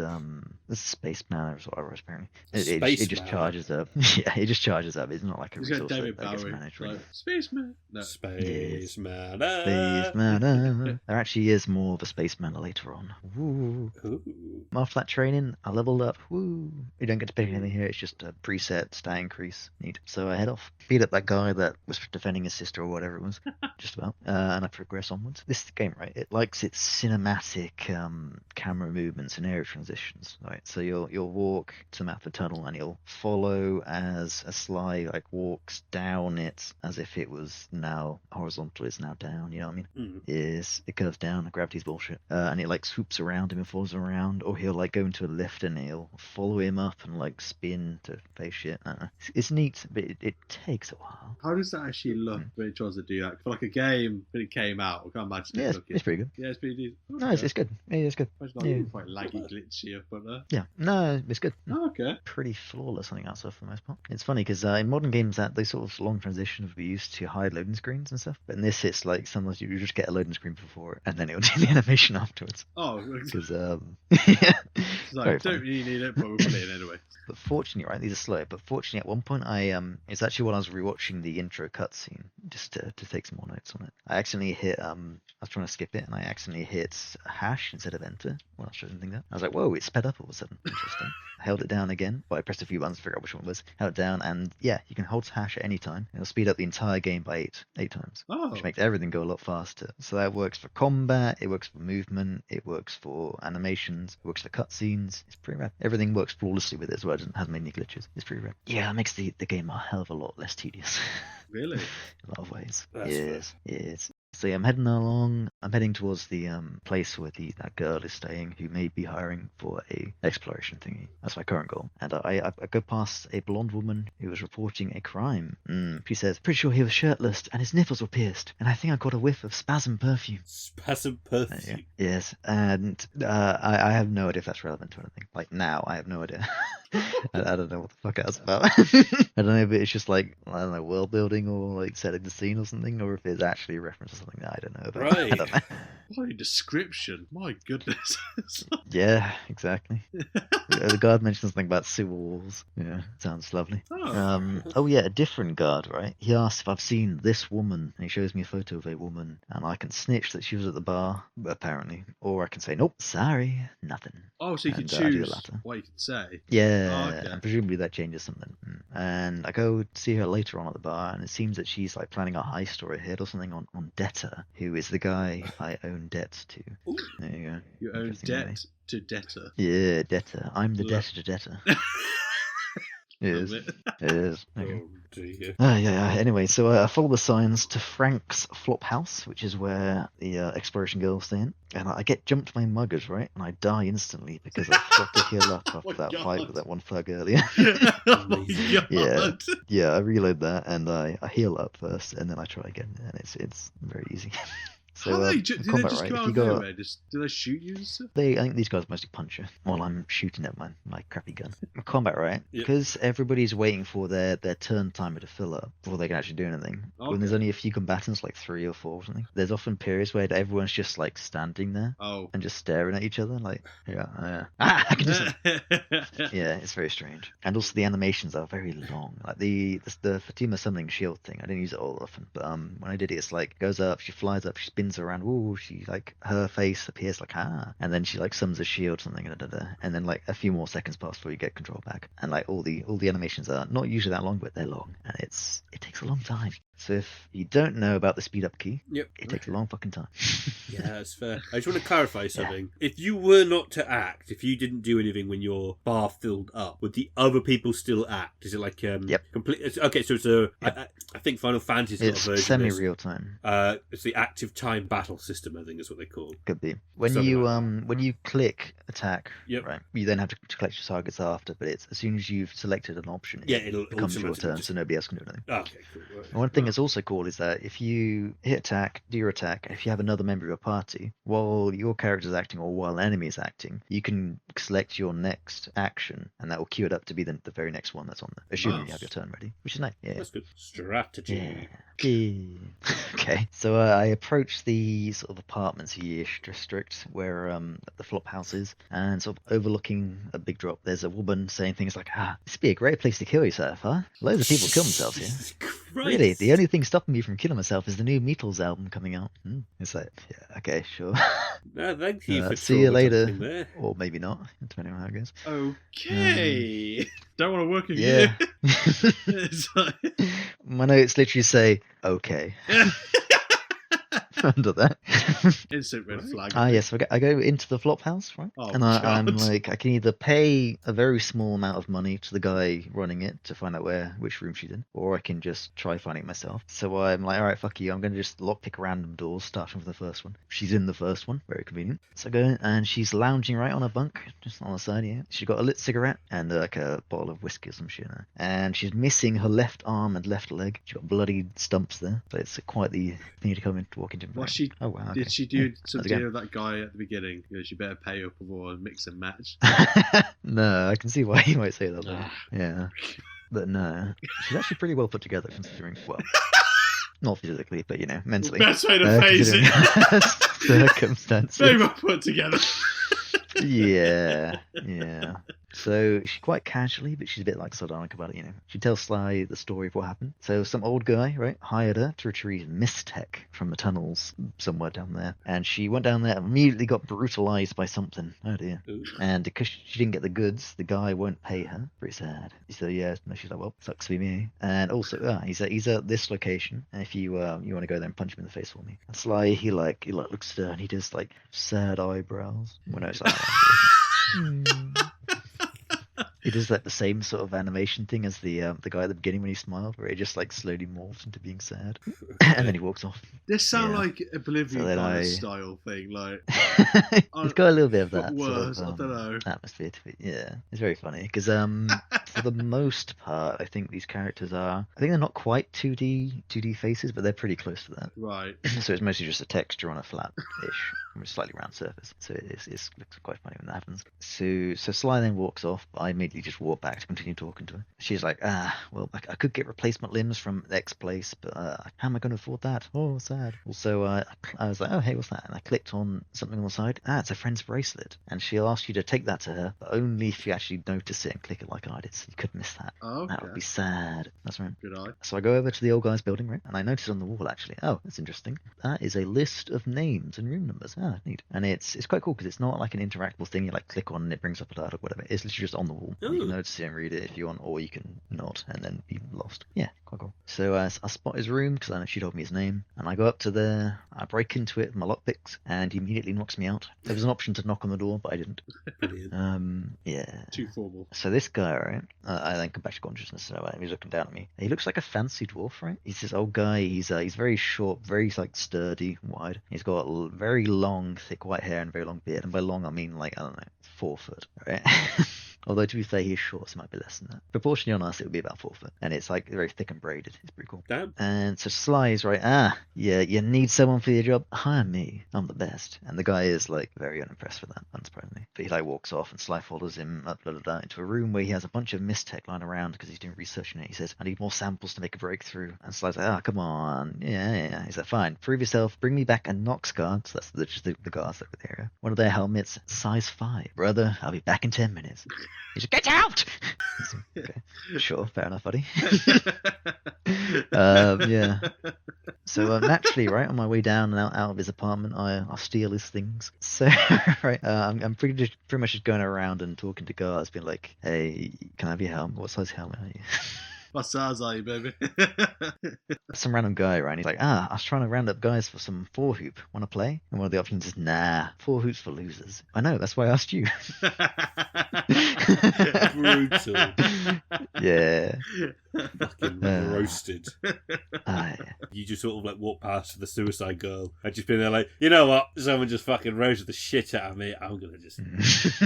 this space mana is what I wrote apparently. It just charges up. Yeah, it just charges up. It's not like a He's got resource David that gets Bowie. managed. Like, Right? Spaceman. No. Space mana. Space mana. There actually is more of a space mana later on. Woo. Ooh. After that training, I leveled up. Woo. You don't get to pick anything here. It's just a preset stat increase. Neat. So I head off. Beat up that guy that was defending his sister or whatever it was. Just about. And I progress onwards. This game, right, it likes its cinematic camera movements and area transitions, right? So you'll walk to the mouth of the tunnel and you'll follow as a Sly like walks down it as if it was now horizontal, it's now down, you know what I mean? It curves down, gravity's bullshit. And it like swoops around him and follows him around, or he'll like go into a lift and he'll follow him up and like spin to face shit. It's neat, but it takes a while. How does that actually look when it tries to do that? For like a game when it came out, I can't imagine it looking. It's pretty good. Yeah, it's pretty decent. No, it's good. Yeah, it's good. It's not quite laggy, glitchy, but yeah, no, it's good. Oh, okay. Pretty flawless, I think that's for the most part. It's funny because in modern games that those sort of long transitions would be used to hide loading screens and stuff, but in this it's like sometimes you just get a loading screen before it and then it'll do the animation afterwards. Oh, because yeah. So don't really need it, but we'll put it in anyway. But fortunately, right, these are slow. But fortunately, at one point, it's actually when I was rewatching the intro cutscene just to take some more notes on it. I accidentally hit I was trying to skip it, and I accidentally hit hash instead of enter. Well, I shouldn't think that. I was like, whoa, it sped up all of a sudden. Interesting. I held it down again, but I pressed a few buttons to figure out which one it was. Held it down, and yeah, you can hold hash at any time. It'll speed up the entire game by eight times, which makes everything go a lot faster. So that works for combat, it works for movement, it works for animations, it works for cutscenes. It's pretty rad. Everything works flawlessly with it as well. It hasn't many glitches. It's pretty rad. Yeah, it makes the game a hell of a lot less tedious. Really? In a lot of ways. That's Yes. So yeah, I'm heading along. I'm heading towards the place where that girl is staying, who may be hiring for a exploration thingy. That's my current goal. And I go past a blonde woman who was reporting a crime. She says, "Pretty sure he was shirtless and his nipples were pierced, and I think I got a whiff of spasm perfume." Spasm perfume. Yes, and I have no idea if that's relevant to anything. Like now, I have no idea. I don't know what the fuck that's about. I don't know if it's just like, I don't know, world building or like setting the scene or something, or if it's actually a reference to something that I don't know about. Right. I don't know. Bloody description. My goodness. Yeah, exactly. The guard mentioned something about sewer walls. Yeah, sounds lovely. Oh yeah, a different guard, right? He asks if I've seen this woman, and he shows me a photo of a woman, and I can snitch that she was at the bar, apparently, or I can say, nope, sorry, nothing. Oh, so you can And, I do the choose latter. what you can say. Yeah, Oh, okay. and presumably that changes something. And I go see her later on at the bar, and it seems that she's like planning a heist or a hit or something on Debtor, who is the guy I own debts to. Ooh. There you go. You own Interesting debt movie. to debtor. Yeah, Debtor. I'm the Love- debtor to Debtor. It is. Love it. It is. There you go. Oh dear. Yeah. Anyway, so I follow the signs to Frank's Flop House, which is where the exploration girl's staying. And I get jumped by muggers, right? And I die instantly because I forgot to heal up after that God. fight with that one thug earlier. Oh my God. Yeah. Yeah, I reload that and I heal up first and then I try again. And it's very easy. How do they just right, come out of nowhere? Do they shoot you and stuff? I think these guys mostly punch you while I'm shooting at my crappy gun. Combat, right? Yep. Because everybody's waiting for their turn timer to fill up before they can actually do anything. Okay. When there's only a few combatants, like 3 or 4 or something, there's often periods where everyone's just like standing there and just staring at each other, like, I can just. Yeah, it's very strange. And also the animations are very long. Like the Fatima summoning shield thing, I didn't use it all often, but when I did it, it's like goes up, she flies up, she spins around, ooh, she like her face appears like and then she like summons a shield something, and then like a few more seconds pass before you get control back. And like all the animations are not usually that long, but they're long, and it takes a long time. So if you don't know about the speed up key, it takes a long fucking time. Yeah, that's fair. I just want to clarify something. Yeah. If you were not to act, if you didn't do anything when your bar filled up, would the other people still act? Is it like complete? Okay, so it's I think Final Fantasy's got a version. It's semi-real time. It's the active time battle system, I think is what they call it. Could be. When you click attack, right, you then have to collect your targets after, but it's as soon as you've selected an option, it becomes your turn, so nobody else can do anything. Okay, cool. Right. One thing that's also cool is that if you hit attack, do your attack, if you have another member of your party, while your character's acting or while an enemy is acting, you can select your next action, and that will queue it up to be the very next one that's on there, assuming you have your turn ready, which is nice. Yeah, that's good strategy. Yeah. Okay, so I approach the sort of apartments-ish district where the flop house is, and sort of overlooking a big drop, there's a woman saying things like, this would be a great place to kill yourself, huh? Loads of people kill themselves here. Really? The only thing stopping me from killing myself is the new Beatles album coming out. It's like, yeah, okay, sure. No, thank you for see you later. Or maybe not, depending on how it goes. Okay. Don't want to work with you. My notes literally say, okay. Under that. Instant red flag. Yes, I go into the flop house, right? And I'm like, I can either pay a very small amount of money to the guy running it to find out which room she's in, or I can just try finding it myself. So I'm like, all right, fuck you, I'm going to just lockpick random doors, starting with the first one. She's in the first one, very convenient. So I go in, and she's lounging right on her bunk, just on the side, yeah. She's got a lit cigarette and like a bottle of whiskey or some shit in her. And she's missing her left arm and left leg. She's got bloody stumps there, but it's quite the thing to come in to walk into. Okay. Did she do some deal with that guy at the beginning? She better pay up or mix and match. No, I can see why you might say that. Yeah, but no, she's actually pretty well put together considering. Well, not physically, but mentally. Best way to phrase it. Circumstances. Very well put together. Yeah. So she's quite casually, but she's a bit like sardonic about it, She tells Sly the story of what happened. So some old guy, right, hired her to retrieve Mistech from the tunnels somewhere down there. And she went down there and immediately got brutalized by something. Oh dear. Ooh. And because she didn't get the goods, the guy won't pay her. Pretty sad. So yeah, no, she's like, well, sucks for me. And also, he's at this location. And if you want to go there and punch him in the face for me. And Sly, he looks at her and he does like sad eyebrows. When I was like, He does like the same sort of animation thing as the guy at the beginning when he smiled, where he just like slowly morphs into being sad, and then he walks off. This sounds like Oblivion style thing, like it's got a little bit of that worse. Sort of, I don't know, atmosphere to it. Yeah, it's very funny because for the most part, I think these characters are. I think they're not quite 2D faces, but they're pretty close to that. Right. So it's mostly just a texture on a flat-ish, slightly round surface. So it looks quite funny when that happens. So Sly then walks off. I immediately just walk back to continue talking to her. She's like, well, I could get replacement limbs from X place, but how am I going to afford that? Oh, sad. Also, I was like, oh, hey, what's that? And I clicked on something on the side. It's a friend's bracelet. And she'll ask you to take that to her, but only if you actually notice it and click it like I did. So you could miss that. Oh, okay. That would be sad. That's right. Good eye. So I go over to the old guy's building, right? And I notice on the wall, actually, that's interesting. That is a list of names and room numbers. Neat. And it's quite cool because it's not like an interactable thing. You like click on and it brings up a dialogue, whatever. It's literally just on the wall. You can notice it and read it if you want, or you can not and then be lost. Yeah, quite cool. So I spot his room because I know she told me his name, and I go up to there. I break into it with my lockpicks, and he immediately knocks me out. There was an option to knock on the door, but I didn't. Yeah. Too formal. So this guy, right? I then come back to consciousness. So he's looking down at me. He looks like a fancy dwarf, right? He's this old guy. He's very short, very like sturdy, wide. He's got very long, thick white hair and very long beard. And by long, I mean like I don't know, 4 foot, right? Although, to be fair, he's short, so it might be less than that. Proportionally on us, it would be about 4 foot. And it's like very thick and braided. It's pretty cool. Damn. And so Sly's right, yeah, you need someone for your job? Hire me. I'm the best. And the guy is like very unimpressed with that, unsurprisingly. But he like walks off and Sly follows him up into a room where he has a bunch of mistech lying around because he's doing research in it. He says, I need more samples to make a breakthrough. And Sly's like, come on. Yeah. He's like, fine. Prove yourself. Bring me back a Nox guard. So that's just the guards that were there. One of their helmets, size 5. Brother, I'll be back in 10 minutes. He's like, get out! Okay. Sure, fair enough, buddy. Yeah. So naturally, right, on my way down and out of his apartment, I steal his things. So, right, I'm pretty much just going around and talking to guards, being like, hey, can I have your helmet? What size helmet are you? What size are you, baby? Some random guy, right? And he's like, I was trying to round up guys for some 4-hoop. Want to play? And one of the options is, nah, 4 hoops for losers. I know, that's why I asked you. Brutal. Yeah. Fucking roasted. Yeah. You just sort of like walk past the suicide girl and just been there like, you know what? Someone just fucking roasted the shit out of me. I'm gonna just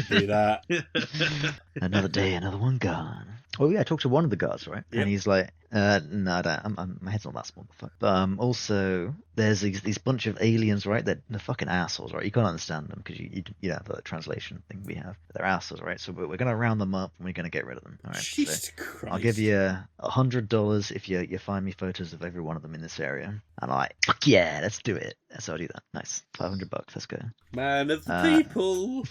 do that. Another day, another one gone. Oh yeah, I talked to one of the guards, right? Yep. And he's like, no, I don't. My head's not that small. But also, there's these bunch of aliens, right? They're fucking assholes, right? You can't understand them because you have the translation thing we have. They're assholes, right? So we're gonna round them up and we're gonna get rid of them. All right. Jesus Christ. I'll give you $100 if you find me photos of every one of them in this area. And I'm like, fuck yeah, let's do it. So I'll do that. Nice, $500. Let's go. Man of the people.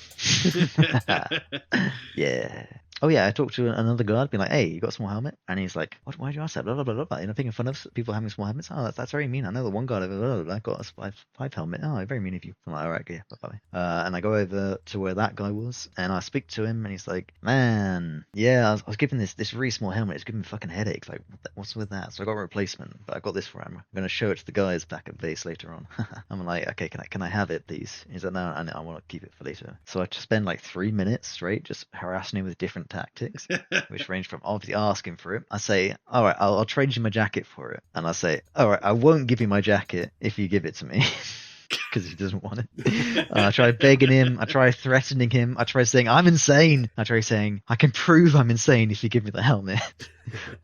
Yeah. Oh yeah, I talked to another guard, being like, "Hey, you got a small helmet?" And he's like, "What? Why'd you ask that?" Blah blah blah blah. You know, picking fun of people having small helmets. Oh, that's very mean. I know the one guard over there got a five helmet. Oh, very mean of you. I'm like, all right, yeah, bye bye. And I go over to where that guy was, and I speak to him, and he's like, "Man, yeah, I was given this really small helmet. It's giving me fucking headaches. Like, what's with that?" So I got a replacement, but I got this for him. I'm gonna show it to the guys back at base later on. I'm like, okay, can I have it, please? He's like, no, I want to keep it for later. So I just spend like 3 minutes straight just harassing him with different tactics. Which range from obviously asking for it. I say, all right, I'll trade you my jacket for it. And I say, all right, I won't give you my jacket if you give it to me. Because he doesn't want it. I try begging him. I try threatening him. I try saying, I'm insane. I try saying, I can prove I'm insane if you give me the helmet.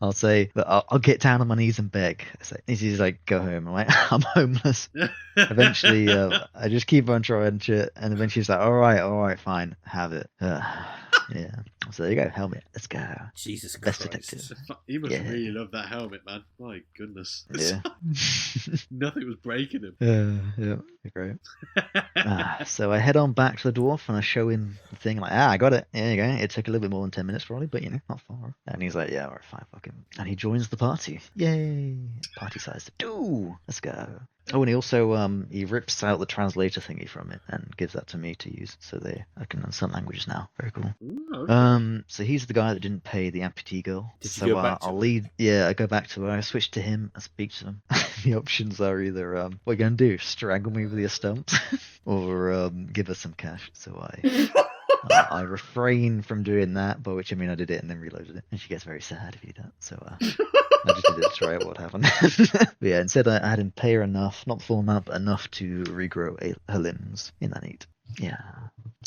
I'll say, but I'll get down on my knees and beg. I say, he's like, go home. I'm like, I'm homeless. Eventually, I just keep on trying shit. And eventually he's like, all right, fine. Have it. Yeah. So there you go, helmet. Let's go. Jesus Best Christ. detective. You must Yeah. really love that helmet, man. My goodness. Yeah. Nothing was breaking him. Yeah. Great. So I head on back to the dwarf and I show him the thing. Like, I got it. There you go. It took a little bit more than 10 minutes probably, but not far. And he's like, yeah, all right, fine, fuck him. And he joins the party. Yay. Party size. Let's go. Oh, and he also he rips out the translator thingy from it and gives that to me to use. So I can understand languages now. Very cool. Ooh, okay. So he's the guy that didn't pay the amputee girl. Did you So go back to I'll him? lead. Yeah, I go back to her. I switch to him. I speak to him. The options are either what are you gonna do? Strangle me with your stumps, or give us some cash. So I refrain from doing that, by which I mean I did it and then reloaded it, and she gets very sad if you do that. So I just did it to try out what happened. But yeah, instead I had him pay her enough, not the full amount, but enough to regrow her limbs. Isn't that neat? Yeah.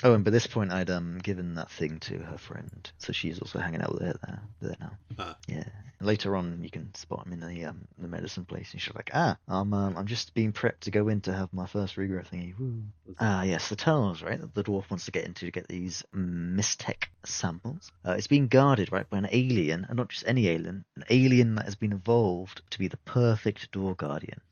Oh, and by this point I'd given that thing to her friend, so she's also hanging out with her there now. Yeah. Later on, you can spot him in the medicine place, and she's like, I'm just being prepped to go in to have my first regrowth thingy. Woo. Yes, the tunnels, right, that the dwarf wants to get into to get these mistech samples. It's being guarded, right, by an alien, and not just any alien, an alien that has been evolved to be the perfect door guardian.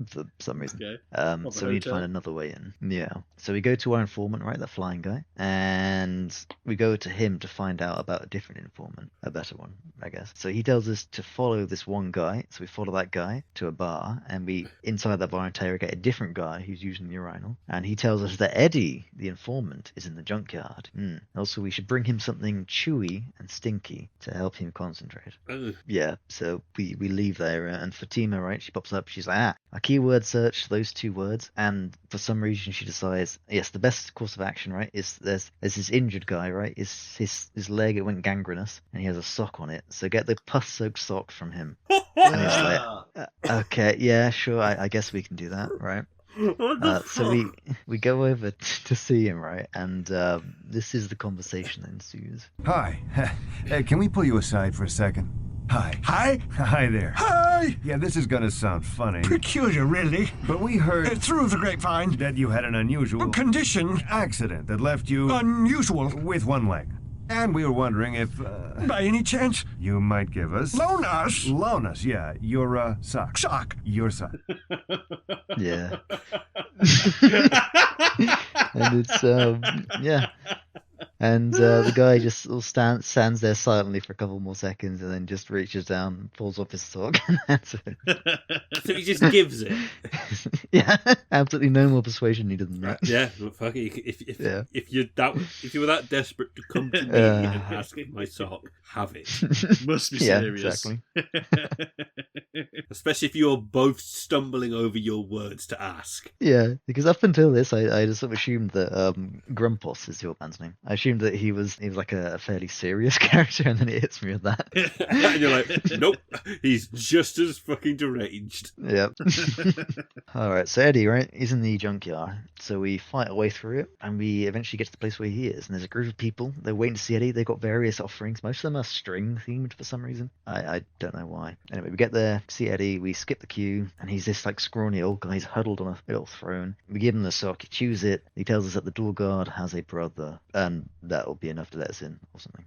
For some reason. Okay. So we need to find another way in. Yeah. So we go to our informant, right, that flying guy, and we go to him to find out about a different informant, a better one, I guess. So he tells us to follow this one guy. So we follow that guy to a bar, and we inside that bar interrogate a different guy who's using the urinal, and he tells us that Eddie, the informant, is in the junkyard. Also, we should bring him something chewy and stinky to help him concentrate. Ugh. Yeah. So we leave there, and Fatima, right, she pops up. She's like, I keyword search those 2 words, and for some reason she decides, yes, the best course of action, right, is there's this injured guy, right, is his leg, it went gangrenous, and he has a sock on it, so get the pus-soaked sock from him. And he's like, okay, yeah, sure, I guess we can do that, right? What the So we go over to see him, right? And this is the conversation that ensues. Hi. Can we pull you aside for a second? Hi. Hi? Hi there. Hi! Yeah, this is gonna sound funny, Peculiar, really. but we heard Through the grapevine. that you had an unusual Condition. accident that left you Unusual. with one leg. And we were wondering if By any chance? you might give us... Loan us. Loan us, yeah. Your sock. Sock. Your sock. Yeah. And it's yeah. And the guy just sort of stands there silently for a couple more seconds, and then just reaches down, pulls off his sock, and hands it. So he just gives it. Yeah, absolutely no more persuasion needed than that. Yeah, look, fuck it. If you were that desperate to come to me and ask for my sock, have it. Must be Yeah, serious. exactly. Especially if you're both stumbling over your words to ask. Yeah, because up until this, I just sort of assumed that Grumpos is your man's name. I assumed that he was like a fairly serious character, and then it hits me with that. And you're like, nope, he's just as fucking deranged. Yep. All right, so Eddie, right? He's in the junkyard. So we fight our way through it, and we eventually get to the place where he is. And there's a group of people. They're waiting to see Eddie. They've got various offerings. Most of them are string themed for some reason. I don't know why. Anyway, we get there, see Eddie. We skip the queue, and he's this like scrawny old guy. He's huddled on a little throne. We give him the sock. He chews it. He tells us that the door guard has a brother, and that'll be enough to let us in or something.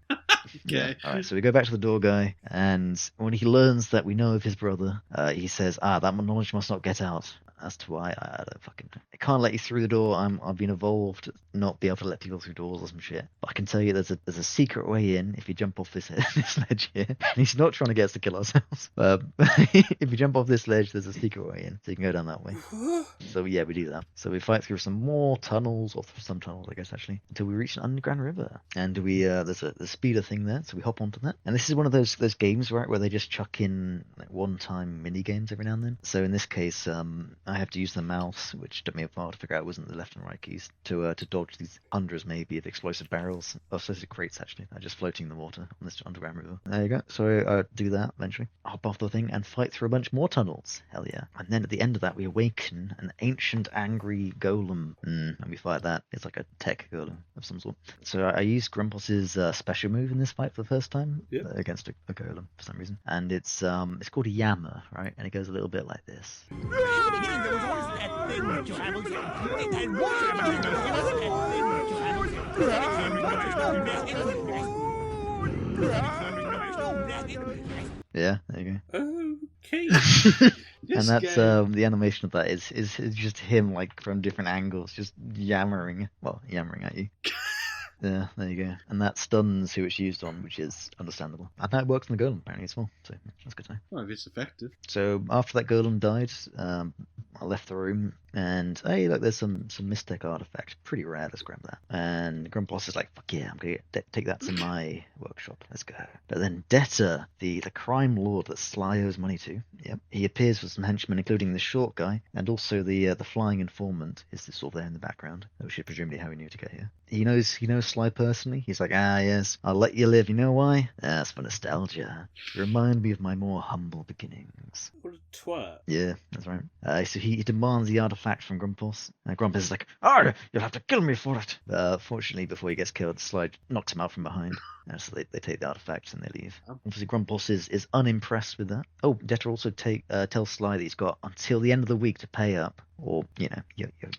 Okay. All right, so we go back to the door guy, and when he learns that we know of his brother, he says, that knowledge must not get out. As to why, I don't fucking know. I can't let you through the door. I've been evolved to not be able to let people through doors or some shit. But I can tell you there's a secret way in if you jump off this ledge here. And he's not trying to get us to kill ourselves. If you jump off this ledge, there's a secret way in. So you can go down that way. So yeah, we do that. So we fight through some more tunnels, or through some tunnels, I guess, actually, until we reach an underground river. And we there's a speeder thing there, so we hop onto that. And this is one of those games, right, where they just chuck in like one-time mini games every now and then. So in this case, I have to use the mouse, which took me a while to figure out wasn't the left and right keys, to dodge these hundreds maybe of explosive barrels, or explosive crates actually, just floating in the water on this underground river. There you go. So I do that eventually. Hop off the thing and fight through a bunch more tunnels. Hell yeah. And then at the end of that, we awaken an ancient angry golem. And we fight that. It's like a tech golem of some sort. So I used Grumpos's special move in this fight for the first time against a golem for some reason. And it's called a Yammer, right? And it goes a little bit like this. Yeah, there you go. Okay. And that's the animation of that is just him like from different angles, just yammering at you. Yeah, there you go. And that stuns who it's used on, which is understandable. And that works on the golem apparently as well, so that's good to know. Well, if it's effective. So after that golem died, I left the room, and hey, look, there's some Mistech artifact, pretty rare. Let's grab that. And Grumpos is like, fuck yeah, I'm gonna take that to my workshop. Let's go. But then Debtor, the crime lord that Sly owes money to, he appears with some henchmen, including the short guy, and also the flying informant is sort of there in the background, which is presumably how he knew to get here. He knows Sly personally. He's like, yes, I'll let you live. You know why? That's for nostalgia. You remind me of my more humble beginnings. What a twat. Yeah, that's right. So he demands the artifact from Grumpos. Grumpos is like, you'll have to kill me for it. Fortunately, before he gets killed, Sly knocks him out from behind. So they take the artifact and they leave. Obviously, Grumpos is unimpressed with that. Oh, Debtor also tells Sly that he's got until the end of the week to pay up, or your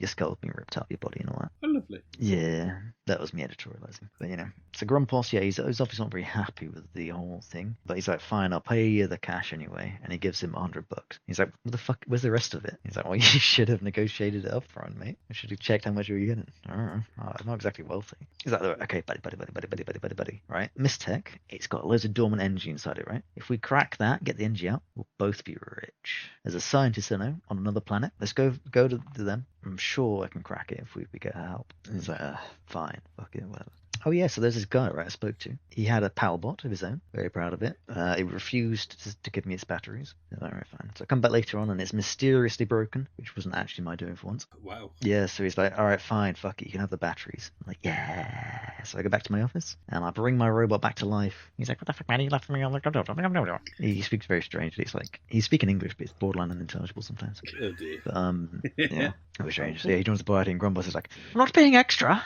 skull's being ripped out of your body and all that. Oh, lovely. Yeah, that was me editorializing. But so Grumpos, he's obviously not very happy with the whole thing. But he's like, fine, I'll pay you the cash anyway. And he gives him $100. He's like, what the fuck? Where's the rest of it? He's like, well, you should have negotiated it up front, mate. I should have checked how much you were getting. I don't know. I'm not exactly wealthy. He's like, okay, buddy. Right? Mistech, it's got loads of dormant energy inside it, right? If we crack that, get the energy out, we'll both be rich. There's a scientist I know on another planet. Let's go to them. I'm sure I can crack it if we get help. And he's like, fine, fuck it, whatever. Oh yeah, so there's this guy, right, I spoke to. He had a PAL bot of his own. Very proud of it. He refused to give me its batteries. All right, fine. So I come back later on and it's mysteriously broken, which wasn't actually my doing for once. Wow. Yeah, so he's like, all right, fine, fuck it, you can have the batteries. I'm like, yeah. So I go back to my office and I bring my robot back to life. He's like, what the fuck, man, you left me on the... He speaks very strangely. It's like, he's speaking English, but it's borderline unintelligible sometimes. Oh dear. But, yeah. That was strange. So yeah, he joins the party and Grumpus is like, I'm not paying extra.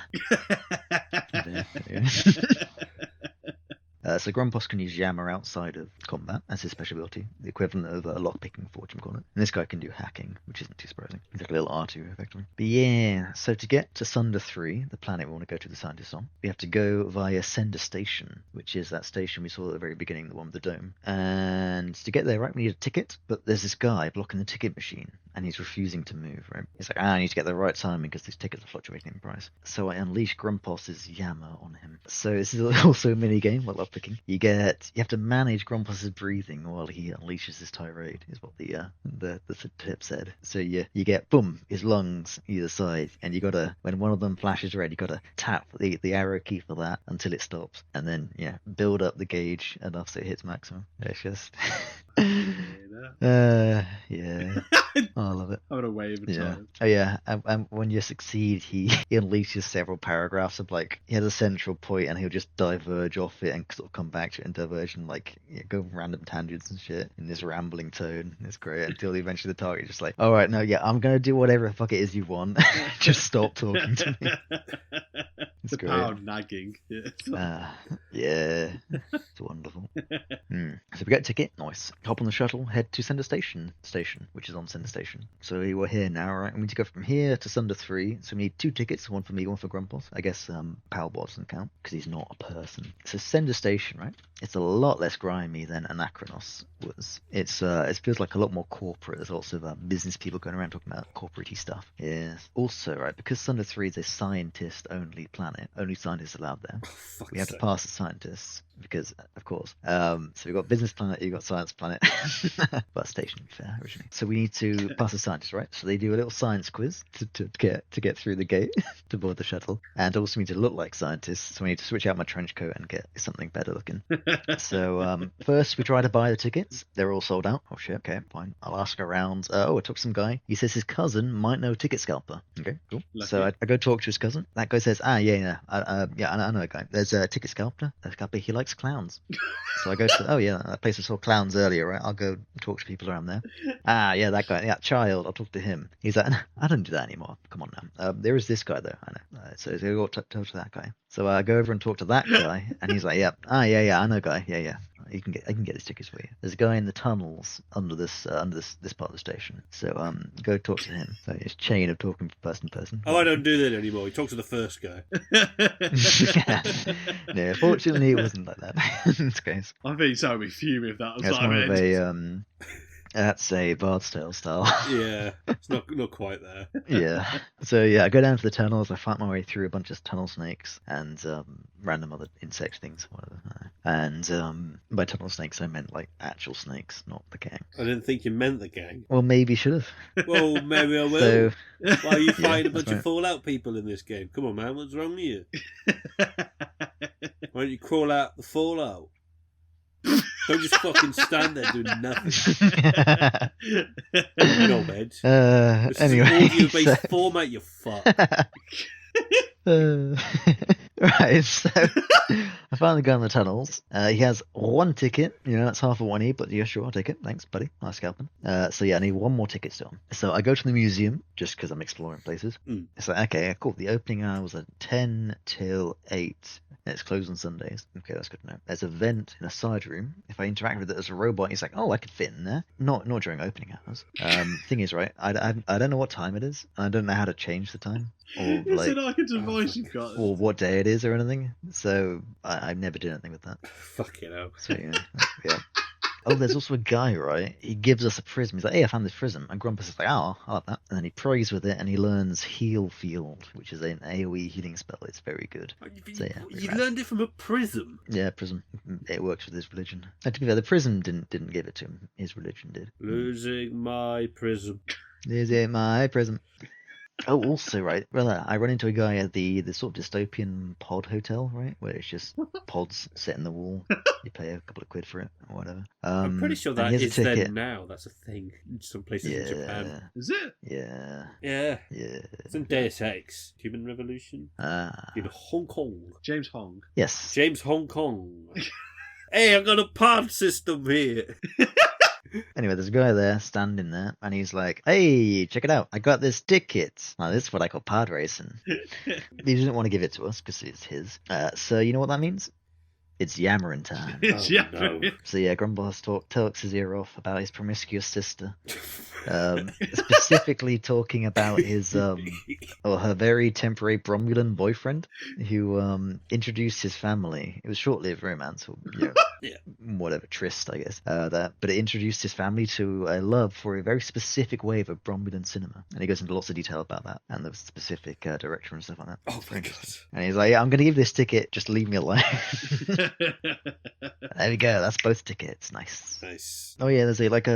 So Grumpus can use Yammer outside of combat as his special ability, the equivalent of lockpicking for whatchamacallit. And this guy can do hacking, which isn't too surprising. He's like a little R2, effectively. But yeah, so to get to Sunder 3, the planet we want to go to the scientists on, we have to go via Sender Station, which is that station we saw at the very beginning, the one with the dome. And to get there, right, we need a ticket, but there's this guy blocking the ticket machine, and he's refusing to move, right? He's like, I need to get the right timing because these tickets are fluctuating in price. So I unleash Grumpus's Yammer on him. So this is also a mini game, like lockpicking. You have to manage Grumpus's breathing while he unleashes his tirade, is what the tip said. So you get boom, his lungs either side, and you gotta, when one of them flashes red, you gotta tap the arrow key for that until it stops, and then build up the gauge enough so it hits maximum. It's just yeah. Oh, I love it. I'm gonna wave at time. Oh yeah, and when you succeed, he unleashes several paragraphs of like, he has a central point and he'll just diverge off it and sort of come back to it and diverge and like go random tangents and shit in this rambling tone. It's great until eventually the target just like, all right, no, I'm gonna do whatever the fuck it is you want. Just stop talking to me. It's the great. power of nagging. Yeah, it's wonderful. So we get a ticket, nice. Hop on the shuttle, head to Sender Station, which is on Sender Station. So we're here now, right? We need to go from here to Sunder 3. So we need 2 tickets, one for me, one for Grumpus. I guess Palbot doesn't count because he's not a person. So Sender Station, right? It's a lot less grimy than Anachronox was. It feels like a lot more corporate. There's lots of business people going around talking about corporate-y stuff. Yes. Also, right, because Sunder 3 is a scientist-only planet, only scientists allowed there. We have to pass the scientists because, of course. So we've got business planet, you've got science planet, but station fair originally. So we need to pass the scientists, right? So they do a little science quiz to get through the gate to board the shuttle, and also need to look like scientists. So we need to switch out my trench coat and get something better looking. So first we try to buy the tickets. They're all sold out. Oh shit. Okay, fine. I'll ask around. I talk to some guy. He says his cousin might know a ticket scalper. Okay, cool. Lucky. So I go talk to his cousin. That guy says, I know a guy. There's a ticket scalper. He likes clowns. So I go to, that place I saw clowns earlier, right? I'll go talk to people around there. That guy. Yeah, Child. I'll talk to him. He's like, I don't do that anymore. Come on now. There is this guy though. I know. So go talk to that guy. So I go over and talk to that guy, and he's like, I know a guy. Yeah. I can get his tickets for you. There's a guy in the tunnels under this part of the station. So go talk to him. So it's chain of talking from person to person. Oh, I don't do that anymore. You talk to the first guy. Yeah, fortunately it wasn't like that in this case. I think so. I'd be fuming if that was It's like more of it. That's a Bard's Tale style. Yeah, it's not quite there. Yeah. So I go down to the tunnels. I fight my way through a bunch of tunnel snakes and random other insect things, whatever. And by tunnel snakes, I meant like actual snakes, not the gang. I didn't think you meant the gang. Well, maybe should have. Well, maybe I will. So, Why are you fighting a bunch right. of Fallout people in this game? Come on, man, what's wrong with you? Why don't you crawl out the Fallout? Don't just fucking stand there doing nothing. No, Ed. This Anyway, is an audio-based format, you fuck. Right, so I finally go in the tunnels. He has 1 ticket, that's half of 1 but yeah, sure, I'll take it. Thanks, buddy. Nice scalping. I need 1 more ticket still. So I go to the museum just because I'm exploring places. It's like, okay, cool. The opening hours are 10 till 8. And it's closed on Sundays. Okay, that's good to know. There's a vent in a side room. If I interact with it as a robot, he's like, oh, I could fit in there. Not during opening hours. Thing is, right, I don't know what time it is. I don't know how to change the time. Or It's an device you've got. or what day it is or anything. So I never did anything with that. Fucking hell. So yeah. Oh, there's also a guy, right? He gives us a prism. He's like, hey, I found this prism. And Grumpus is like, oh, I'll have that. And then he prays with it and he learns Heal Field, which is an AoE healing spell. It's very good. So, You learned it from a prism? Yeah, prism. It works with his religion. And to be fair, the prism didn't give it to him. His religion did. Losing my prism. Losing my prism. Oh, also, right, well, I run into a guy at the sort of dystopian pod hotel, right, where it's just pods set in the wall. You pay a couple of quid for it, or whatever. I'm pretty sure that and is there now. That's a thing in some places in Yeah. Japan. Is it? Yeah. Yeah. Yeah. It's in Deus Ex. Human Revolution. In Hong Kong. James Hong. Yes. James Hong Kong. Hey, I got a pod system here. Anyway, there's a guy there standing there, and he's like, "Hey, check it out! I got this ticket. Now, this is what I call pod racing." He didn't want to give it to us because it's his. So you know what that means? It's yammering time. It's Oh, no. So yeah, Grumboss talks his ear off about his promiscuous sister. Specifically talking about his or her very temporary Bromulan boyfriend who introduced his family. It was short-lived romance, or Yeah. whatever, tryst, I guess. But it introduced his family to a love for a very specific wave of Bromulan cinema, and he goes into lots of detail about that and the specific director and stuff like that. Oh my god. And he's like, "Yeah, I'm going to give this ticket. Just leave me alone." There we go. That's both tickets. Nice. Oh yeah, it's like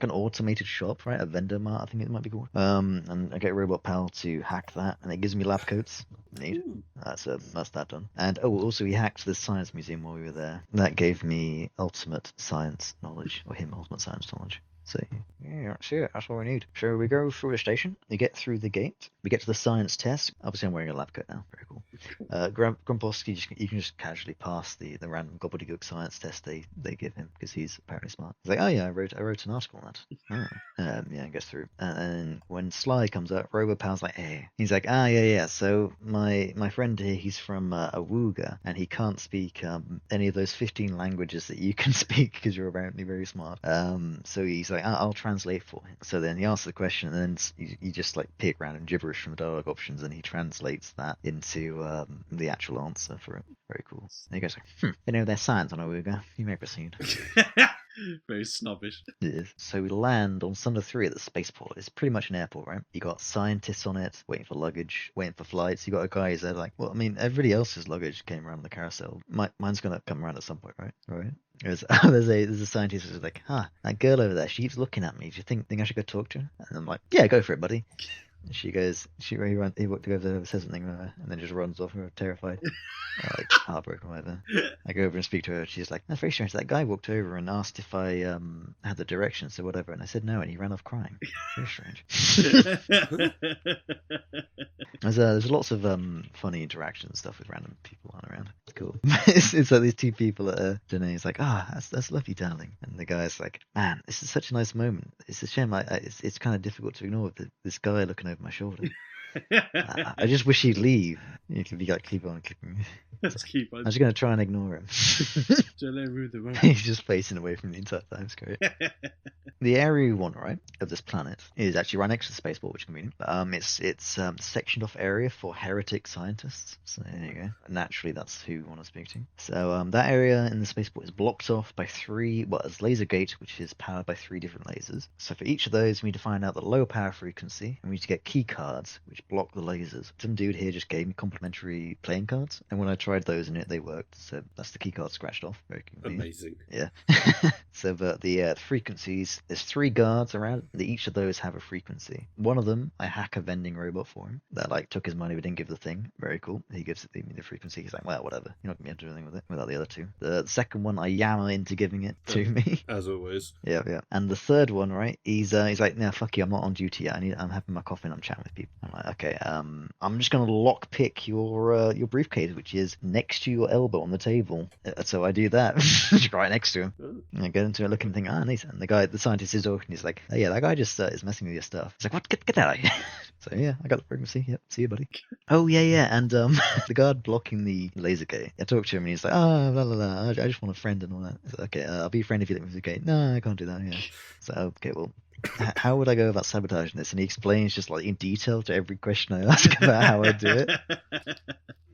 an automated shop, right? A vendor mart, I think it might be called. And I get Robot Pal to hack that, and it gives me lab coats. Neat. That's that done. And also he hacked the science museum while we were there. That gave me ultimate science knowledge, or him ultimate science knowledge. So yeah, sure, that's what we need. So we go through the station, we get through the gate, we get to the science test. Obviously I'm wearing a lab coat now, very cool. Grumpos, you can just casually pass the random gobbledygook science test they give him, because he's apparently smart. He's like, "Oh yeah, I wrote an article on that." Yeah, and gets through. And then when Sly comes out, Robopal's like, "Hey," he's like, yeah, so my friend here, he's from Awuga, and he can't speak any of those 15 languages that you can speak because you're apparently very smart. So he's like, "I'll translate for him." So then he asks the question, and then you just like pick random gibberish from the dialogue options, and he translates that into the actual answer for it. Very cool. And he goes like, "They know their science on Awuga. You may proceed." Very snobbish. It is. So we land on Sunder 3 at the spaceport. It's pretty much an airport, right? You got scientists on it, waiting for luggage, waiting for flights. You got a guy who's there like, well, I mean, everybody else's luggage came around the carousel. Mine's gonna come around at some point, right? Right. There's a scientist who's like, that girl over there, she keeps looking at me. Do you think I should go talk to her? And I'm like, yeah, go for it, buddy. And he walked over, says something, and then just runs off, terrified, like heartbroken, whatever. I go over and speak to her. She's like, "That's very strange. That guy walked over and asked if I had the directions or whatever, and I said no, and he ran off crying. Very strange." There's lots of funny interaction and stuff with random people on around. It's cool. It's like these two people at dinner. He's like, that's lovely, darling. And the guy's like, "Man, this is such a nice moment. It's a shame. It's kind of difficult to ignore this guy looking over my shoulder. I just wish he'd leave." You could be like, keep on clicking. Let's keep on. I'm just going to try and ignore him. Don't let him ruin the road. He's just facing away from the entire time. It's great. The area 1, right, of this planet is actually right next to the spaceport, which is convenient. It's sectioned off area for heretic scientists. So there you go. Naturally, that's who we want to speak to. So that area in the spaceport is blocked off by there's laser gate, which is powered by 3 different lasers. So for each of those, we need to find out the low power frequency, and we need to get key cards, which block the lasers. Some dude here just gave me complimentary playing cards, and when I tried those in it, they worked. So that's the key card scratched off. Very convenient. Amazing. Yeah. So the frequencies, there's 3 guards around. Each of those have a frequency. One of them, I hack a vending robot for him that like took his money but didn't give the thing. Very cool. He gives me the frequency. He's like, well, whatever. You're not gonna be able to do anything with it without the other 2. The second one, I yammer into giving it to me. As always. Yeah. And the third one, right? He's like, "No, fuck you. I'm not on duty yet. I'm having my coffee and I'm chatting with people." I'm like, "Okay, I'm just gonna lock pick your briefcase, which is next to your elbow on the table." So I do that, just right next to him. And I get into it, look and think, nice. And the scientist is talking. He's like, "Oh yeah, that guy just is messing with your stuff." He's like, "What? Get that out of here." So yeah, I got the frequency. Yep, see you, buddy. Oh yeah. And the guard blocking the laser gate, I talked to him and he's like, blah blah blah. I just want a friend and all that. Like, okay, I'll be a friend if you let me through the gate. No, I can't do that. Yeah. So okay, well, how would I go about sabotaging this? And he explains just like in detail to every question I ask about how I do it.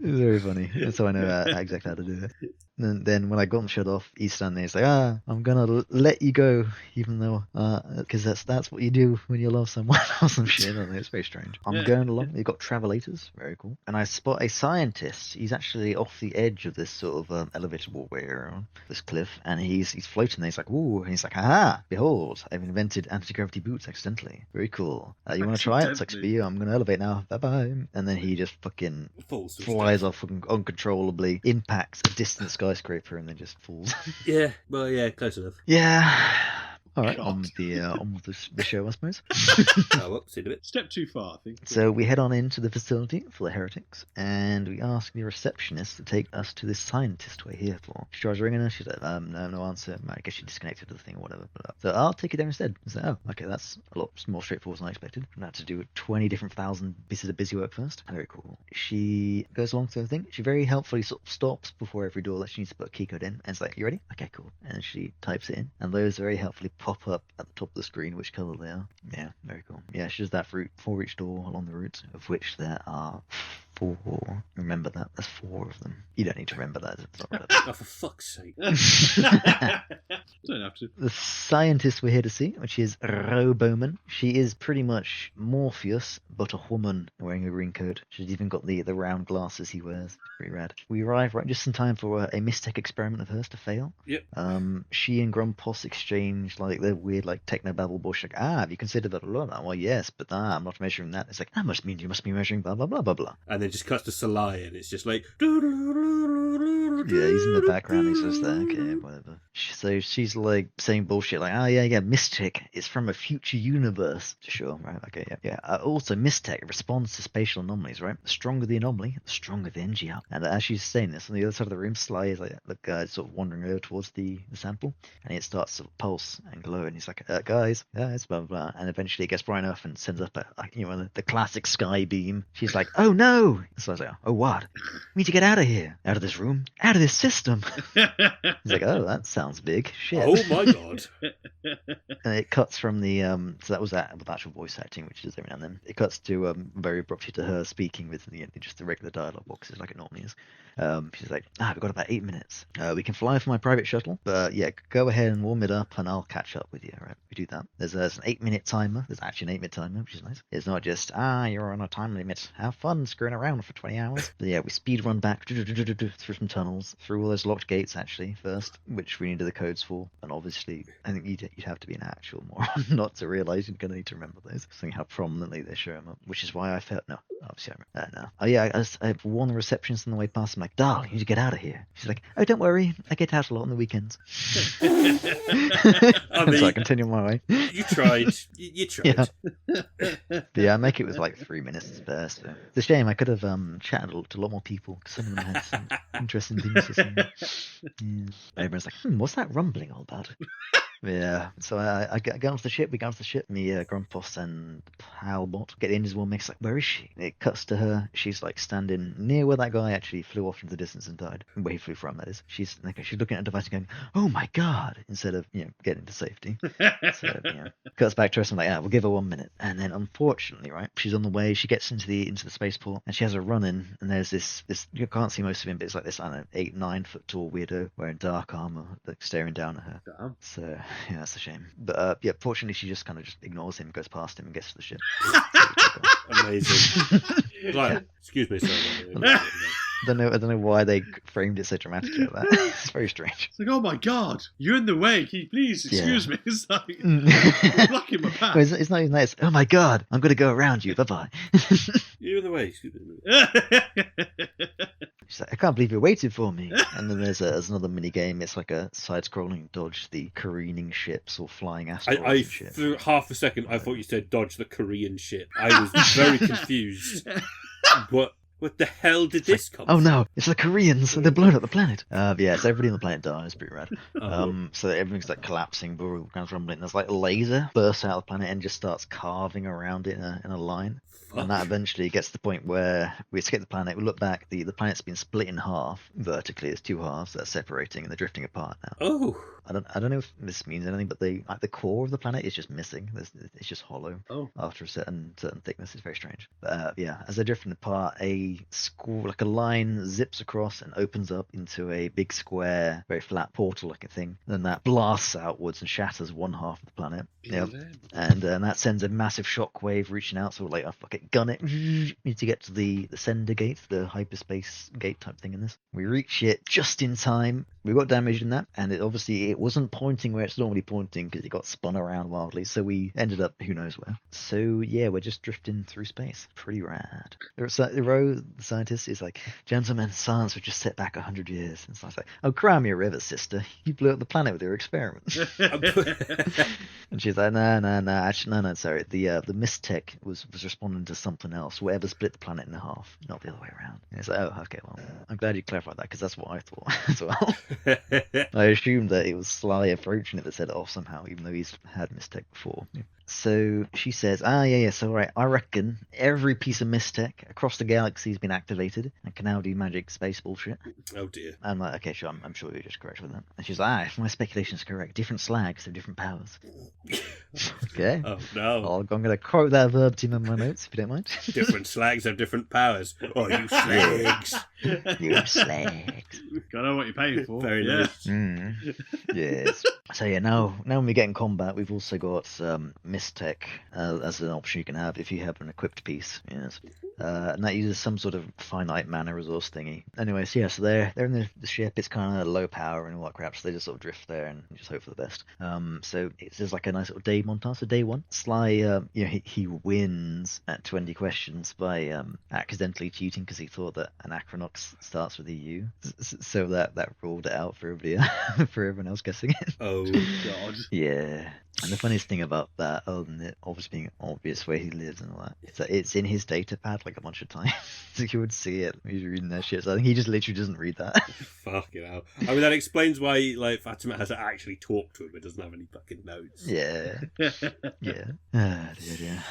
It's very funny. That's how I know exactly how to do it. And then when I got him shut off, he's standing there. He's like, "I'm gonna let you go, even though, because that's what you do when you love someone," or some shit. I don't know. It's very strange. I'm going along. You've got travelators. Very cool. And I spot a scientist. He's actually off the edge of this sort of elevator walkway on this cliff, and he's floating there. He's like, "Ooh," and he's like, "Aha! Behold, I've invented anti-gravity boots accidentally. Very cool. You want to try it? Sucks for you. I'm gonna elevate now. Bye bye." And then he just fucking flies off uncontrollably, impacts a distant skyscraper, and then just falls. Yeah, well, yeah, close enough. Yeah. All right, God. on with the show, I suppose. Oh, well, see you in a bit. Step too far, I think. So we head on into the facility for the heretics, and we ask the receptionist to take us to this scientist we're here for. She tries ringing her. She's like, no answer. I guess she disconnected the thing or whatever. So I'll take it there instead. I said, oh, okay, that's a lot more straightforward than I expected. I had to do 20 different thousand pieces of busy work first. Very cool. She goes along to the thing. She very helpfully sort of stops before every door that she needs to put a key code in, and it's like, you ready? Okay, cool. And she types it in, and those very helpfully pop up at the top of the screen which color they are. Yeah, very cool. Yeah, she does that for each door along the route, of which there are 4. Remember that. There's 4 of them. You don't need to remember that. It's not relevant. Oh, for fuck's sake. Don't have to. The scientist we're here to see, which is Roboman. She is pretty much Morpheus, but a woman wearing a green coat. She's even got the round glasses he wears. It's pretty rad. We arrive right just in time for a Mistech experiment of hers to fail. Yep. She and Grumpos exchange like their weird like technobabble bullshit. Like, have you considered that a lot? Well, yes, but I'm not measuring that. It's like, that must mean you must be measuring blah blah blah blah blah. And then just cuts to Salai, and it's just like. Yeah, he's in the background. He's just there. Okay, whatever. So she's like saying bullshit like, oh yeah, Mystic is from a future universe. Sure, right? Okay, yeah. Also, Mystic responds to spatial anomalies, right? The stronger the anomaly, the stronger the NGL. And as she's saying this, on the other side of the room, Sly is like, sort of wandering over towards the sample, and it starts to pulse and glow, and he's like, guys, blah blah blah, and eventually it gets bright enough and sends up the classic sky beam. She's like, oh no! So I was like, oh what? We need to get out of here, out of this room, out of this system. He's like, oh, that sounds big. Shit. Oh my god. And it cuts from the so that was that with actual voice acting, which is every now and then. It cuts to very abruptly to her speaking with just the regular dialogue boxes like it normally is. She's like, we've got about 8 minutes. We can fly for my private shuttle, but yeah, go ahead and warm it up and I'll catch up with you. Right, we do that. There's an 8-minute timer. There's actually an 8-minute timer, which is nice. It's not just you're on a time limit, have fun screwing around for 20 hours. But yeah, we speed run back through some tunnels, through all those locked gates actually first, which we needed the codes for. And obviously I think you'd have to be an actual moron not to realize you're gonna need to remember those, seeing how prominently they show them up, which is why I felt no, obviously I remember. No. Oh yeah, I warned the receptionist on the way past. I'm like, Darl, you need to get out of here. She's like, oh, don't worry, I get out a lot on the weekends. I mean, so I continue my way. You tried. You tried. Yeah. But yeah, I make it with like 3 minutes to spare. So it's a shame. I could have chatted to a lot more people because some of them had some interesting things to say. Yeah. Everyone's like, what's that rumbling all about? Yeah, so I get onto the ship. We go onto the ship. Me, Grumpos, and Halbot get in as well. Makes like, where is she? It cuts to her. She's like standing near where that guy actually flew off into the distance and died. Where he flew from, that is. She's looking at the device and going, "Oh my god!" Instead of getting to safety. So cuts back to us and like, we'll give her 1 minute. And then unfortunately, right, she's on the way. She gets into the spaceport and she has a run in. And there's this you can't see most of him, but it's like this 8-9 foot tall weirdo wearing dark armor, like staring down at her. Damn. So yeah, that's a shame. But yeah, fortunately she just kind of just ignores him, goes past him, and gets to the ship. Amazing. Like, excuse me, sorry. I don't know why they framed it so dramatically like that. It's very strange. It's like, oh my god, you're in the way. Can you please excuse me? It's like blocking my path. Well, it's not even that. It's, oh my god, I'm going to go around you. Bye bye. You're in the way. Excuse me. She's like, I can't believe you're waiting for me. And then there's another mini game. It's like a side-scrolling dodge the careening ships or flying asteroids. For half a second, I thought you said dodge the Korean ship. I was very confused. What the hell did this come from? Oh no, it's the Koreans, and they're blowing up the planet. Yeah, so everybody on the planet dies, pretty rad. So everything's like collapsing, volcanoes rumbling. There's like a laser bursts out of the planet and just starts carving around it in a line. Fuck. And that eventually gets to the point where we escape the planet, we look back, the planet's been split in half vertically. There's 2 halves that are separating and they're drifting apart now. Oh. I don't know if this means anything, but the core of the planet is just missing. It's just hollow after a certain thickness. It's very strange. But yeah, as they're drifting apart, a line zips across and opens up into a big square, very flat portal-looking thing. Then that blasts outwards and shatters one half of the planet. Yep. And that sends a massive shockwave reaching out. So we're like, oh fuck it. rocket, gun it. Need to get to the sender gate, the hyperspace gate type thing in this. We reach it just in time. We got damaged in that, and it wasn't pointing where it's normally pointing because it got spun around wildly. So we ended up who knows where. So yeah, we're just drifting through space. Pretty rad. The scientist, is like, gentlemen, science was just set back 100 years. And so I was like, oh, cry me a river, sister. You blew up the planet with your experiments. And she's like, no, actually, no, sorry. The Mistech was responding to something else. Whatever split the planet in half, not the other way around. And it's like, oh, okay, well, I'm glad you clarified that because that's what I thought as well. I assumed that it was Sly approaching it that set it off somehow, even though he's had Mistech before. Yeah. So she says, so right, I reckon every piece of Mistech across the galaxy has been activated and can now do magic space bullshit. Oh dear. I'm like, okay, sure, I'm sure you're just correct with that. And she's like, if my speculation is correct, different slags have different powers. Okay. Oh no. I'm going to quote that verb team in my notes, if you don't mind. Different slags have different powers. Oh, you slags. You slags. Gotta know what you're paying for. Very nice. Yes. So yeah, now when we get in combat, we've also got Mistech as an option you can have if you have an equipped piece. Yes. And that uses some sort of finite mana resource thingy. Anyways, yeah, so they're in the ship. It's kind of low power and all that crap, so they just sort of drift there and just hope for the best. So it's just like a nice little day montage. So day one, Sly, he wins at 20 questions by accidentally cheating because he thought that Anachronox starts with a U. So that ruled it out for everybody, for everyone else guessing it. Oh god. Yeah. And the funniest thing about that, other than it obviously being obvious where he lives and all that, is that it's in his data pad like a bunch of times. So you would see it when he's reading that shit. So I think he just literally doesn't read that. Fucking hell. I mean, that explains why like Fatima has to actually talk to him but doesn't have any fucking notes. Yeah. Yeah. Dear.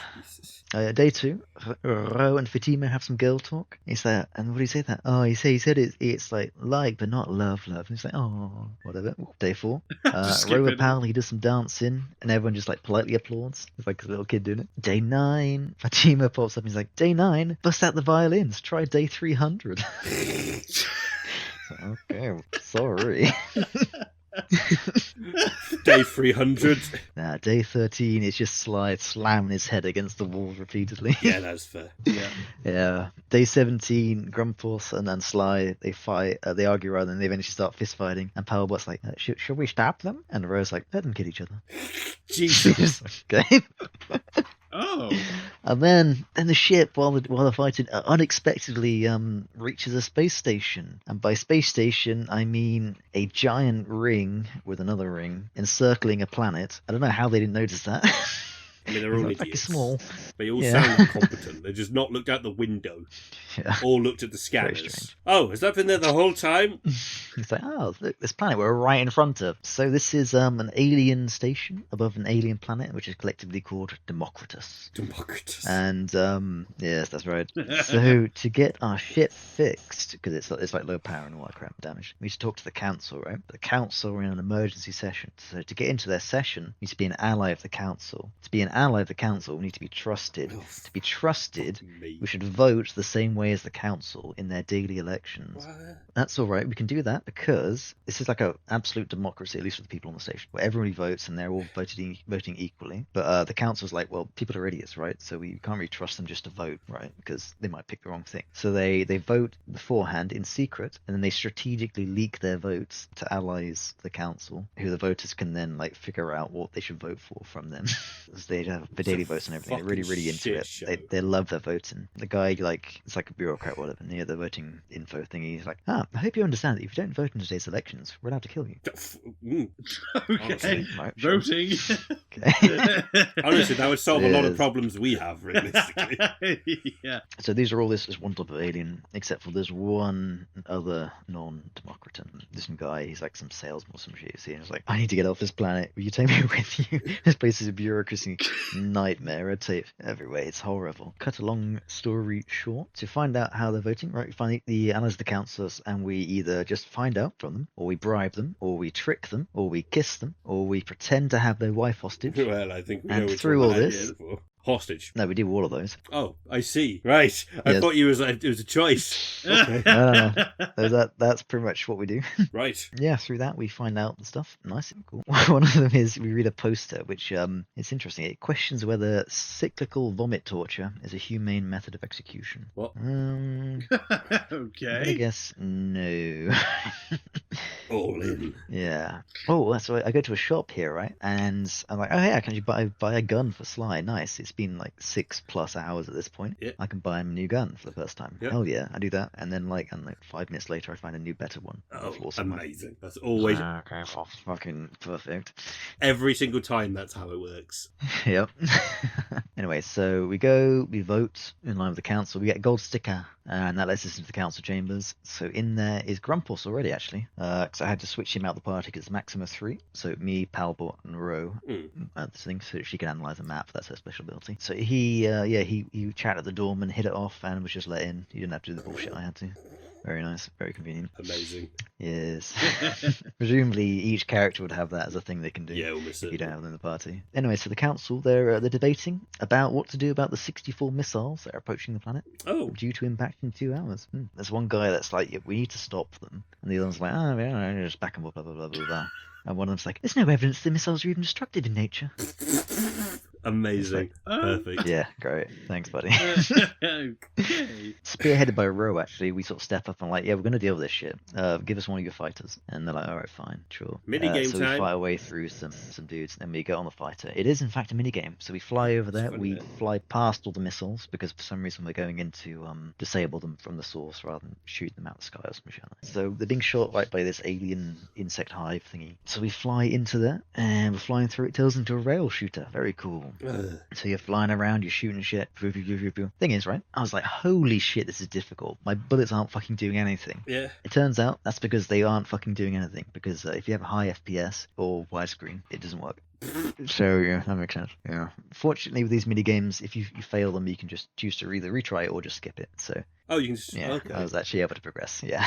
Day two, Ro and Fatima have some girl talk. He's like, and what do you say that? Oh, he said it's like but not love. And he's like, oh, whatever. Day four, Ro apparently does some dancing. And everyone just like politely applauds. It's like a little kid doing it. Day 9, Fatima pops up and he's like, day 9, bust out the violins. Try day 300. Okay, sorry. Day 300. Nah, day 13 is just Sly slamming his head against the wall repeatedly. Yeah, that's fair. Yeah. Day 17, Grumpus and then Sly, they fight, they argue rather than they eventually start fist fighting. And Powerbot's like, should we stop them? And Rose's like, let them kill each other. Jesus. Okay. Oh. And then the ship, while they're fighting, unexpectedly reaches a space station. And by space station, I mean a giant ring with another ring encircling a planet. I don't know how they didn't notice that. I mean, they're all Like idiots. small. They all Yeah. sound incompetent. They just not looked out the window. Yeah. All looked at the Very scanners. strange. Oh, has that been there the whole time? It's like, oh, look, this planet we're right in front of. So this is an alien station above an alien planet, which is collectively called Democritus. Democritus. And yes, that's right. So to get our ship fixed, because it's like low power and all that crap damage, we need to talk to the council, right? The council are in an emergency session. So to get into their session, we need to be an ally of the council. To be an ally of the council, we need to be trusted. To be trusted, Me. we should vote the same way as the council in their daily elections. What? That's all right. We can do that because this is like a absolute democracy, at least for the people on the station, where everybody votes and they're all voting equally. But the council's like, well, people are idiots, right? So we can't really trust them just to vote, right? Because they might pick the wrong thing. So they vote beforehand in secret, and then they strategically leak their votes to allies of the council, who the voters can then like figure out what they should vote for from them. Because they have the daily votes and everything. They're really, really into shit it. show. They love their voting. The guy, like, it's like a bureaucrat or whatever, near the voting info thingy. He's like, I hope you understand that if you don't vote in today's elections, we're allowed to kill you. Okay. Honestly. Right, sure. Voting. Okay. Honestly, that would solve a lot of Yes. problems we have, realistically. Yeah. So these are all this is one type of alien, except for there's one other non-Democritan. This guy, he's like some salesman or some shit. You see, and he's like, I need to get off this planet. Will you take me with you? This place is a bureaucracy nightmare. Red tape everywhere. It's horrible. Cut a long story short. To find out how they're voting, right? We find the allies of the councillors, and we either just find out from them, or we bribe them, or we trick them, or we kiss them, or we pretend to have their wife hostage. Well, I think we know And which through one all that this- is for. Hostage. No, we do all of those. Oh, I see. Right. I Yes. thought it was a choice. Okay. No. That's pretty much what we do. Right. Yeah, through that we find out the stuff. Nice and cool. One of them is we read a poster, which it's interesting. It questions whether cyclical vomit torture is a humane method of execution. What? I Okay. guess no. All in. Yeah. Oh, that's right. I go to a shop here, right? And I'm like, oh yeah, can you buy a gun for Sly? Nice. It's been like 6+ hours at this point. Yeah. I can buy him a new gun for the first time. Yeah. Hell yeah, I do that, and then like 5 minutes later, I find a new better one on the Oh, floor somewhere. amazing. That's always, Okay, fucking perfect. every single time that's how it works. Yep. Anyway, so we vote in line with the council. We get a gold sticker, and that lets us into the council chambers. So in there is Grumpus already, actually, because I had to switch him out the party because Maximus 3. So me, Palbot, and Ro this thing, so she can analyze a map. That's her special ability. So he chatted at the doorman, hit it off, and was just let in. He didn't have to do the bullshit I had to. Very nice, very convenient. Amazing. Yes. Presumably each character would have that as a thing they can do. Yeah, almost if you certainly. don't have them in the party. Anyway, so the council, they're debating about what to do about the 64 missiles that are approaching the planet Oh, due to impact in 2 hours. There's one guy that's like, yeah, we need to stop them. And the other one's like, oh, yeah, just back them up, blah, blah, blah, blah, blah. And one of them's like, there's no evidence the missiles are even destructive in nature. amazing. Perfect. Yeah, great. Thanks, buddy. Okay. Spearheaded by Ro, actually, we sort of step up and like, yeah, we're going to deal with this shit. Give us one of your fighters. And they're like, all right, fine, sure. Minigame so time. we fight our way through some dudes, and we get on the fighter. It is, in fact, a minigame. So we fly over there, funny, we that. fly past all the missiles, because for some reason we're going into disable them from the source rather than shoot them out the sky or some shit like that. So they're being shot right by this alien insect hive thingy. So we fly into there, and we're flying through. It turns into a rail shooter. Very cool. Ugh. So you're flying around, you're shooting shit. Thing is, right? I was like, holy shit, this is difficult. My bullets aren't fucking doing anything. Yeah. It turns out that's because they aren't fucking doing anything. Because if you have a high FPS or widescreen, it doesn't work. So yeah, that makes sense. Yeah. Fortunately, with these mini games, if you fail them, you can just choose to either retry it or just skip it. So Oh, you can just. yeah, Okay. I was actually able to progress. Yeah.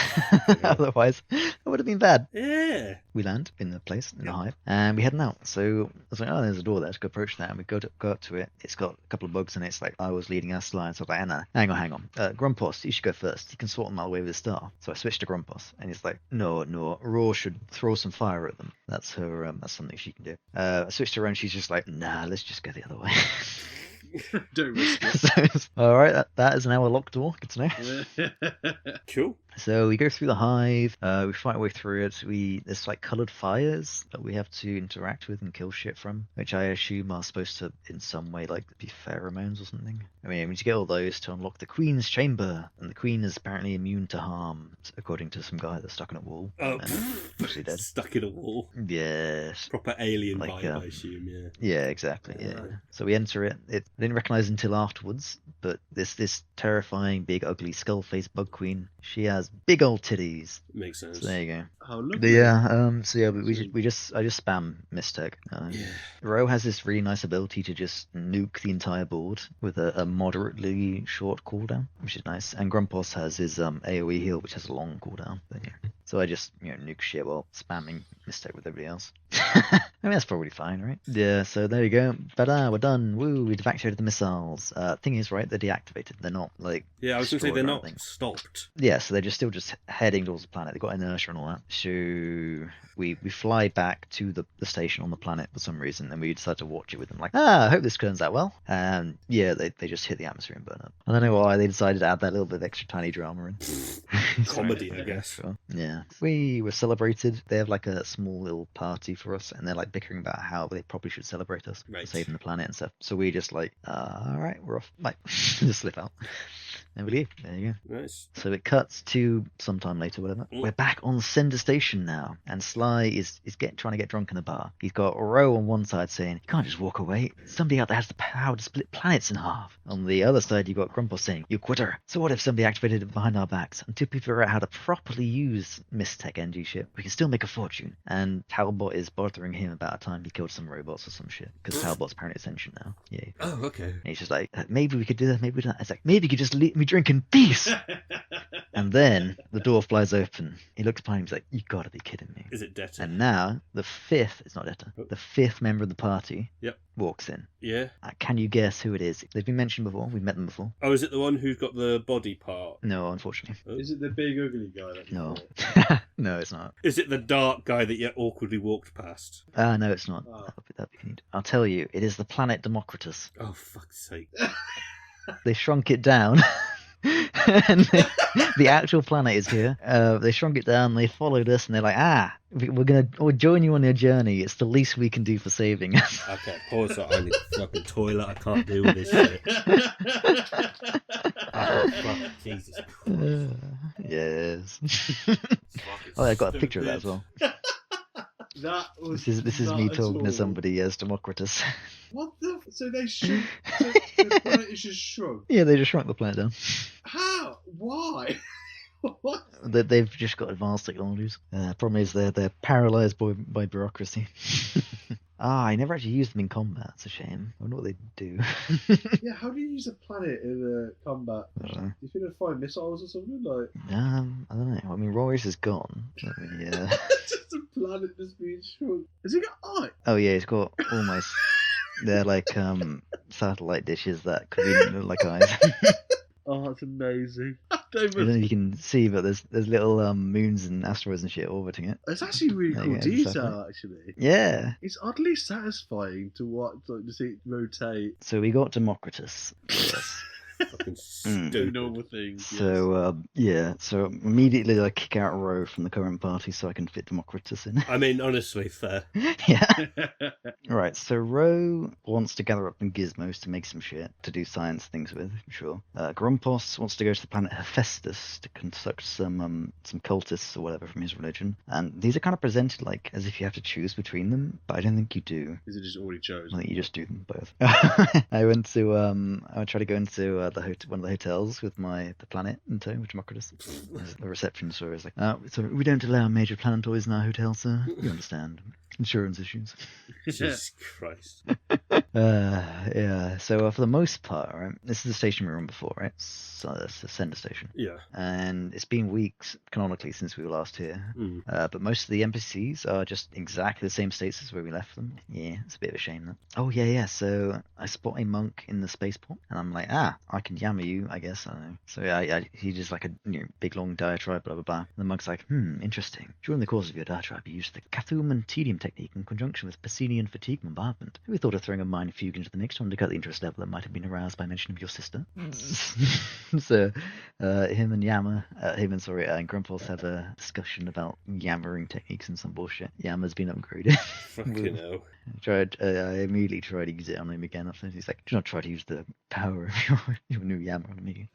Otherwise, it would have been bad. Yeah. We land in the place, in the hive, and we heading out. So I was like, oh, there's a door there. Let's go approach that. And we go up to it. It's got a couple of bugs in it. It's like I was leading our slide. So I was like, Anna, hang on. Grumpus, you should go first. You can sort them out away with a star. So I switched to Grumpus, and he's like, no, Raw should throw some fire at them. That's her. That's something she can do. I switched to her, and she's just like, nah, let's just go the other way. Don't risk it. So, all right, that is now a locked door. Good to know. Cool. So we go through the hive, we fight our way through it. There's like coloured fires that we have to interact with and kill shit from, which I assume are supposed to, in some way, like be pheromones or something. I mean, we need to get all those to unlock the Queen's chamber, and the Queen is apparently immune to harm, according to some guy that's stuck in a wall. Oh, and actually dead. stuck in a wall. Yes. Proper alien Like, vibe, I assume. Yeah. Yeah, exactly. Yeah. Right. So we enter it. I didn't recognize it until afterwards, but this terrifying, big, ugly, skull-faced bug queen. She has big old titties. Makes sense. So there you go. Oh, look. But yeah. So yeah, I just spam Mistech. Yeah. Ro has this really nice ability to just nuke the entire board with a moderately short cooldown, which is nice. And Grumpus has his AoE heal, which has a long cooldown. But yeah. So I just nuke shit while spamming Mistech with everybody else. I mean, that's probably fine, right? Yeah. So there you go. We're done. Woo! We deactivated the missiles. Thing is, right? They're deactivated. They're not like. Yeah, I was going to say they're destroyed or not anything. stopped. Yeah, so they're still just heading towards the planet. They've got inertia and all that. So we fly back to the station on the planet for some reason, and we decide to watch it with them. Like, I hope this turns out well. And yeah, they just hit the atmosphere and burn up. I don't know why they decided to add that little bit of extra tiny drama in. Comedy, I guess. Sure. Yeah. We were celebrated. They have like a small little party for us, and they're like bickering about how they probably should celebrate us for Right. saving the planet and stuff. So we just like, all right, we're off. Like, just slip out. And we leave. There you go. Nice. So it cuts to sometime later, whatever. We're back on Sender Station now, and Sly is trying to get drunk in a bar. He's got Ro on one side saying, "You can't just walk away. Somebody out there has the power to split planets in half." On the other side, you got Grumpus saying, "You quitter. So what if somebody activated it behind our backs? Until we figure out how to properly use Mistech NG shit, we can still make a fortune." And Talbot is bothering him about a time he killed some robots or some shit, because Talbot's apparently ascension now. Yeah. Oh, okay. And he's just like, maybe we could do that, maybe we don't. It's like, maybe me drink in peace. And then the door flies open. He looks behind him, he's like, you gotta be kidding me. Is it Detta? And now the fifth, it's not Detta, the fifth member of the party Yep. walks in. Yeah. Can you guess who it is? They've been mentioned before. We've met them before. Oh, is it the one who's got the body part? No, unfortunately. Is it the big ugly guy? That No. No, it's not. Is it the dark guy that you awkwardly walked past? No, it's not. Oh. That'd be neat. I'll tell you, it is the planet Democritus. Oh, fuck's sake. They shrunk it down. And the actual planet is here. They shrunk it down, they followed us, and they're like, we'll join you on your journey. It's the least we can do for saving us. Okay, pause that. I need a fucking toilet. I can't deal with this shit. Oh, fuck. Jesus Christ. Yes. Fucking Oh, I got a picture of that as stupid. well. This is not me at talking to all. somebody as Democritus. What the? So they shrunk. So the planet is just shrunk. Yeah, they just shrunk the planet down. How? Why? What? They've just got advanced technologies. Problem is they're paralysed by bureaucracy. I never actually used them in combat. It's a shame. I wonder what they do. Yeah, how do you use a planet in combat? I don't know. Do you think they'd fire missiles or something? Like, I don't know. I mean, Royce is gone. Yeah. just a planet just being shrunk. Has he got eye? Oh yeah, he's got almost. They're like satellite dishes that conveniently look like eyes. Oh, that's amazing. I don't know if you can see, but there's little moons and asteroids and shit orbiting it. It's actually really There cool you go, detail, actually. Yeah. It's oddly satisfying to watch, like, to see it rotate. So we got Democritus. Yes. Fucking stupid. Normal things. So so immediately I kick out Ro from the current party so I can fit Democritus in. I mean, honestly, fair. Yeah. yes. Right, so Ro wants to gather up some gizmos to make some shit, to do science things with, sure. Grumpos wants to go to the planet Hephaestus to conduct some cultists or whatever from his religion. And these are kind of presented like as if you have to choose between them, but I don't think you do. Is it just already chosen? I think you just do them both. I went to I tried to go into one of the hotels with the planet in tow, with Democritus. The receptionist was like, so we don't allow major planetoids in our hotel, sir. You understand. Insurance issues. Jesus Christ. Yeah. So for the most part, right, this is the station we were on before, right? So that's the sender station. Yeah. And it's been weeks canonically since we were last here. But most of the NPCs are just exactly the same states as where we left them. Yeah, it's a bit of a shame that. Oh yeah. So I spot a monk in the spaceport, and I'm like, I can yammer you, I guess. I don't know. So he just like a big long diatribe, blah blah blah. And the monk's like, interesting. During the course of your diatribe, you used the Cathum and Tedium technique in conjunction with Pacinian fatigue bombardment. We thought of throwing a minor fugue into the mix to undercut the interest level that might have been aroused by mention of your sister. So him and Grumpos have a discussion about yammering techniques and some bullshit. Yammer's been upgraded. Fucking hell. I immediately tried to use it on him again after he's like, do not try to use the power of your new yammer on me.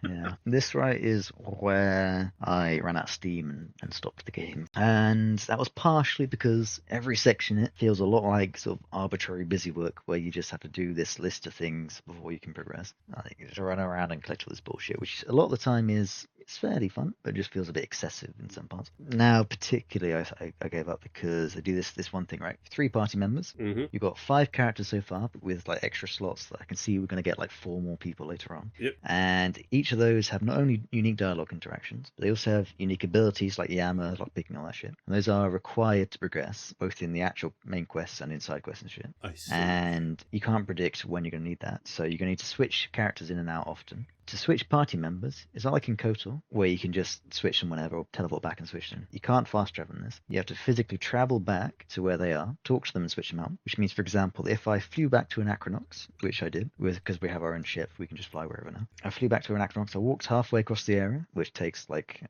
Yeah. This right is where I ran out of steam and stopped the game. And that was partially because every section it feels a lot like sort of arbitrary busy work where you just have to do this list of things before you can progress. Like, you just run around and collect all this bullshit, which a lot of the time it's fairly fun, but it just feels a bit excessive in some parts. Now, particularly, I gave up because I do this one thing, right? 3 party members. Mm-hmm. You've got 5 characters so far, but with like extra slots that I can see we're going to get like 4 more people later on. Yep. And each of those have not only unique dialogue interactions, but they also have unique abilities like Yammer, like picking all that shit. And those are required to progress, both in the actual main quests and in side quests and shit. I see. And you can't predict when you're going to need that. So you're going to need to switch characters in and out often. To switch party members, it's not like in KOTOR, where you can just switch them whenever or teleport back and switch them. You can't fast travel in this. You have to physically travel back to where they are, talk to them and switch them out. Which means, for example, if I flew back to Anachronox, which I did, because we have our own ship, we can just fly wherever now. I flew back to Anachronox, I walked halfway across the area, which takes like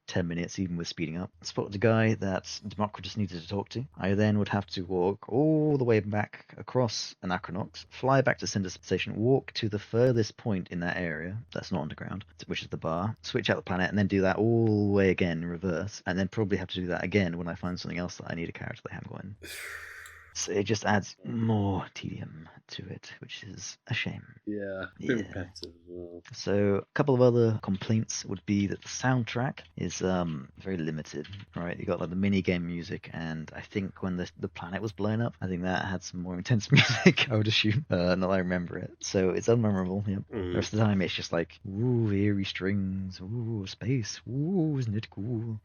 10 minutes even with speeding up. I spotted a guy that Democritus needed to talk to. I then would have to walk all the way back across Anachronox, fly back to Cinder Station, walk to the furthest point in that area that's not underground, which is the bar, switch out the planet, and then do that all the way again in reverse, and then probably have to do that again when I find something else that I need a character that I haven't got in. So it just adds more tedium to it, which is a shame. Yeah, Yeah. repetitive as well. So a couple of other complaints would be that the soundtrack is very limited, right? You got like the mini game music, and I think when the planet was blown up, I think that had some more intense music, I would assume. Not that I remember it. So it's unmemorable. Yep. The rest of the time it's just like, ooh, eerie strings, ooh, space, ooh, isn't it cool?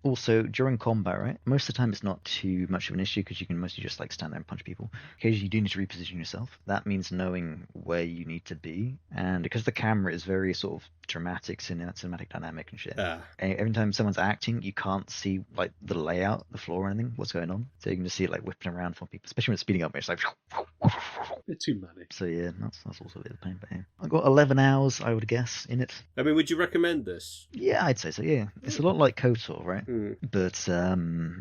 Also, during combat, right? Most of the time it's not too much of an issue because you can mostly just like stand there and punch people. Occasionally you do need to reposition yourself. That means knowing where you need to be, and because the camera is very sort of dramatic, cinematic dynamic and shit. Every time someone's acting, you can't see like the layout, the floor or anything, what's going on. So you can just see it like whipping around from people, especially when it's speeding up. It's like Bit too many. so yeah, that's also a bit of a pain. But yeah, I got 11 hours, I would guess, in it. I mean, would you recommend this? Yeah, I'd say so. Yeah, it's a lot like KOTOR, right? Mm. But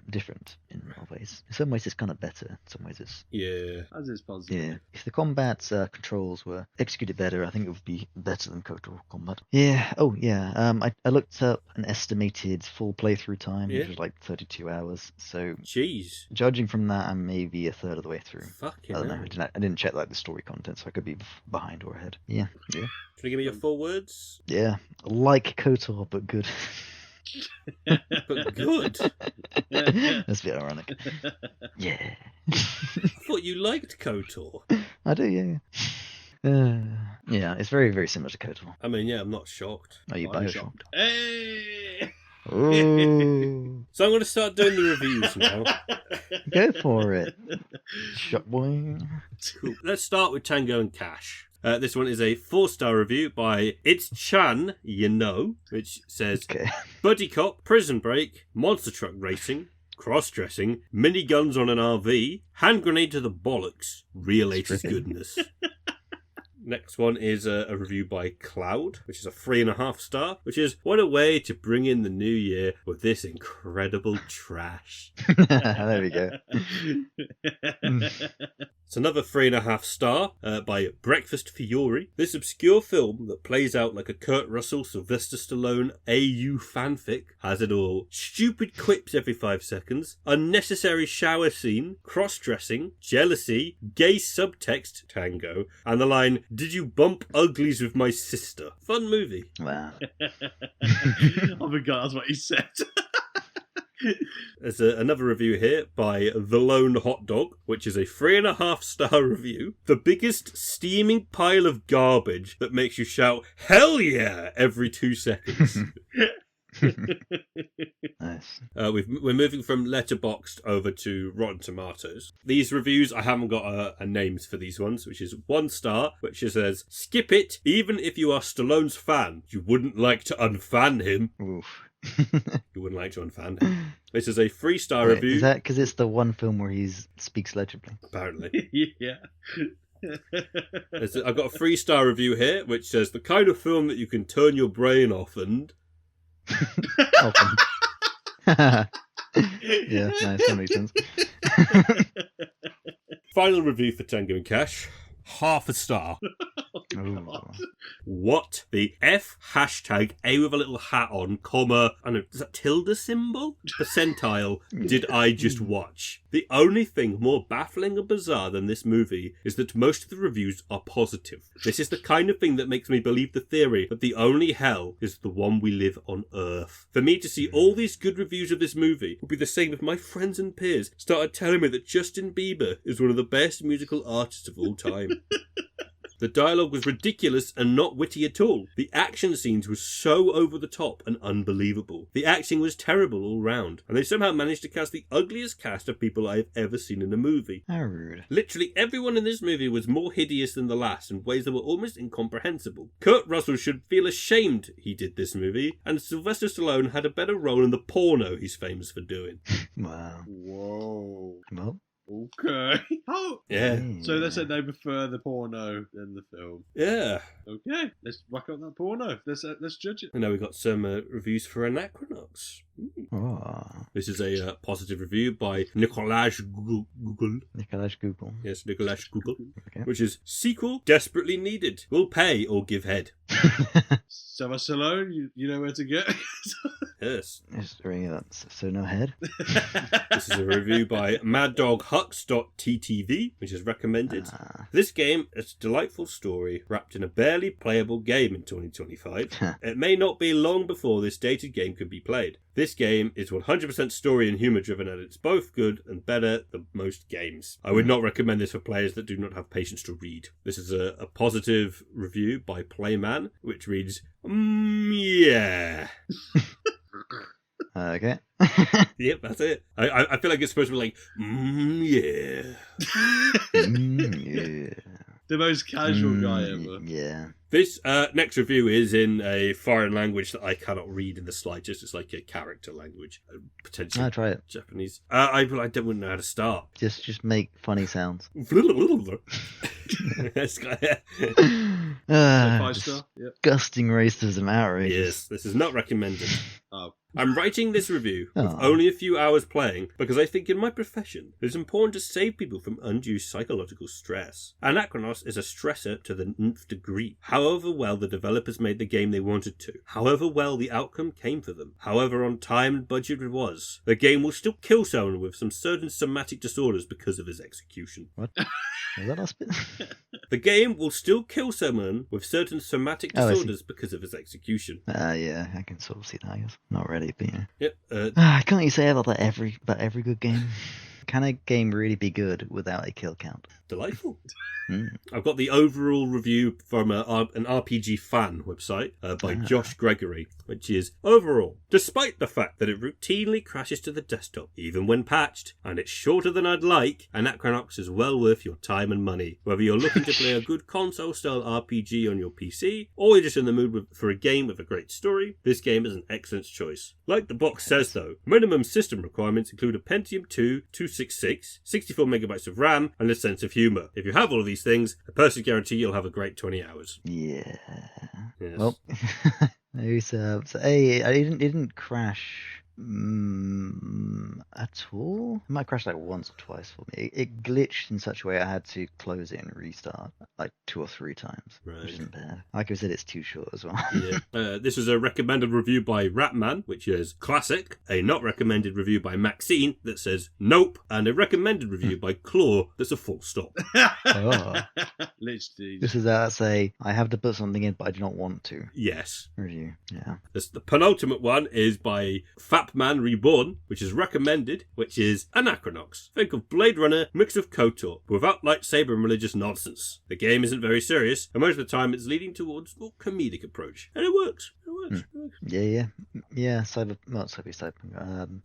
different in a lot of ways. In some ways, it's kind of better. In some ways, it's Yeah. As is positive. yeah. If the combat controls were executed better, I think it would be better than KOTOR combat. Yeah. Oh yeah. I looked up an estimated full playthrough time, Yeah. which was like 32 hours. So Jeez. judging from that, I'm maybe a third of the way through. Fucking I don't know. hell. I didn't check like the story content, so I could be behind or ahead. Yeah. Yeah. Can you give me your 4 words? Yeah. Like KOTOR, but good. But good. That's a bit ironic. Yeah. I thought you liked KOTOR. I do, yeah. Yeah, it's very, very similar to KOTOR. I mean, yeah, I'm not shocked. Are you I'm Bioshock? shocked. Hey! Ooh. So I'm going to start doing the reviews now. Go for it. Shot boy. Cool. Let's start with Tango and Cash. This one is a 4-star review by It's Chan, you know, which says, Okay. Buddy Cop, Prison Break, Monster Truck Racing, Cross-dressing, miniguns on an RV, hand grenade to the bollocks, real 80s goodness. Next one is a review by Cloud, which is a 3.5 star, which is, what a way to bring in the new year with this incredible trash. There we go. It's another 3.5 star by Breakfast Fury. This obscure film that plays out like a Kurt Russell, Sylvester Stallone AU fanfic has it all. Stupid quips every 5 seconds, unnecessary shower scene, cross-dressing, jealousy, gay subtext, Tango, and the line, did you bump uglies with my sister? Fun movie. Wow. I forgot that's what he said. There's another review here by The Lone Hot Dog, which is a 3.5 star review. The biggest steaming pile of garbage that makes you shout, hell yeah, every 2 seconds. Nice. We're moving from Letterboxd over to Rotten Tomatoes. These reviews, I haven't got a names for these ones, which is 1 star, which says, skip it, even if you are Stallone's fan. You wouldn't like to unfan him. Oof. You wouldn't like to unfan him. This is a 3-star Wait, review. is that because it's the one film where he speaks legibly? Apparently. Yeah. I've got a 3-star review here, which says, the kind of film that you can turn your brain off and... Often. Yeah, nice. That makes sense. Final review for Tango and Cash. 0.5 star. Ooh. What the F hashtag A with a little hat on, comma, I don't know, is that tilde symbol? Percentile, did I just watch? The only thing more baffling and bizarre than this movie is that most of the reviews are positive. This is the kind of thing that makes me believe the theory that the only hell is the one we live on Earth. For me to see all these good reviews of this movie would be the same if my friends and peers started telling me that Justin Bieber is one of the best musical artists of all time. The dialogue was ridiculous and not witty at all. The action scenes were so over the top and unbelievable. The acting was terrible all round, and they somehow managed to cast the ugliest cast of people I have ever seen in a movie. How rude. Literally everyone in this movie was more hideous than the last in ways that were almost incomprehensible. Kurt Russell should feel ashamed he did this movie, and Sylvester Stallone had a better role in the porno he's famous for doing. Wow. Whoa. Well, Okay. Oh. Yeah. So they said they prefer the porno than the film. Yeah. Okay, let's whack up that porno. Let's judge it. And now we've got some reviews for Anachronox. Oh, This is a positive review by Nicolas Google. Nicolas Google. Yes, Nicolas Google. Okay. Which is sequel desperately needed. Will pay or give head. Save us alone. You know where to get. Yes. Just ringing up. So no head. This is a review by MaddogHux.ttv, which is recommended. Ah. This game is a delightful story wrapped in a barely playable game in 2025. It may not be long before this dated game could be played. This game is 100% story and humour driven, and it's both good and better than most games. I would not recommend this for players that do not have patience to read. This is a positive review by Playman, which reads, yeah. Okay. Yep, that's it. I feel like it's supposed to be like, yeah. Yeah. The most casual guy ever. Yeah. This next review is in a foreign language that I cannot read in the slightest. It's like a character language, potentially Try it. Japanese. I don't know how to start. Just make funny sounds. Yes, Five star. Yep. Disgusting racism outrage. yes, this is not recommended. Oh. I'm writing this review with Oh. only a few hours playing because I think in my profession it is important to save people from undue psychological stress. Anachronox is a stressor to the nth degree. However well the developers made the game they wanted to, however well the outcome came for them, however on time and budget it was, the game will still kill someone with some certain somatic disorders because of his execution. What? Was that last bit? The game will still kill someone with certain somatic Oh, I see. disorders because of his execution. Yeah, I can sort of see that, I guess. Not ready, but yeah. Yep, Can't you say about every good game? Can a game really be good without a kill count? delightful. Mm. I've got the overall review from an RPG fan website by Josh Gregory, which is, overall, despite the fact that it routinely crashes to the desktop, even when patched, and it's shorter than I'd like, Anachronox is well worth your time and money. Whether you're looking to play a good console-style RPG on your PC, or you're just in the mood for a game with a great story, this game is an excellent choice. Like the box says though, minimum system requirements include a Pentium 2 266, 64MB of RAM, and a sense of humour. If you have all of these things, I personally guarantee you'll have a great 20 hours. Yeah. Yes. Well, so it didn't crash at all. It might crash like once or twice for me. It glitched in such a way I had to close it and restart like 2 or 3 times, Right. which isn't bad. Like I said, it's too short as well. Yeah. This is a recommended review by Ratman, which is classic, a not recommended review by Maxine that says nope, and a recommended review by Claw that's a full stop. Oh. Literally. This is say I have to put something in, but I do not want to. Yes. Review. Yeah. The penultimate one is by Fapman Reborn, which is recommended, which is Anachronox. Think of Blade Runner mixed with KOTOR, but without lightsaber and religious nonsense. The game isn't very serious, and most of the time it's leading towards a more comedic approach. And it works. It works. It works. Yeah.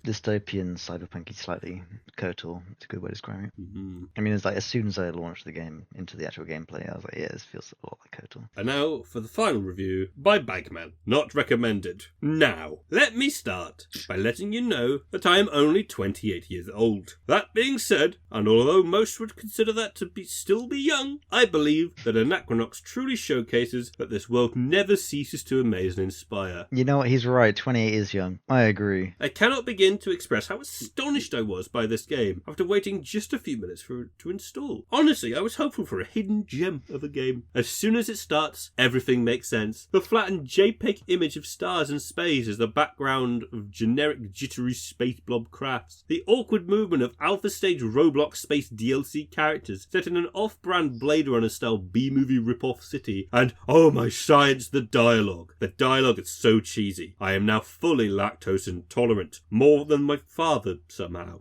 Dystopian, cyberpunky, slightly KOTOR. It's a good way to describe it. Mm-hmm. I mean, it's like as soon as I launched the game into the actual gameplay, I was like, yeah, this feels a lot like KOTOR. And now for the final review by Bagman. Not recommended. Now, let me start by letting you know that I am only 28 years old. That being said, and although most would consider that to still be young, I believe that Anachronox truly showcases that this world never ceases to amaze and inspire. You know what? He's right. 28 is young. I agree. I cannot begin to express how astonished I was by this game after waiting just a few minutes for it to install. Honestly, I was hopeful for a hidden gem of a game. As soon as it starts, everything makes sense. The flattened JPEG image of stars and space as the background of generic jittery space blob crafts. The awkward movement of alpha stage Roblox space DLC characters set in an off-brand Blade Runner style B-movie rip-off city. And oh my science, the dialogue. The dialogue is so cheesy. I am now fully lactose intolerant. More than my father, somehow.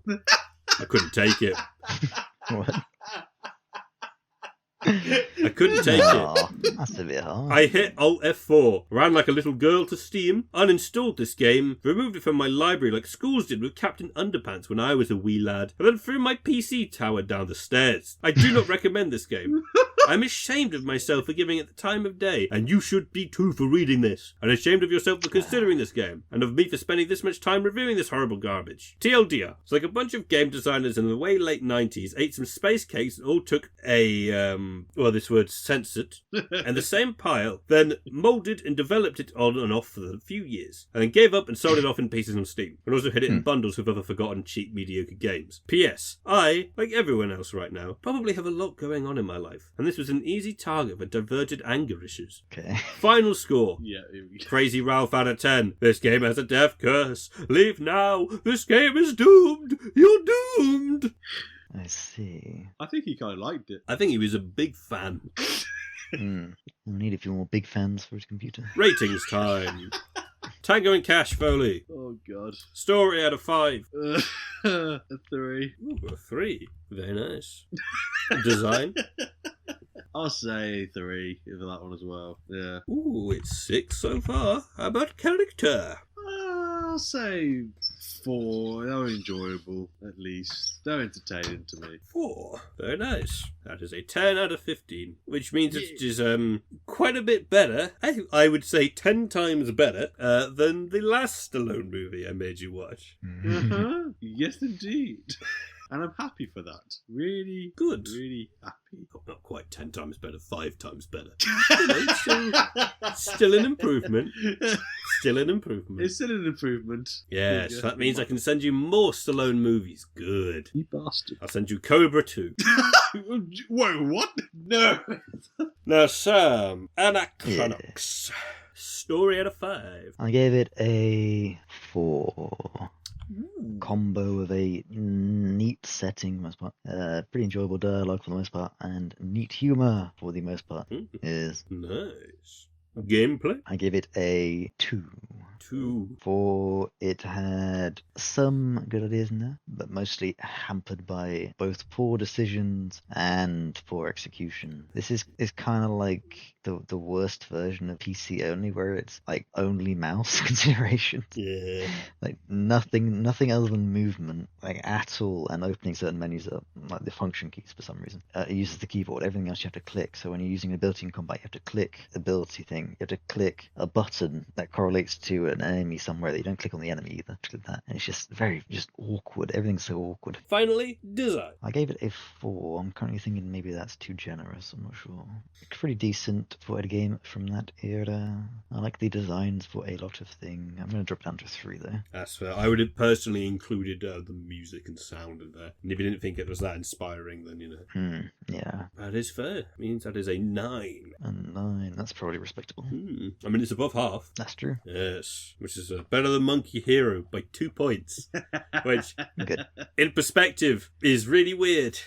I couldn't take it. What? I couldn't take it. Aw, that's a bit hard. I hit Alt F4, ran like a little girl to Steam, uninstalled this game, removed it from my library like schools did with Captain Underpants when I was a wee lad, and then threw my PC tower down the stairs. I do not recommend this game. I'm ashamed of myself for giving it the time of day, and you should be too for reading this. And ashamed of yourself for considering this game, and of me for spending this much time reviewing this horrible garbage. TLDR. It's like a bunch of game designers in the way late 90s ate some space cakes and all took a, this word's censored, and the same pile, then moulded and developed it on and off for a few years, and then gave up and sold it off in pieces on Steam, and also hid it in bundles with other forgotten cheap mediocre games. P.S. I, like everyone else right now, probably have a lot going on in my life, and this was an easy target for divergent anger issues. Okay. Final score. Yeah. Crazy Ralph out of 10. This game has a death curse. Leave now. This game is doomed. You're doomed. I see. I think he kind of liked it. I think he was a big fan. We'll need a few more big fans for his computer. Ratings time. Tango and Cash, Foley. Oh, God. Story out of 5. A 3. Ooh, a 3. Very nice. Design. I'll say 3 for that one as well. Yeah. Ooh, it's 6 so far. How about character? I'll say 4. They were enjoyable, at least. They're entertaining to me. 4. Very nice. That is a 10 out of 15, which means it is quite a bit better. I would say 10 times better than the last Stallone movie I made you watch. Uh-huh. Yes, indeed. And I'm happy for that. Really Good. Really happy. Not quite 10 times better, 5 times better. Still an improvement. Still an improvement. It's still an improvement. Yes, that means I can send you more Stallone movies. Good. You bastard. I'll send you Cobra 2. Whoa, what? No. Now, Sam, Anachronox. Story out of 5. I gave it a 4. Combo of a neat setting, for the most part, pretty enjoyable dialogue for the most part, and neat humour for the most part. Is Nice. Gameplay? I give it a 2. 2. For it had some good ideas in there, but mostly hampered by both poor decisions and poor execution. This is kind of like the worst version of PC only, where it's like only mouse considerations. Yeah. Like nothing other than movement, like at all, and opening certain menus up, like the function keys for some reason. It uses the keyboard. Everything else you have to click. So when you're using an ability in combat, you have to click ability thing. You have to click a button that correlates to an enemy somewhere that you don't click on the enemy either. Click that. And it's just just awkward. Everything's so awkward. Finally, design. I gave it a 4. I'm currently thinking maybe that's too generous. I'm not sure. It's pretty decent for a game from that era. I like the designs for a lot of things. I'm going to drop down to 3 though. That's fair. I would have personally included the music and sound in there. And if you didn't think it was that inspiring, then, you know. Yeah. That is fair. Means that is a 9. A 9. That's probably respectable. I mean, it's above half. That's true. Yes. Which is better than Monkey Hero by 2 points. Which, Good. in perspective, is really weird.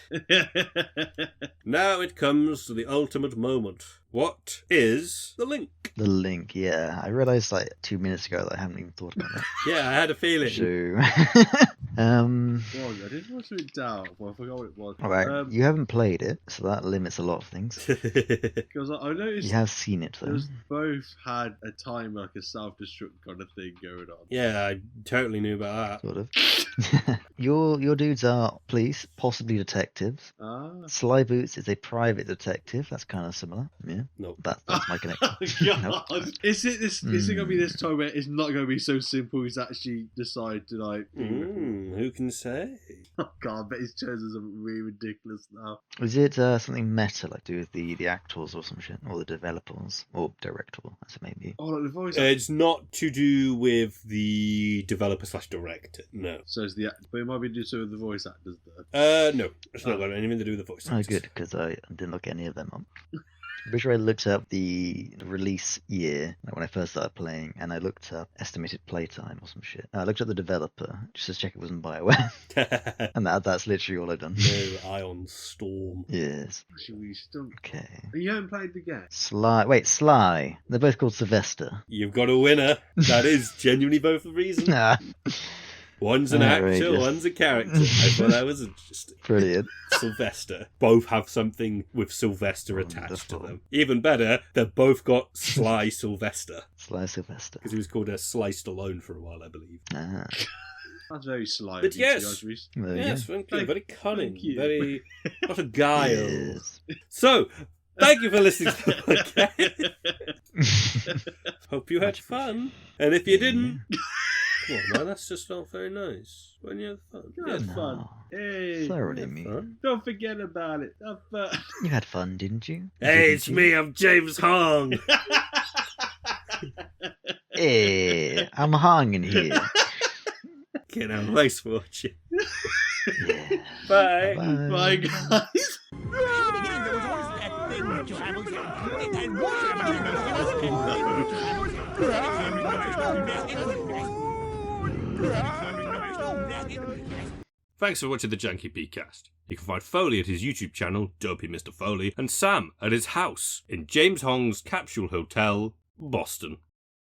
Now it comes to the ultimate moment. What is the link? The link, yeah. I realised like 2 minutes ago that I haven't even thought about that. Yeah, I had a feeling. So, Whoa, I didn't want to it down. Well, I forgot what it was. alright, you haven't played it, so that limits a lot of things. Because I noticed You have seen it though. those both had a timer, like a self-destruct kind of thing going on. Yeah, I totally knew about that. Sort of. Your dudes are police, possibly detectives. Ah. Sly Boots is a private detective. That's kind of similar. Yeah. Nope. That's my connection. God. Nope. Is it going to be this time where it's not going to be so simple as actually decide to like... Who can say? Oh God, I bet he's chosen something really ridiculous now. Is it something meta, like do with the actors or some shit? Or the developers? Or director, as it may be? Oh, like the voice... It's not to do with the developer/director, no. So it's the... But it might be due to the voice actors though. No. It's not got anything to do with the voice Oh, actors. good, because I didn't look any of them up. I'm pretty sure I looked up the release year, like when I first started playing, and I looked up estimated playtime or some shit. I looked up the developer, just to check it wasn't BioWare. And that's literally all I've done. No, Ion Storm. Yes. Actually, we still... Okay. You haven't played the game? Sly. They're both called Sylvester. You've got a winner. That is genuinely both the reason. Nah. One's an actor, Outrageous. one's a character. I thought that was interesting. Brilliant. Sylvester. Both have something with Sylvester attached to Wonderful. them. Even better, they've both got Sly Sylvester. Sly Sylvester. Because he was called Sly Stallone for a while, I believe. Ah. That's very sly. But of you to yes. guys, Rhys. There you Yes, go. thank you. Very cunning. Thank you. Very... Not a guile. Yes. So, Thank you for listening to the podcast. Hope you had fun. And if you didn't, come on, man, that's just not very nice. When you had fun. You had fun. Hey, Thoroughly Had me. fun. don't forget about it. Have fun. You had fun, didn't you? Hey, it's me, I'm James Hong. Hey, I'm hanging here. Get a nice watching. Yeah. Bye. Bye, guys. Thanks for watching the Janky-B-Cast. You can find Foley at his YouTube channel, Dopey Mr. Foley, and Sam at his house in James Hong's Capsule Hotel, Boston.